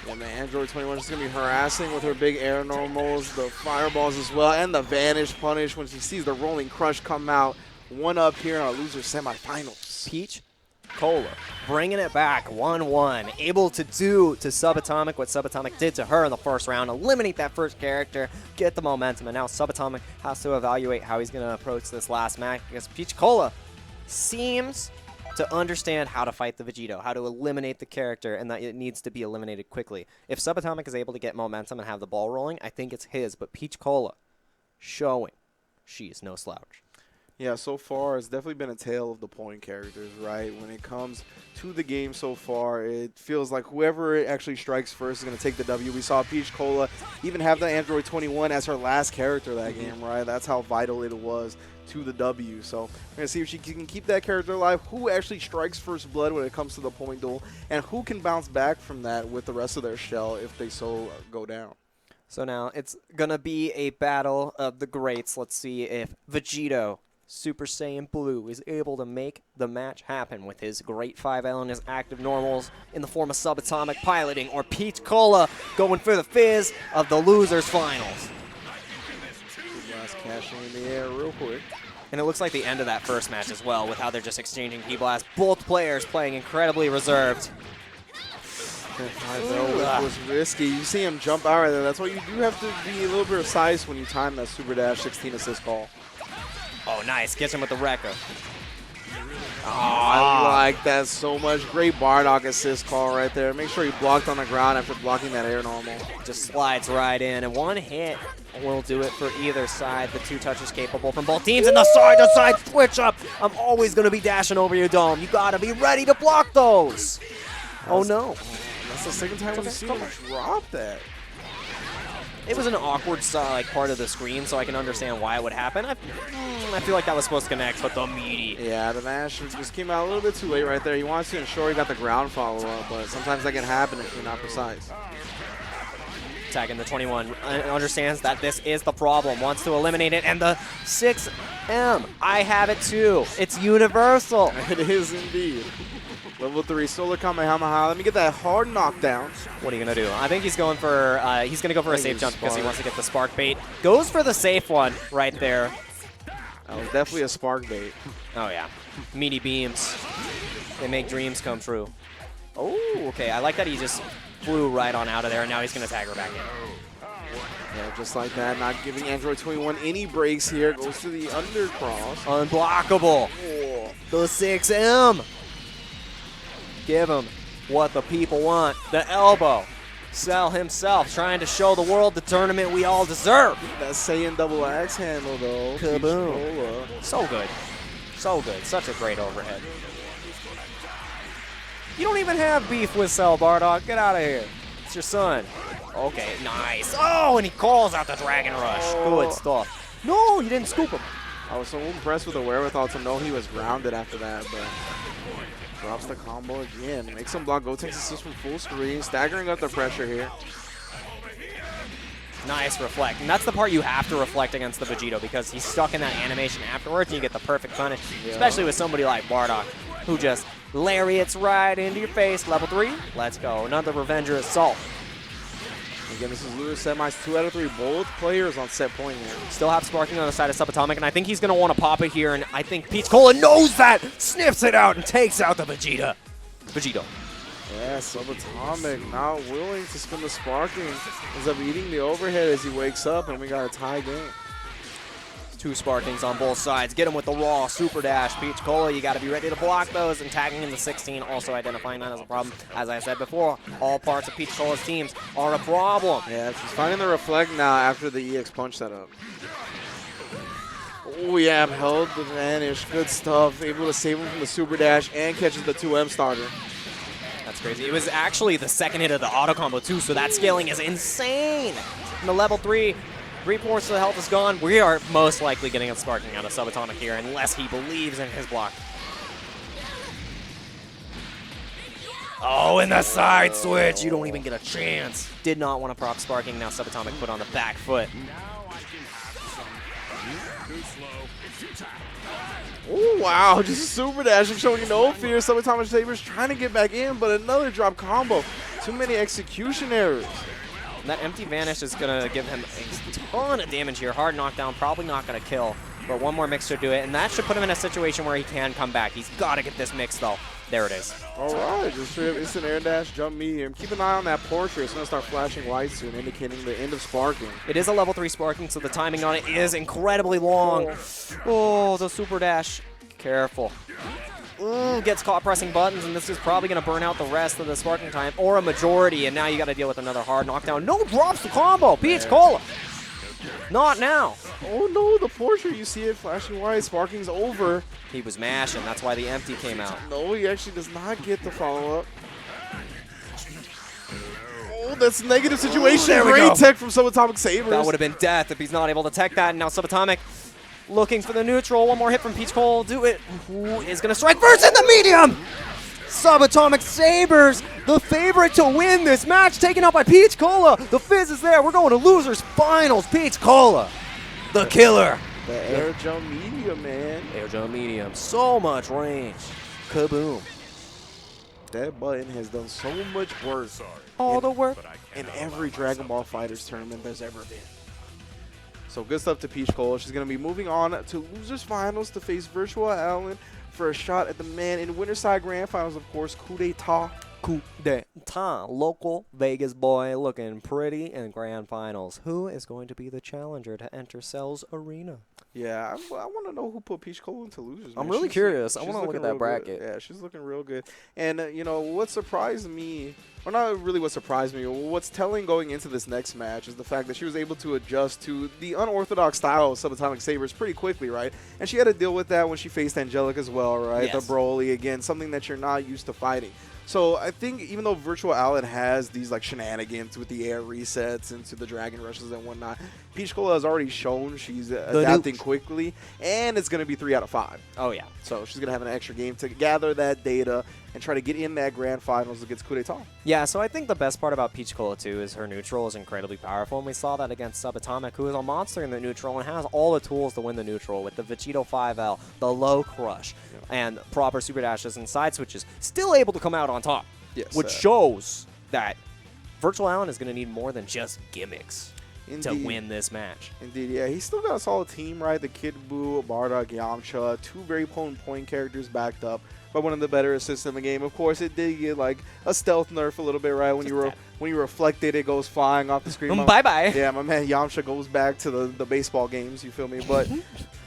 And the Android 21 is going to be harassing with her big air normals, the fireballs as well, and the vanish punish when she sees the rolling crush come out. One up here in our loser semifinals. Peach Cola bringing it back 1-1, able to do to Subatomic what Subatomic did to her in the first round, eliminate that first character, get the momentum, and now Subatomic has to evaluate how he's going to approach this last match because Peach Cola seems to understand how to fight the Vegito, how to eliminate the character, and that it needs to be eliminated quickly. If Subatomic is able to get momentum and have the ball rolling, I think it's his, but Peach Cola showing she is no slouch. Yeah, so far, it's definitely been a tale of the point characters, right? When it comes to the game so far, it feels like whoever actually strikes first is going to take the W. We saw Peach Cola even have the Android 21 as her last character that game, right? That's how vital it was to the W. So we're going to see if she can keep that character alive, who actually strikes first blood when it comes to the point duel, and who can bounce back from that with the rest of their shell if they so go down. So now it's going to be a battle of the greats. Let's see if Vegito Super Saiyan Blue is able to make the match happen with his great 5L and his active normals in the form of subatomic piloting, or Peach Cola going for the fizz of the losers finals. Blast cashing in the air real quick. And it looks like the end of that first match as well, with how they're just exchanging Key Blast. Both players playing incredibly reserved. That was risky. You see him jump out right there. That's why you do have to be a little bit precise when you time that Super Dash 16 assist call. Oh, nice. Gets him with the Rekka. Oh, I like that so much. Great Bardock assist call right there. Make sure you blocked on the ground after blocking that air normal. Just slides right in, and one hit will do it for either side. The two touches capable from both teams, and the side-to-side switch up. I'm always going to be dashing over your dome. You got to be ready to block those. Oh, no. That's the second time we've seen him drop that. It was an awkward part of the screen, so I can understand why it would happen. I feel like that was supposed to connect, but the meaty. Yeah, the Nash just came out a little bit too late right there. He wants to ensure he got the ground follow-up, but sometimes that can happen if you're not precise. Tagging the 21 understands that this is the problem, wants to eliminate it, and the 6M. I have it too. It's universal. It is indeed. Level 3 Solar Kamehameha. Let me get that hard knockdown. What are you going to do? I think he's going for a safe jump because he wants to get the spark bait. Goes for the safe one right there. That was definitely a spark bait. Oh, yeah. Meaty beams. They make dreams come true. Oh, okay. I like that he just flew right on out of there, and now he's going to tag her back in. Yeah, just like that. Not giving Android 21 any breaks here. Goes to the undercross. Unblockable. Oh. The 6M. Give him what the people want. The elbow. Cell himself trying to show the world the tournament we all deserve. That Saiyan double axe handle, though. Kaboom. So good. So good. Such a great overhead. You don't even have beef with Cell, Bardock. Get out of here. It's your son. Okay, nice. Oh, and he calls out the Dragon Rush. Good stuff. No, you didn't scoop him. I was so impressed with the wherewithal to know he was grounded after that, but drops the combo again. Makes him block. Go takes assist from full screen, staggering up the pressure here. Nice reflect. And that's the part you have to reflect against the Vegito, because he's stuck in that animation afterwards and you get the perfect punish, especially with somebody like Bardock, who just lariats right into your face. Level 3, let's go. Another Revenger Assault. Again, this is loser semis, 2 out of 3. Both players on set point here. Still have Sparking on the side of Subatomic, and I think he's going to want to pop it here, and I think Peach Cola knows that, sniffs it out, and takes out the Vegito. Yeah, Subatomic not willing to spin the Sparking. Ends up eating the overhead as he wakes up, and we got a tie game. 2 Sparkings on both sides. Get him with the raw super dash. Peach Cola, you got to be ready to block those, and tagging in the 16, also identifying that as a problem. As I said before, all parts of Peach Cola's teams are a problem. Yeah, she's finding the reflect now after the EX punch setup. Oh, yeah, held the vanish. Good stuff. Able to save him from the super dash and catches the 2M starter. That's crazy. It was actually the second hit of the auto combo, too, so that scaling is insane. In the level 3, 3/4 of the health is gone. We are most likely getting a Sparking out of Subatomic here unless he believes in his block. Oh, and the side switch. You don't even get a chance. Did not want to prop Sparking. Now Subatomic put on the back foot. Oh, wow. Just a super dash and showing no fear. Subatomic Sabers trying to get back in, but another drop combo. Too many execution errors. And that empty vanish is going to give him a ton of damage here. Hard knockdown, probably not going to kill. But one more mix should do it, and that should put him in a situation where he can come back. He's got to get this mix, though. There it is. All right, just straight up instant air dash, jump medium. Keep an eye on that portrait. It's going to start flashing white soon, indicating the end of Sparking. It is a level 3 Sparking, so the timing on it is incredibly long. Oh, the super dash. Careful. Gets caught pressing buttons, and this is probably going to burn out the rest of the Sparking time, or a majority, and now you got to deal with another hard knockdown. No, drops the combo. Peach Cola. Not now. Oh, no, the portrait. You see it flashing white. Sparking's over. He was mashing. That's why the empty came out. No, he actually does not get the follow-up. Oh, that's a negative situation. Great tech from Subatomic Sabers. That would have been death if he's not able to tech that, and now Subatomic looking for the neutral. One more hit from Peach Cola will do it. Who is going to strike first in the medium? Subatomic Sabers, the favorite to win this match, taken out by Peach Cola. The fizz is there. We're going to losers finals. Peach Cola, the killer. The air jump medium, man. Air jump medium. So much range. Kaboom. That button has done so much work All the work. in every Dragon Ball FighterZ tournament there's ever been. So good stuff to Peach Cola. She's going to be moving on to Losers Finals to face Virtual Allen for a shot at the man in Winterside Grand Finals, of course, Coup d'etat. Coup d'etat. Local Vegas boy looking pretty in grand finals. Who is going to be the challenger to enter Cell's arena? Yeah, I want to know who put Peach Cola into Losers. I'm man. really curious. I she's want to look looking at that real good. bracket. Yeah, she's looking real good. And, you know, what surprised me, or not really what surprised me, what's telling going into this next match is the fact that she was able to adjust to the unorthodox style of subatomic sabers pretty quickly, right? And she had to deal with that when she faced Angelic as well, right? Yes. The Broly, again, something that you're not used to fighting. So I think even though Virtual Allen has these like shenanigans with the air resets into the Dragon Rushes and whatnot, Peach Cola has already shown she's adapting quickly, and it's going to be 3 out of 5. Oh, yeah. So she's going to have an extra game to gather that data and try to get in that grand finals against Coup d'etat. Yeah, so I think the best part about Peach Cola, too, is her neutral is incredibly powerful, and we saw that against Subatomic, who is a monster in the neutral and has all the tools to win the neutral with the Vegito 5L, the low crush, and proper super dashes and side switches, still able to come out on top, which shows that Virtual Allen is going to need more than just gimmicks to win this match. Indeed, yeah. He's still got a solid team, right? The Kid Buu, Bardock, Yamcha, 2 very potent point characters backed up by one of the better assists in the game. Of course, it did get like a stealth nerf a little bit, right? When you reflect it, it goes flying off the screen. Bye-bye. Yeah, my man Yamcha goes back to the baseball games, you feel me?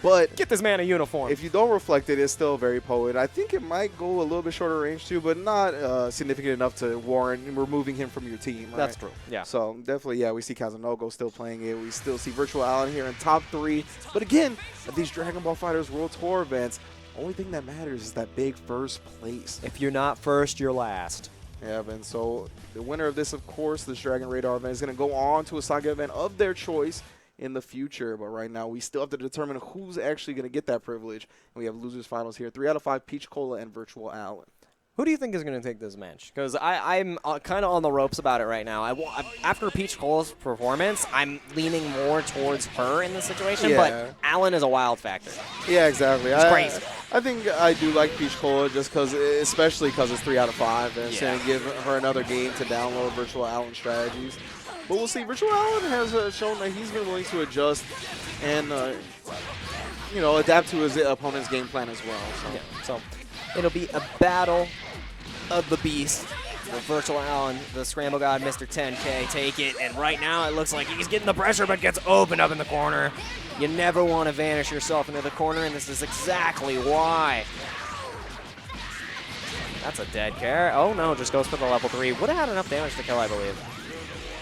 But get this man a uniform. If you don't reflect it, it's still very potent. I think it might go a little bit shorter range too, but not significant enough to warrant removing him from your team. Right? That's true, yeah. So definitely, yeah, we see Kazunoko still playing it. We still see Virtual Allen here in top 3. But again, at these Dragon Ball FighterZ World Tour events, only thing that matters is that big first place. If you're not first, you're last. Yeah, and so the winner of this, of course, this Dragon Radar event is going to go on to a Saga event of their choice in the future. But right now, we still have to determine who's actually going to get that privilege. And we have Losers Finals here. 3 out of 5, Peach Cola and Virtual Allen. Who do you think is going to take this match? Because I'm kind of on the ropes about it right now. After Peach Cola's performance, I'm leaning more towards her in this situation, but Allen is a wild factor. Yeah, exactly. It's crazy. I think I do like Peach Cola just because, especially because it's 3 out of 5, and it's going to give her another game to download Virtual Allen strategies. But we'll see. Virtual Allen has shown that he's been willing to adjust and, you know, adapt to his opponent's game plan as well. So it'll be a battle of the beast. The Virtual Allen, the Scramble God, Mr. 10K, take it. And right now it looks like he's getting the pressure, but gets opened up in the corner. You never want to vanish yourself into the corner, and this is exactly why. That's a dead carry. Oh, no, just goes for the level 3. Would have had enough damage to kill, I believe.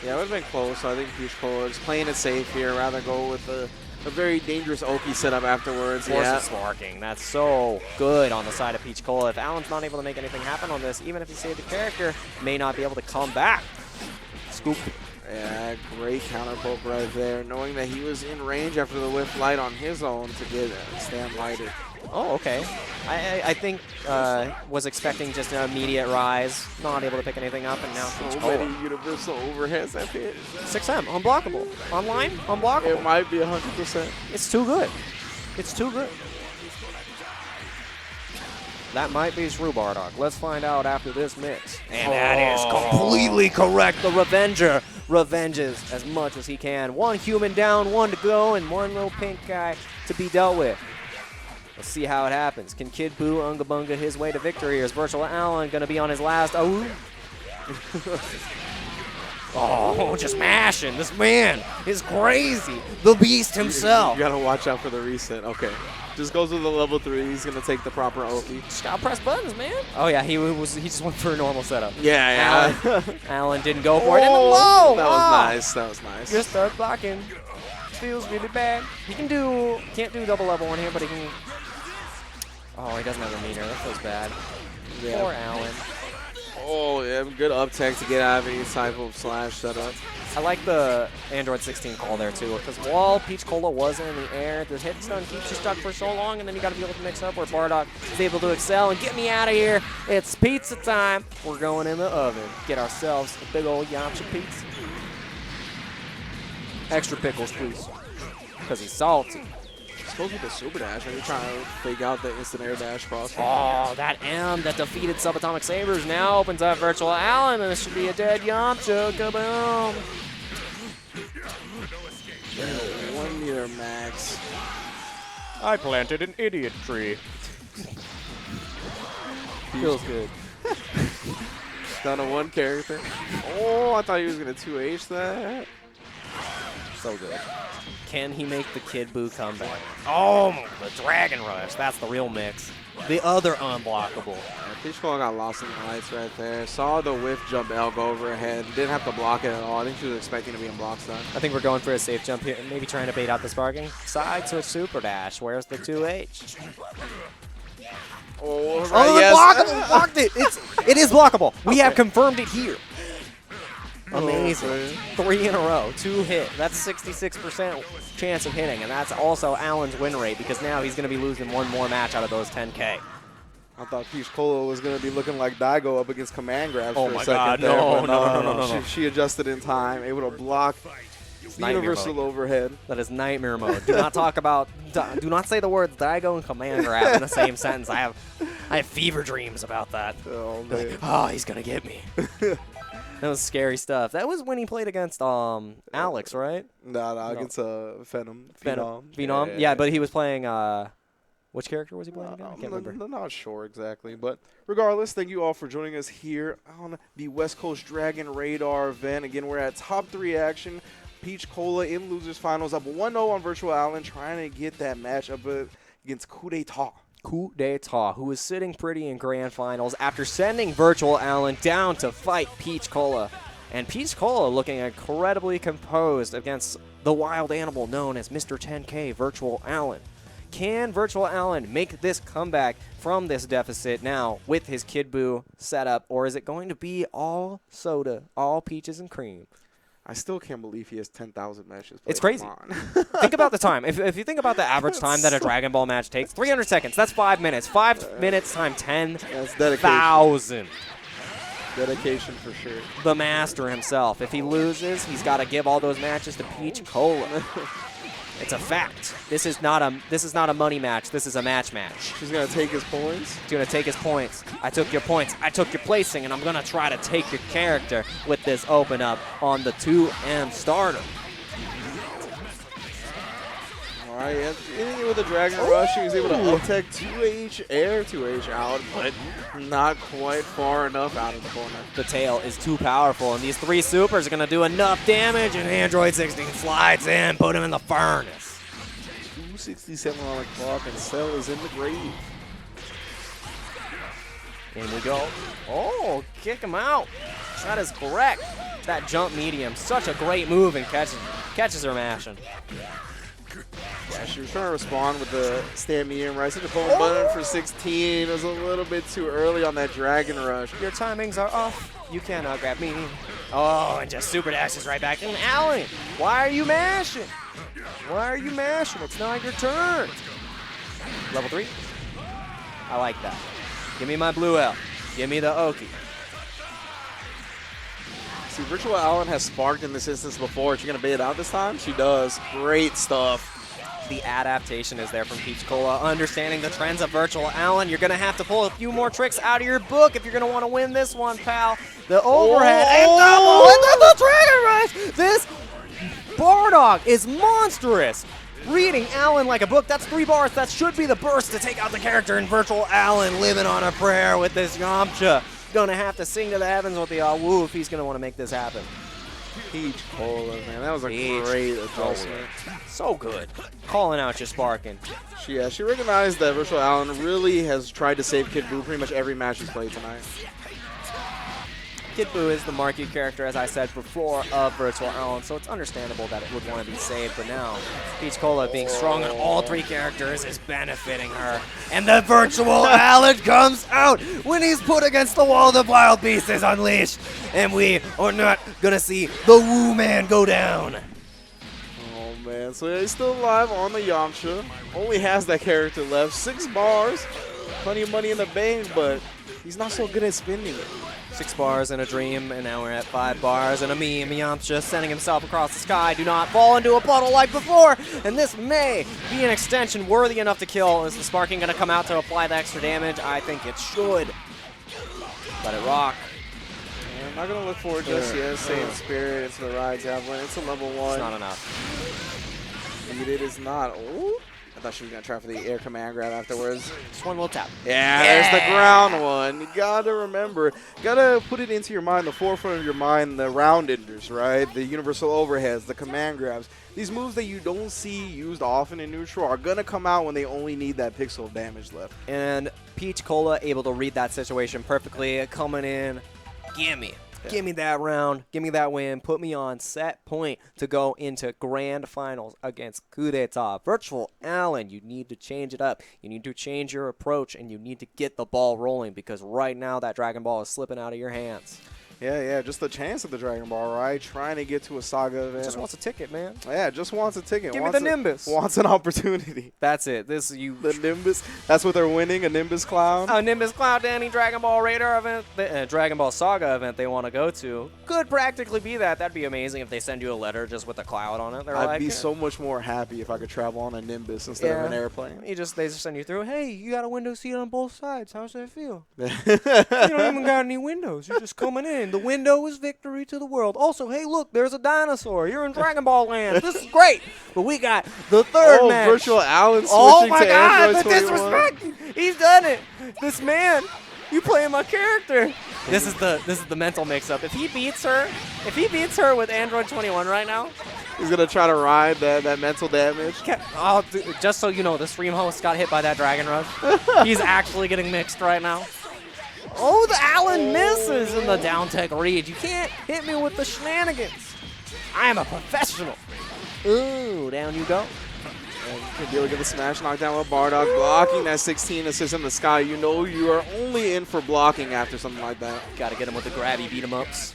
Yeah, it would have been close. So I think Peach Cola is playing it safe here, rather go with a very dangerous Oki setup afterwards. Forces sparking. That's so good on the side of Peach Cola. If Allen's not able to make anything happen on this, even if he saved the character, may not be able to come back. Scoop. Yeah, great counter poke right there, knowing that he was in range after the whiff light on his own to get stand lighted. Oh, okay. I think was expecting just an immediate rise, not able to pick anything up, and now Peach Cola. So many universal overheads that hit. 6M, unblockable. Online, unblockable. It might be 100%. It's too good. It's too good. That might be Shrew Bardock. Let's find out after this mix. And that is completely correct. The Revenger revenges as much as he can. 1 human down, 1 to go, and 1 little pink guy to be dealt with. Let's see how it happens. Can Kid Buu Unga Bunga his way to victory, or is Virtual Allen going to be on his last? Oh, just mashing. This man is crazy. The beast himself. You got to watch out for the reset. Okay. Just goes with the level 3. He's going to take the proper Oki. Just got to press buttons, man. Oh, yeah, he just went for a normal setup. Yeah. Allen didn't go for it. And low. That was nice. That was nice. Just start blocking. Feels really bad. He can't do double level one here, but he can. Oh, he doesn't have a meter. That feels bad. Yeah. Poor Allen. Oh, yeah, good up tech to get out of any type of slash setup. I like the Android 16 call there, too, because while Peach Cola was in the air, the hit stun keeps you stuck for so long, and then you got to be able to mix up where Bardock is able to excel and get me out of here. It's pizza time. We're going in the oven. Get ourselves a big old Yamcha pizza. Extra pickles, please, because he's salty. Supposed with the super dash. Maybe trying to fake out the instant air dash cross. Oh, that M that defeated Subatomic Sabers now opens up Virtual Allen, and this should be a dead Yamcha. Kaboom! 1 meter max. I planted an idiot tree. Feels good. Down to 1 character. Oh, I thought he was going to 2H that. So good. Can he make the Kid Buu comeback? Oh, the Dragon Rush. That's the real mix. The other unblockable. Yeah, Peach Cola got lost in the lights right there. Saw the whiff jump L go overhead. Didn't have to block it at all. I think she was expecting to be in block stun. I think we're going for a safe jump here. Maybe trying to bait out the sparking. Side switch super dash. Where's the 2H? Oh, right, Oh, yes. blockable! Blocked it! It is blockable. We have confirmed it here. Amazing. Oh, 3 in a row. 2 hit. That's 66% chance of hitting, and that's also Allen's win rate because now he's going to be losing one more match out of those 10K. I thought Peach Cola was going to be looking like Daigo up against command grabs Oh for a my second God, there. no, but no. She adjusted in time, able to block the nightmare universal mode. overhead. That is nightmare mode. Do not talk about, do not say the words Daigo and command grab in the same sentence. I have fever dreams about that. Oh, man. Oh, he's going to get me. That was scary stuff. That was when he played against Alex, right? No, against Phenom. Phenom. Yeah, but he was playing. Which character was he playing again? I can't remember. I'm not sure exactly, but regardless, thank you all for joining us here on the West Coast Dragon Radar event. Again, we're at top 3 action. Peach Cola in losers finals, up 1-0 on Virtual Allen, trying to get that match up against Coup d'Etat. Coup d'Etat, who is sitting pretty in grand finals after sending Virtual Allen down to fight Peach Cola. And Peach Cola looking incredibly composed against the wild animal known as Mr. 10K, Virtual Allen. Can Virtual Allen make this comeback from this deficit now with his Kid Buu setup, or is it going to be all soda, all peaches and cream? I still can't believe he has 10,000 matches played. It's crazy. Come Think about the time. If you think about the average time that a Dragon Ball match takes, 300 seconds. That's 5 minutes. 5 minutes times 10,000. Dedication for sure. The master himself. If he loses, he's got to give all those matches to Peach Cola. It's a fact. This is not a money match. This is a match. She's gonna take his points. She's gonna take his points. I took your points. I took your placing, and I'm gonna try to take your character with this open up on the 2M starter. All right, ending with the Dragon Rush, he was able to up-tech 2H, air 2H out, but not quite far enough out of the corner. The tail is too powerful, and these 3 supers are going to do enough damage, and Android 16 slides in, put him in the furnace. 267 on the clock, and Cell is in the grave. In we go. Oh, kick him out. That is correct. That jump medium, such a great move, and catches her mashing. Yeah, she was trying to respond with the stand medium right. Such a phone button for 16. It was a little bit too early on that Dragon Rush. Your timings are off. You cannot grab me. Oh, and just super dashes right back. And Allen, why are you mashing? Why are you mashing? It's not your turn. Level 3. I like that. Give me my blue L. Give me the Oki. See, Virtual Allen has sparked in this instance before. Is she going to bait it out this time? She does. Great stuff. The adaptation is there from Peach Cola. Understanding the trends of Virtual Allen, you're going to have to pull a few more tricks out of your book if you're going to want to win this one, pal. The overhead and double Dragon Rush. This Bardog is monstrous. Reading Allen like a book, that's 3 bars. That should be the burst to take out the character in Virtual Allen. Living on a prayer with this Yamcha. Gonna have to sing to the heavens with the woo if he's gonna want to make this happen. Peach Cola, man. That was a great adjustment. So good. Calling out your sparking. She recognized that Virtual Allen really has tried to save Kid Buu pretty much every match he's played tonight. Kid Buu is the marquee character, as I said before, of Virtual Allen, so it's understandable that it would want to be saved, but now Peach Cola being strong on all 3 characters is benefiting her. And the Virtual Allen comes out when he's put against the wall. The wild beast is unleashed, and we are not going to see the Woo Man go down. Oh, man. So he's still alive on the Yamcha. Only has that character left. 6 bars. Plenty of money in the bank, but he's not so good at spending it. 6 bars and a dream, and now we're at 5 bars and a meme. Yamcha sending himself across the sky. Do not fall into a puddle like before. And this may be an extension worthy enough to kill. Is the sparking going to come out to apply the extra damage? I think it should. Let it rock. Yeah, I'm not going to look forward just yet. Same spirit. It's the ride javelin. It's a level 1. It's not enough. Indeed, it is not. Ooh. I thought she was going to try for the air command grab afterwards. Just one little tap. Yeah, there's the ground one. You got to remember, got to put it into your mind, the forefront of your mind, the round enders, right? The universal overheads, the command grabs. These moves that you don't see used often in neutral are going to come out when they only need that pixel of damage left. And Peach Cola able to read that situation perfectly, coming in. Gimme. Yeah. Give me that round. Give me that win. Put me on set point to go into grand finals against Coup d'etat. Virtual Allen, you need to change it up. You need to change your approach, and you need to get the ball rolling because right now that Dragon Ball is slipping out of your hands. Yeah, just the chance of the Dragon Ball, right? Trying to get to a Saga event. Just wants a ticket, man. Yeah, just wants a ticket. Give me the Nimbus. Wants an opportunity. That's it. This you. The Nimbus. That's what they're winning, a Nimbus Clown. A Nimbus Cloud Danny Dragon Ball Raider event, the Dragon Ball Saga event they want to go to. Could practically be that. That'd be amazing if they send you a letter just with a cloud on it. I'd be so much more happy if I could travel on a Nimbus instead of an airplane. They just send you through. Hey, you got a window seat on both sides. How's that feel? You don't even got any windows. You're just coming in. The window is victory to the world. Also, hey, look, there's a dinosaur. You're in Dragon Ball Land. This is great. But we got the third match. Virtual Allen switching oh my to God, Android the 21. disrespect. He's done it. This man, you playing my character. This is the mental mix-up. If he beats her with Android 21 right now, he's gonna try to ride that mental damage. Oh, just so you know, the stream host got hit by that Dragon Rush. He's actually getting mixed right now. Oh, the Allen misses in the down tech read. You can't hit me with the shenanigans. I am a professional. Ooh, down you go. Good deal to get the smash knockdown with Bardock, blocking that 16 assist in the sky. You know you are only in for blocking after something like that. Got to get him with the grabby beat 'em ups.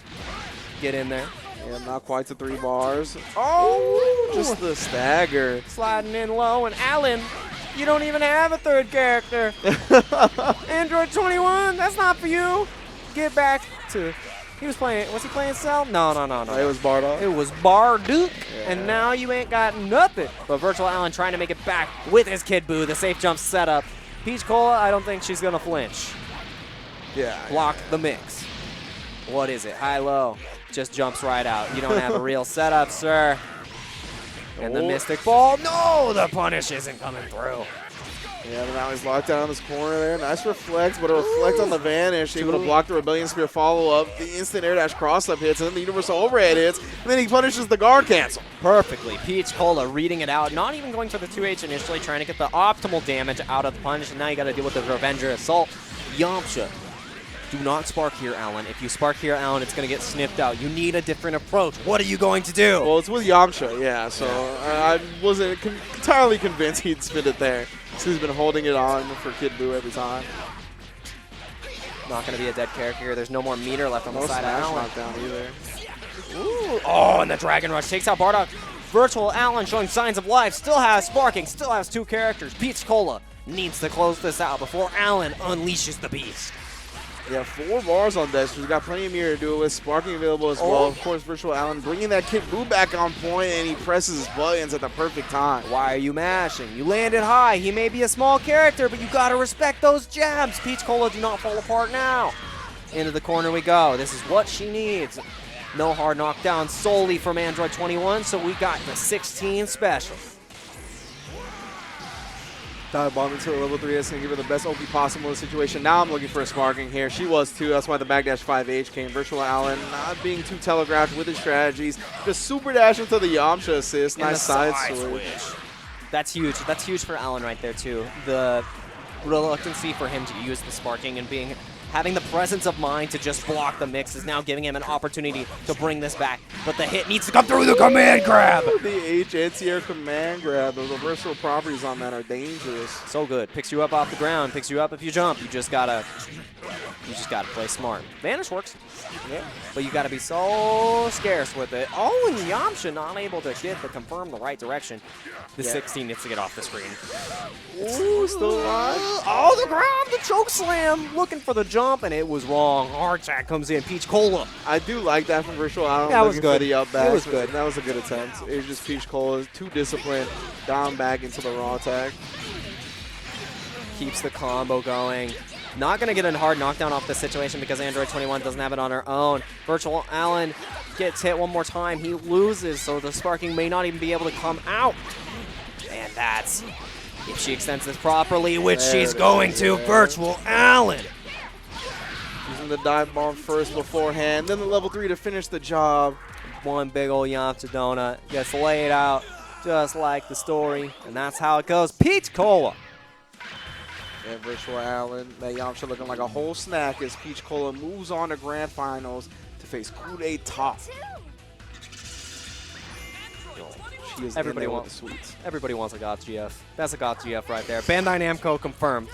Get in there. Yeah, not quite to 3 bars. Oh, just the stagger. Sliding in low, and Allen, you don't even have a third character. Android 21, that's not for you. Get back to, was he playing Cell? No. It was Bardock. It was Bardock, yeah. And now you ain't got nothing. But Virtual Allen trying to make it back with his Kid Buu, the safe jump setup. Peach Cola, I don't think she's gonna flinch. Yeah. Block the mix. What is it? High-low. Just jumps right out. You don't have a real setup, sir. And the Mystic Ball. No, the punish isn't coming through. Yeah, but now he's locked down in this corner there. Nice reflect, but a reflect on the vanish. Able to block the Rebellion Spear follow-up. The instant air dash cross-up hits, and then the universal overhead hits. And then he punishes the guard cancel. Perfectly. Peach Cola reading it out. Not even going for the 2H initially, trying to get the optimal damage out of the punish. And now you got to deal with the Revenger Assault. Yamcha. Do not spark here, Allen. If you spark here, Allen, it's going to get sniffed out. You need a different approach. What are you going to do? Well, it's with Yamcha, yeah. So I wasn't entirely convinced he'd spin it there. So he's been holding it on for Kid Buu every time. Not going to be a dead character here. There's no more meter left on the side of Allen. Knockdown either. Ooh. Oh, and the Dragon Rush takes out Bardock. Virtual Allen showing signs of life. Still has sparking. Still has 2 characters. Peach Cola needs to close this out before Allen unleashes the beast. Yeah, 4 bars on this. We've got plenty of meter to do it with. Sparking available as well. Of course, Virtual Allen bringing that Kid Buu back on point, and he presses his buttons at the perfect time. Why are you mashing? You landed high. He may be a small character, but you got to respect those jabs. Peach Cola, do not fall apart now. Into the corner we go. This is what she needs. No hard knockdown solely from Android 21, so we got the 16 special. Dive bomb into a level 3. That's going to give her the best OP possible in the situation. Now I'm looking for a sparking here. She was too. That's why the backdash 5H came. Virtual Allen not being too telegraphed with his strategies. Just super dash into the Yamcha assist. Nice side switch. That's huge. That's huge for Allen right there too. The reluctancy for him to use the sparking and having the presence of mind to just block the mix is now giving him an opportunity to bring this back. But the hit needs to come through the command grab. The H anti-air command grab. The reversal properties on that are dangerous. So good. Picks you up off the ground. Picks you up if you jump. You just gotta play smart. Vanish works. Yeah. But you gotta be so scarce with it. Oh, and Yamcha not able to confirm the right direction. The 16 needs to get off the screen. Ooh, still alive. Oh, the grab, the choke slam. Looking for the jump. jump, and it was wrong. Hard attack comes in. Peach Cola. I do like that from Virtual Allen. That was looking good. For the up back. It was good. That was a good attempt. It was just Peach Cola, too disciplined, down back into the raw attack. Keeps the combo going. Not going to get a hard knockdown off this situation because Android 21 doesn't have it on her own. Virtual Allen gets hit one more time. He loses, so the sparking may not even be able to come out. And that's, if she extends this properly, which she's going to, Virtual Allen. Using the dive bomb first beforehand, then the level 3 to finish the job. One big old Yamcha donut gets laid out just like the story, and that's how it goes. Peach Cola. And Virtual Allen, that Yamcha looking like a whole snack as Peach Cola moves on to Grand Finals to face Coup d'etat. She is Everybody in there with wants the sweets. Everybody wants a GOT GF. That's a GOT GF right there. Bandai Namco confirmed.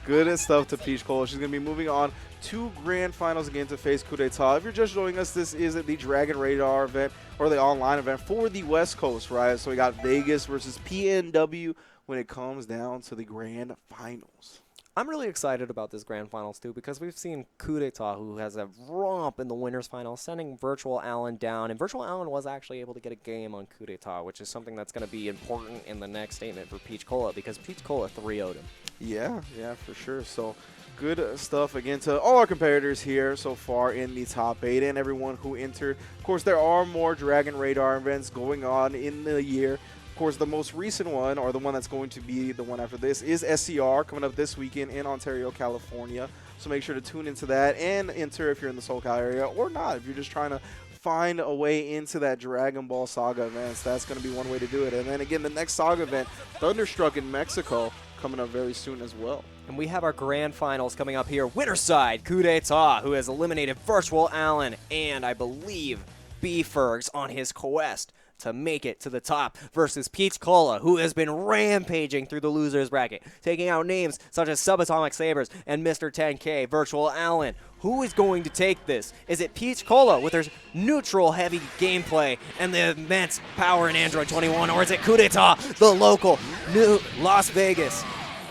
Good stuff to Peach Cola. She's going to be moving on to Grand Finals again to face Coup d'etat. If you're just joining us, this is the Dragon Radar event, or the online event for the West Coast, right? So we got Vegas versus PNW when it comes down to the Grand Finals. I'm really excited about this Grand Finals, too, because we've seen Coup d'etat, who has a romp in the Winners Final, sending Virtual Allen down. And Virtual Allen was actually able to get a game on Coup d'etat, which is something that's going to be important in the next statement for Peach Cola, because Peach Cola 3-0'd him. Yeah, for sure. So good stuff again to all our competitors here so far in the top 8 and everyone who entered. Of course, there are more Dragon Radar events going on in the year. Of course, the most recent one, or the one that's going to be the one after this, is SCR coming up this weekend in Ontario, California. So make sure to tune into that and enter if you're in the SoCal area, or not, if you're just trying to find a way into that Dragon Ball Saga events. That's going to be one way to do it. And then again, the next Saga event, Thunderstruck in Mexico, coming up very soon as well. And we have our Grand Finals coming up here. Winner's side, Coup d'etat, who has eliminated Virtual Allen and, I believe, B-Fergs on his quest to make it to the top, versus Peach Cola, who has been rampaging through the losers bracket, taking out names such as Subatomic Sabers and Mr. 10K. Virtual Allen, who is going to take this? Is it Peach Cola with her neutral heavy gameplay and the immense power in Android 21, or is it Coup d'etat, the local new Las Vegas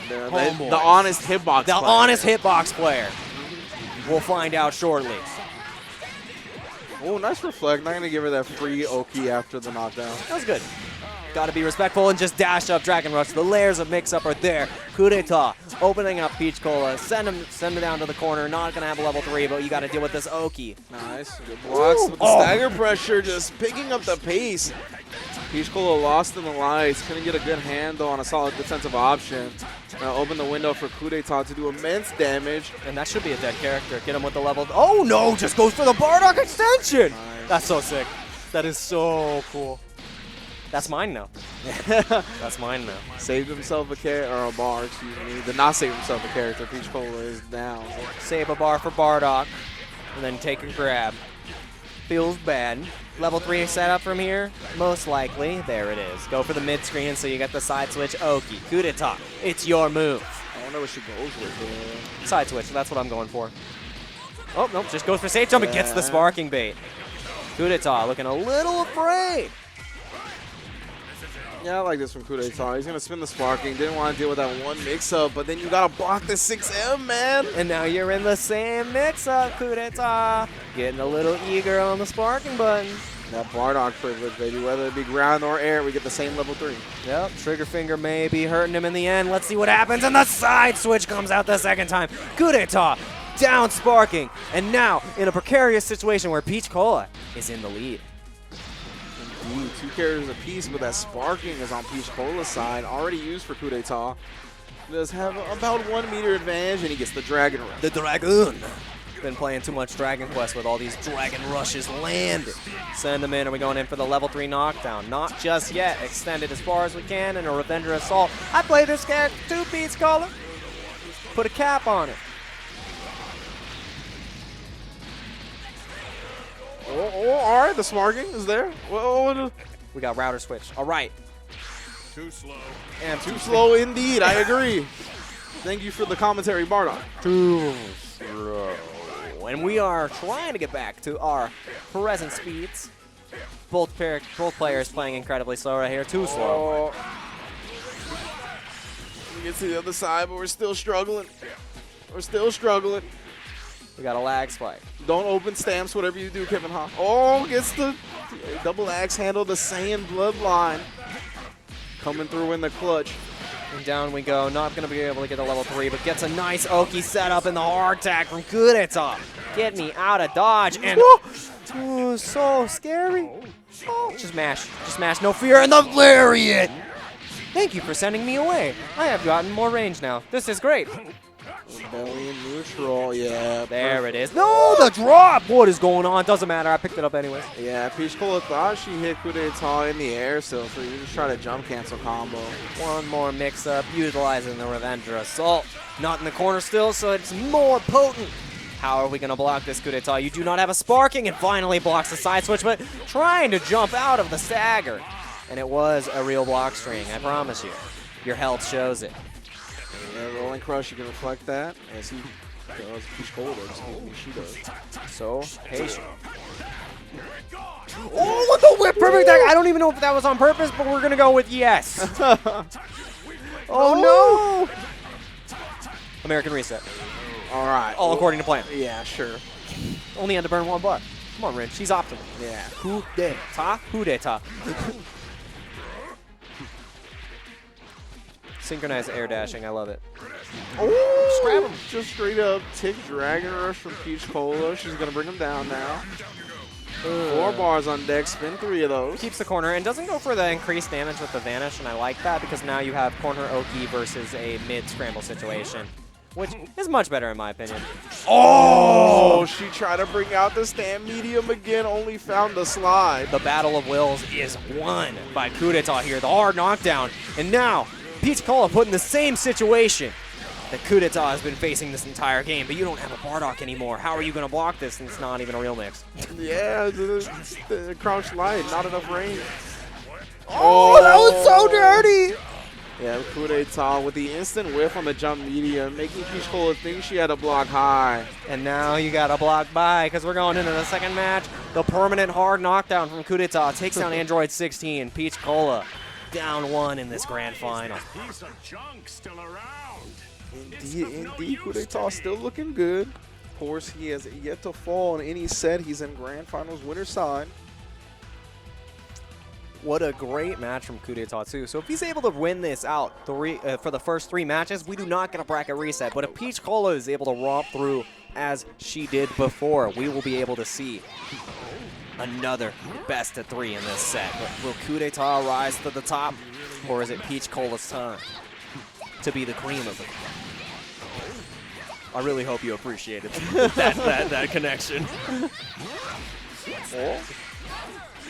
The honest hitbox the player. honest hitbox player? We'll find out shortly. Oh, nice reflect. Not going to give her that free Oki after the knockdown. That was good. Got to be respectful and just dash up Dragon Rush. The layers of mix-up are there. Coup d'etat, opening up Peach Cola. Send him down to the corner. Not going to have a level 3, but you got to deal with this Oki. Nice. Good blocks with the stagger pressure, just picking up the pace. Peach Cola lost in the lights. Couldn't get a good handle on a solid defensive option. Now open the window for Coup d'etat to do immense damage. And that should be a dead character. Get him with the level. Oh, no. Just goes for the Bardock extension. Nice. That's so sick. That is so cool. That's mine now. That's mine now. Saved himself a character, or a bar, excuse me. Did not save himself a character. Peach Cola is down. Save a bar for Bardock, and then take a grab. Feels bad. Level 3 setup from here? Most likely. There it is. Go for the mid-screen so you get the side switch. Oki, Coup d'etat. It's your move. I wonder what she goes with here. Side switch, that's what I'm going for. Oh, nope, just goes for safe jump and gets the sparking bait. Coup d'etat looking a little afraid. Yeah, I like this from Coup d'etat. He's going to spin the sparking. Didn't want to deal with that one mix-up, but then you got to block the 6M, man. And now you're in the same mix-up, Coup d'etat. Getting a little eager on the sparking button. That Bardock privilege, baby. Whether it be ground or air, we get the same level 3. Yep, trigger finger may be hurting him in the end. Let's see what happens. And the side switch comes out the second time. Coup d'etat down sparking. And now in a precarious situation where Peach Cola is in the lead. Indeed, 2 characters apiece, but that sparking is on Peach Cola's side. Already used for Coup d'etat. Does have about 1 meter advantage, and he gets the Dragon Rush. The Dragoon. Been playing too much Dragon Quest with all these Dragon Rushes landed. Send them in. Are we going in for the level 3 knockdown? Not just yet. Extend it as far as we can in a Revenger Assault. I play this character too, Peach Cola. Put a cap on it. All right, the sparking is there. Well, We got router switch. All right. Too slow. And too slow indeed. I agree. Thank you for the commentary, Bardock. Too slow. And we are trying to get back to our present speeds. Both players playing incredibly slow right here. Too slow. We get to the other side, but we're still struggling. We're still struggling. We got a lag spike. Don't open stamps, whatever you do, Kevin Ha. Oh, gets the double axe handle, the Saiyan bloodline. Coming through in the clutch. And down we go. Not going to be able to get the level 3, but gets a nice Oki setup in the hard tag from Kudeta. Get me out of dodge. And ooh, so scary. Oh, just mash. Just mash. No fear. And the lariat. Thank you for sending me away. I have gotten more range now. This is great. Belly neutral, yeah. There it is. No, the drop. What is going on? Doesn't matter. I picked it up anyways. Yeah, Peach Cola thought she hit Kudeta in the air, so you just try to jump cancel combo. One more mix-up, utilizing the Revenger Assault. Not in the corner still, so it's more potent. How are we going to block this Kudeta? You do not have a sparking, and finally blocks the side switch, but trying to jump out of the stagger. And it was a real block string, I promise you. Your health shows it. Yeah, rolling crush, you can reflect that. As he does, Peach Cola does, she does. So patient. Oh, what the whip! Perfect tag. I don't even know if that was on purpose, but we're going to go with yes. Oh, no! American reset. All right. All according to plan. Yeah, sure. Only had to burn 1 bar. Come on, Rin. She's optimal. Yeah. Kudeta. Kudeta. Synchronized air dashing. I love it. Oh, grab him. Just straight up tick Dragon Rush from Peach Cola. She's going to bring him down now. 4 bars on deck. Spin 3 of those. Keeps the corner and doesn't go for the increased damage with the Vanish, and I like that because now you have corner Oki versus a mid-scramble situation, which is much better in my opinion. Oh, she tried to bring out the stand medium again, only found the slide. The Battle of Wills is won by Kudeta here. The hard knockdown, and now Peach Cola put in the same situation that Kudeta has been facing this entire game, but you don't have a Bardock anymore. How are you going to block this? And it's not even a real mix. Yeah, the crouch light, not enough range. Oh, that was so dirty! Yeah, Kudeta with the instant whiff on the jump medium, making Peach Cola think she had to block high. And now you got to block by because we're going into the second match. The permanent hard knockdown from Kudeta takes down Android 16. Peach Cola down 1 in this grand final. Piece of junk still around. Indeed, Kudeta still looking good. Of course, he has yet to fall in any set. He's in grand finals winner side. What a great match from Kudeta too. So if he's able to win this out for the first 3 matches, we do not get a bracket reset. But if Peach Cola is able to romp through as she did before, we will be able to see another best of 3 in this set. But will Kudeta rise to the top, or is it Peach Cola's time to be the cream of it? I really hope you appreciated that connection. Oh.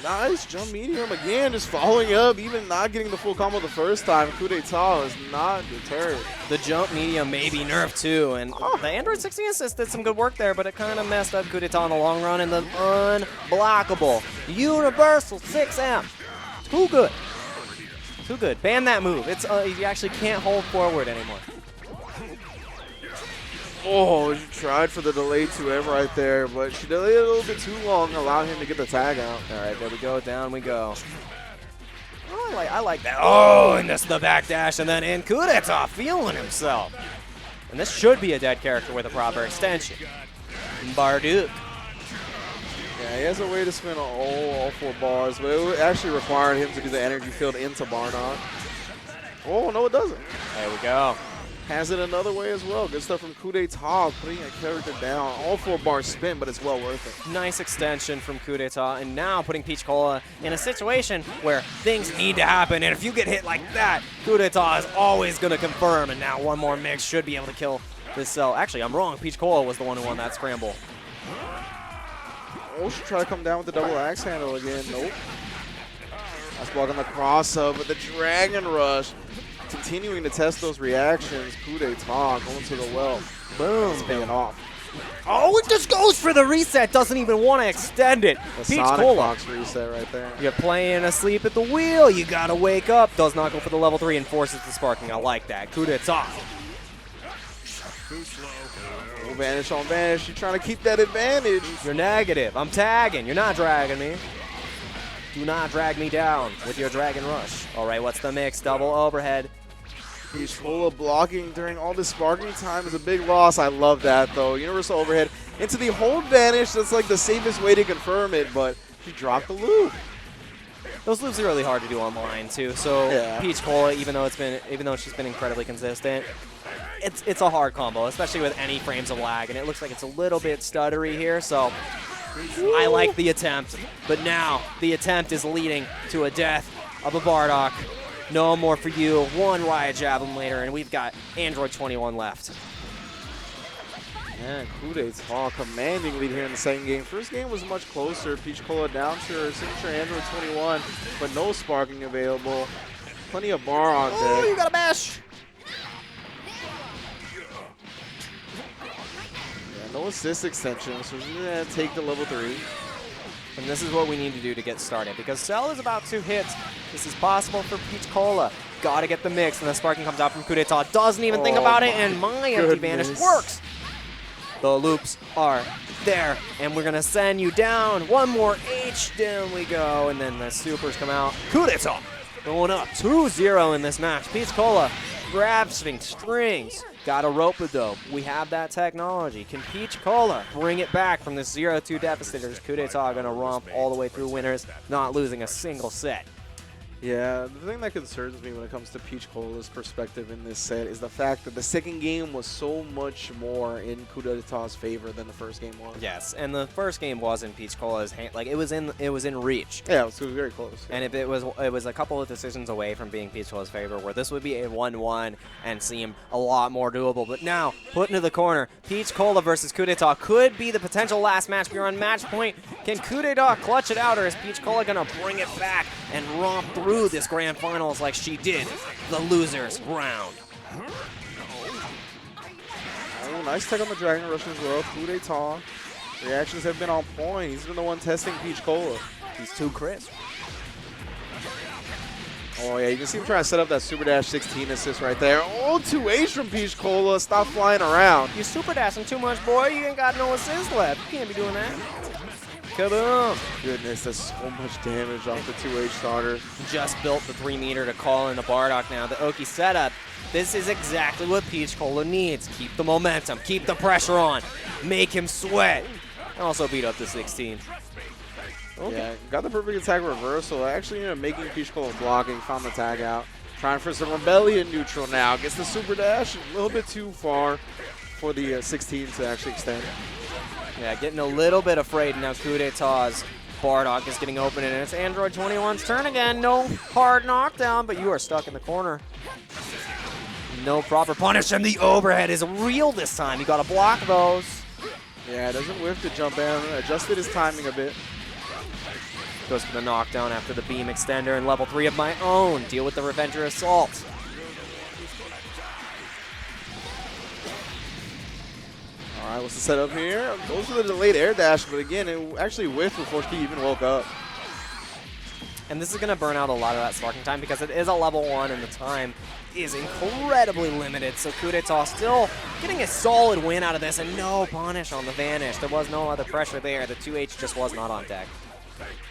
Nice jump medium again, just following up, even not getting the full combo the first time. Kudeta is not deterred. The jump medium may be nerfed too, and the Android 16 assist did some good work there, but it kind of messed up Kudeta in the long run, and the unblockable universal 6M. Too good. Too good. Ban that move. It's you actually can't hold forward anymore. Oh, she tried for the delay 2M right there, but she delayed a little bit too long, allowing him to get the tag out. All right, there we go. Down we go. Oh, I like that. Oh, and this the backdash, and then in Kudeta feeling himself. And this should be a dead character with a proper extension. Bardock. Yeah, he has a way to spin all 4 bars, but it actually required him to do the energy field into Bardock. Oh, no, it doesn't. There we go. Has it another way as well. Good stuff from Kudeta, putting a character down. All 4 bars spin, but it's well worth it. Nice extension from Kudeta, and now putting Peach Cola in a situation where things need to happen, and if you get hit like that, Kudeta is always going to confirm, and now one more mix should be able to kill this cell. Actually, I'm wrong. Peach Cola was the one who won that scramble. Oh, she tried to come down with the double axe handle again. Nope. That's blocking the cross up with the Dragon Rush. Continuing to test those reactions. Kudeta going to the well. Boom. Spinning off. Oh, it just goes for the reset. Doesn't even want to extend it. The Peach Sonic Cola. Fox reset right there. You're playing asleep at the wheel. You got to wake up. Does not go for the level 3 and forces the sparking. I like that. Kudeta. Too slow. Oh, vanish on vanish. She's trying to keep that advantage. You're negative. I'm tagging. You're not dragging me. Do not drag me down with your Dragon Rush. All right, what's the mix? Double overhead. Peach Cola blocking during all this sparking time is a big loss. I love that, though. Universal overhead into the hold vanish. That's like the safest way to confirm it, but she dropped the loop. Those loops are really hard to do online too. So Yeah. Peach Cola, even though she's been incredibly consistent, it's a hard combo, especially with any frames of lag. And it looks like it's a little bit stuttery here. So I like the attempt, but now the attempt is leading to a death of a Bardock. No more for you. One Riot Javelin later, and we've got Android 21 left. Man, Kude's all commanding lead here in the second game. First game was much closer. Peach Cola down to her signature Android 21, but no sparking available. Plenty of bar on Oh, deck. you got a bash. Yeah, no assist extension, so she's going to take the level 3. And this is what we need to do to get started, because Cell is about 2 hits. This is possible for Peach Cola. Gotta get the mix, and the sparking comes out from Coup d'etat. Doesn't even think Oh about it, my and my empty vanish goodness. works. The loops are there, and we're gonna send you down. One more H, down we go, and then the supers come out. Coup d'etat going up 2-0 in this match. Peach Cola grasping strings. Got a rope-a-dope. We have that technology. Can Peach Cola bring it back from this 0-2 deficit, or is Coup d'etat gonna romp all the way through winners, not losing a single set? Yeah, the thing that concerns me when it comes to Peach Cola's perspective in this set is the fact that the second game was so much more in Coup d'etat's favor than the first game was. Yes, and the first game was in Peach Cola's hand. Like it was in reach. Yeah, it was very close. And if it was a couple of decisions away from being Peach Cola's favor, where this would be a 1-1 and seem a lot more doable. But now, put into the corner, Peach Cola versus Coup d'etat could be the potential last match. We're on match point. Can Coup d'etat clutch it out, or is Peach Cola gonna bring it back and romp through this grand finals like she did the losers round? Oh, nice tech on the Dragon Rush as well. Coup d'etat. Reactions have been on point. He's been the one testing Peach Cola. He's too crisp. Oh, yeah, you can see him trying to set up that Super Dash 16 assist right there. Oh, 2H from Peach Cola. Stop flying around. You super dashing too much, boy. You ain't got no assist left. You can't be doing that. Kaboom. Goodness, that's so much damage off the 2H starter. Just built the 3-meter to call in the Bardock now. The Oki setup. This is exactly what Peach Cola needs. Keep the momentum. Keep the pressure on. Make him sweat. And also beat up the 16. Okay. Yeah, got the perfect attack reversal. Actually, making Peach Cola blocking. Found the tag out. Trying for some Rebellion neutral now. Gets the Super Dash a little bit too far for the 16 to actually extend. Yeah, getting a little bit afraid now. Coup d'etat's Bardock is getting open, and it's Android 21's turn again. No hard knockdown, but you are stuck in the corner. No proper punish, and the overhead is real this time. You got to block those. Yeah, doesn't whiff to jump in. Adjusted his timing a bit. Goes for the knockdown after the beam extender and level 3 of my own. Deal with the Revenger Assault. All right, what's the setup here? Goes for the delayed air dash, but again, it actually whiffed before she even woke up. And this is going to burn out a lot of that sparking time because it is a level 1 and the time is incredibly limited. So Coup d'etat still getting a solid win out of this, and no punish on the Vanish. There was no other pressure there. The 2H just was not on deck.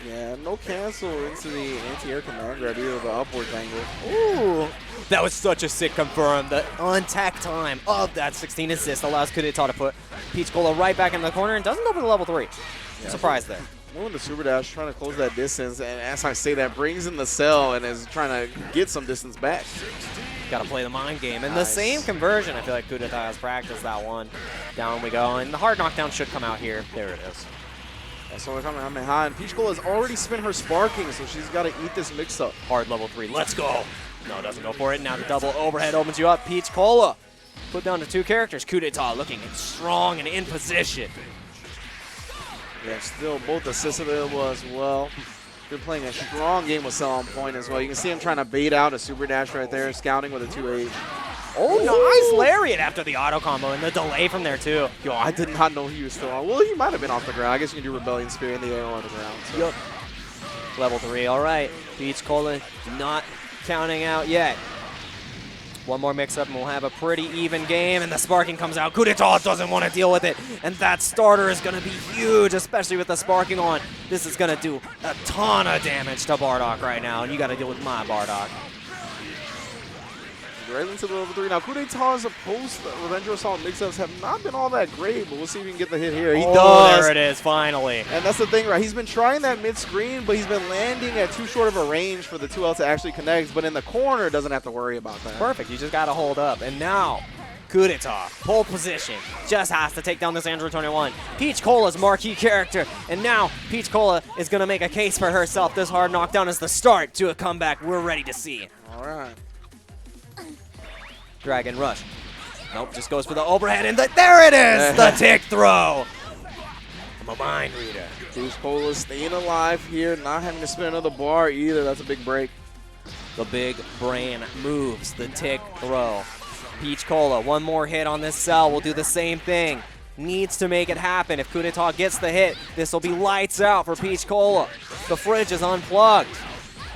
Yeah, no cancel into the anti-air command grab, either the upwards angle. Ooh, that was such a sick confirm. The untack time of that 16 assist allows Coup d'etat to put Peach Cola right back in the corner and doesn't open the level 3. Yeah. Surprise there. Moving the Super Dash, trying to close that distance, and as I say that, brings in the cell and is trying to get some distance back. Got to play the mind game. And the Nice. same conversion, I feel like Coup d'etat has practiced that one. Down we go. And the hard knockdown should come out here. There it is. That's all coming high, and Peach Cola has already spent her sparking, so she's got to eat this mix-up. Hard level 3. Let's go. No, doesn't go for it. Now the double overhead opens you up. Peach Cola. Put down to 2 characters. Coup d'etat looking strong and in position. Yeah, still both assists available as well. They're playing a strong game with Cell on point as well. You can see him trying to bait out a Super Dash right there, scouting with a 2H. Oh, nice lariat after the auto combo and the delay from there too. Yo, I did not know he was still on. Well, he might have been off the ground. I guess you can do Rebellion Spear in the air on the ground. So. Yup. Level 3, all right. Peach Cola not counting out yet. One more mix-up and we'll have a pretty even game, and the sparking comes out. Coup d'etat doesn't want to deal with it, and that starter is going to be huge, especially with the sparking on. This is going to do a ton of damage to Bardock right now, and you got to deal with my Bardock. directly into the level 3. Now, Kudeta's post Revenge Assault mix-ups have not been all that great, but we'll see if he can get the hit here. He does. There it is, finally. And that's the thing, right? He's been trying that mid-screen, but he's been landing at too short of a range for the 2L to actually connect, but in the corner, doesn't have to worry about that. Perfect. You just got to hold up. And now, Kudeta, pole position, just has to take down this Android 21. Peach Cola's marquee character. And now, Peach Cola is going to make a case for herself. This hard knockdown is the start to a comeback we're ready to see. All right. Dragon Rush. Nope, just goes for the overhead, and there it is! The tick throw! I'm a mind reader. Peach Cola staying alive here, not having to spin another bar either. That's a big break. The big brain moves, the tick throw. Peach Cola, one more hit on this cell will do the same thing. Needs to make it happen. If Kudeta gets the hit, this will be lights out for Peach Cola. The fridge is unplugged.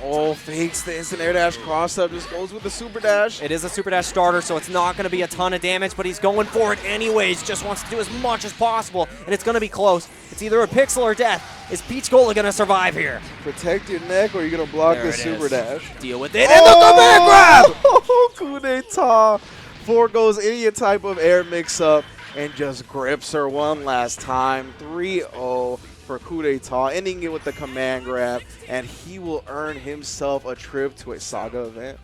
Oh, fakes the instant air dash cross up, just goes with the super dash. It is a super dash starter, so it's not going to be a ton of damage, but he's going for it anyways. Just wants to do as much as possible, and it's going to be close. It's either a pixel or death. Is Peach Cola going to survive here? Protect your neck, or are you going to block There the it super is. dash? Deal with it, and the command grab! Oh, Kudeta foregoes any type of air mix-up and just grips her one last time. 3-0 for Kudeta, ending it with the command grab, and he will earn himself a trip to a Saga event.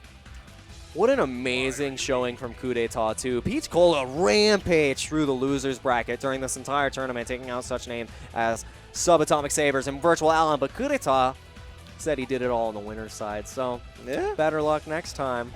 What an amazing showing from Kudeta, too. Peach Cola rampaged through the losers bracket during this entire tournament, taking out such names as Subatomic Sabers and Virtual Allen, but Kudeta said he did it all on the winner's side, so Yeah. better luck next time.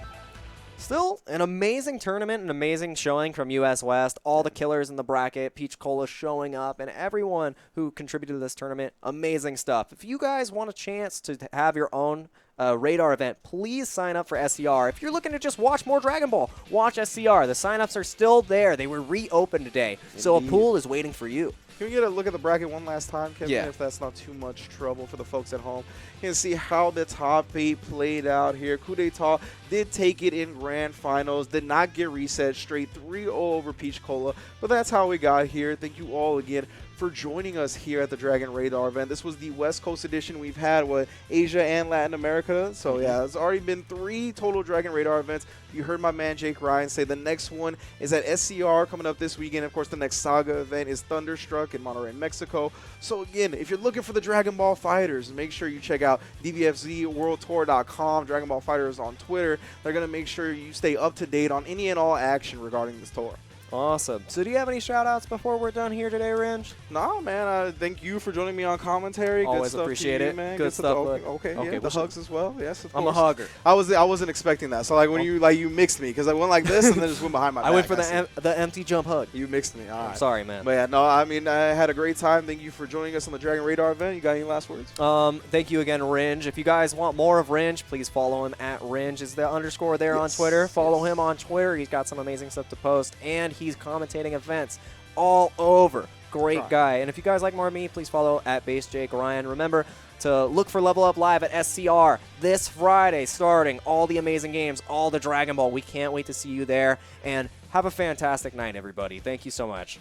Still, an amazing tournament, an amazing showing from US West. All the killers in the bracket, Peach Cola showing up, and everyone who contributed to this tournament, amazing stuff. If you guys want a chance to have your own radar event, please sign up for SCR. If you're looking to just watch more Dragon Ball, watch SCR. The signups are still there. They were reopened today, so a pool is waiting for you. Can we get a look at the bracket one last time, Kevin, Yeah. if that's not too much trouble for the folks at home? You can see how the top 8 played out here. Kudeta did take it in grand finals, did not get reset, straight 3-0 over Peach Cola, but that's how we got here. Thank you all again for joining us here at the Dragon Radar event. This was the West Coast edition. We've had, Asia and Latin America. So, yeah, it's already been 3 total Dragon Radar events. You heard my man Jake Ryan say the next one is at SCR coming up this weekend. Of course, the next Saga event is Thunderstruck in Monterrey, Mexico. So, again, if you're looking for the Dragon Ball Fighters, make sure you check out DBFZWorldTour.com, Dragon Ball Fighters on Twitter. They're going to make sure you stay up to date on any and all action regarding this tour. Awesome. So do you have any shout-outs before we're done here today, Ringe? No, man. Thank you for joining me on commentary. Always Good stuff appreciate to you, it. man. Good stuff, Okay, bud. okay, Okay, yeah. The we'll hugs as well. Yes, of course. I'm a hugger. I wasn't expecting that. So when you mixed me, because I went like this and then just went behind my back. I went for see. the empty jump hug. You mixed me. All I'm right. sorry, man. But yeah, no, I mean, I had a great time. Thank you for joining us on the Dragon Radar event. You got any last words? Thank you again, Ringe. If you guys want more of Ringe, please follow him at Ringe. Is the underscore there on Twitter? Follow him on Twitter. He's got some amazing stuff to post, and he's commentating events all over. Great guy. And if you guys like more of me, please follow at BaseJakeRyan. Remember to look for Level Up Live at SCR this Friday, starting all the amazing games, all the Dragon Ball. We can't wait to see you there. And have a fantastic night, everybody. Thank you so much.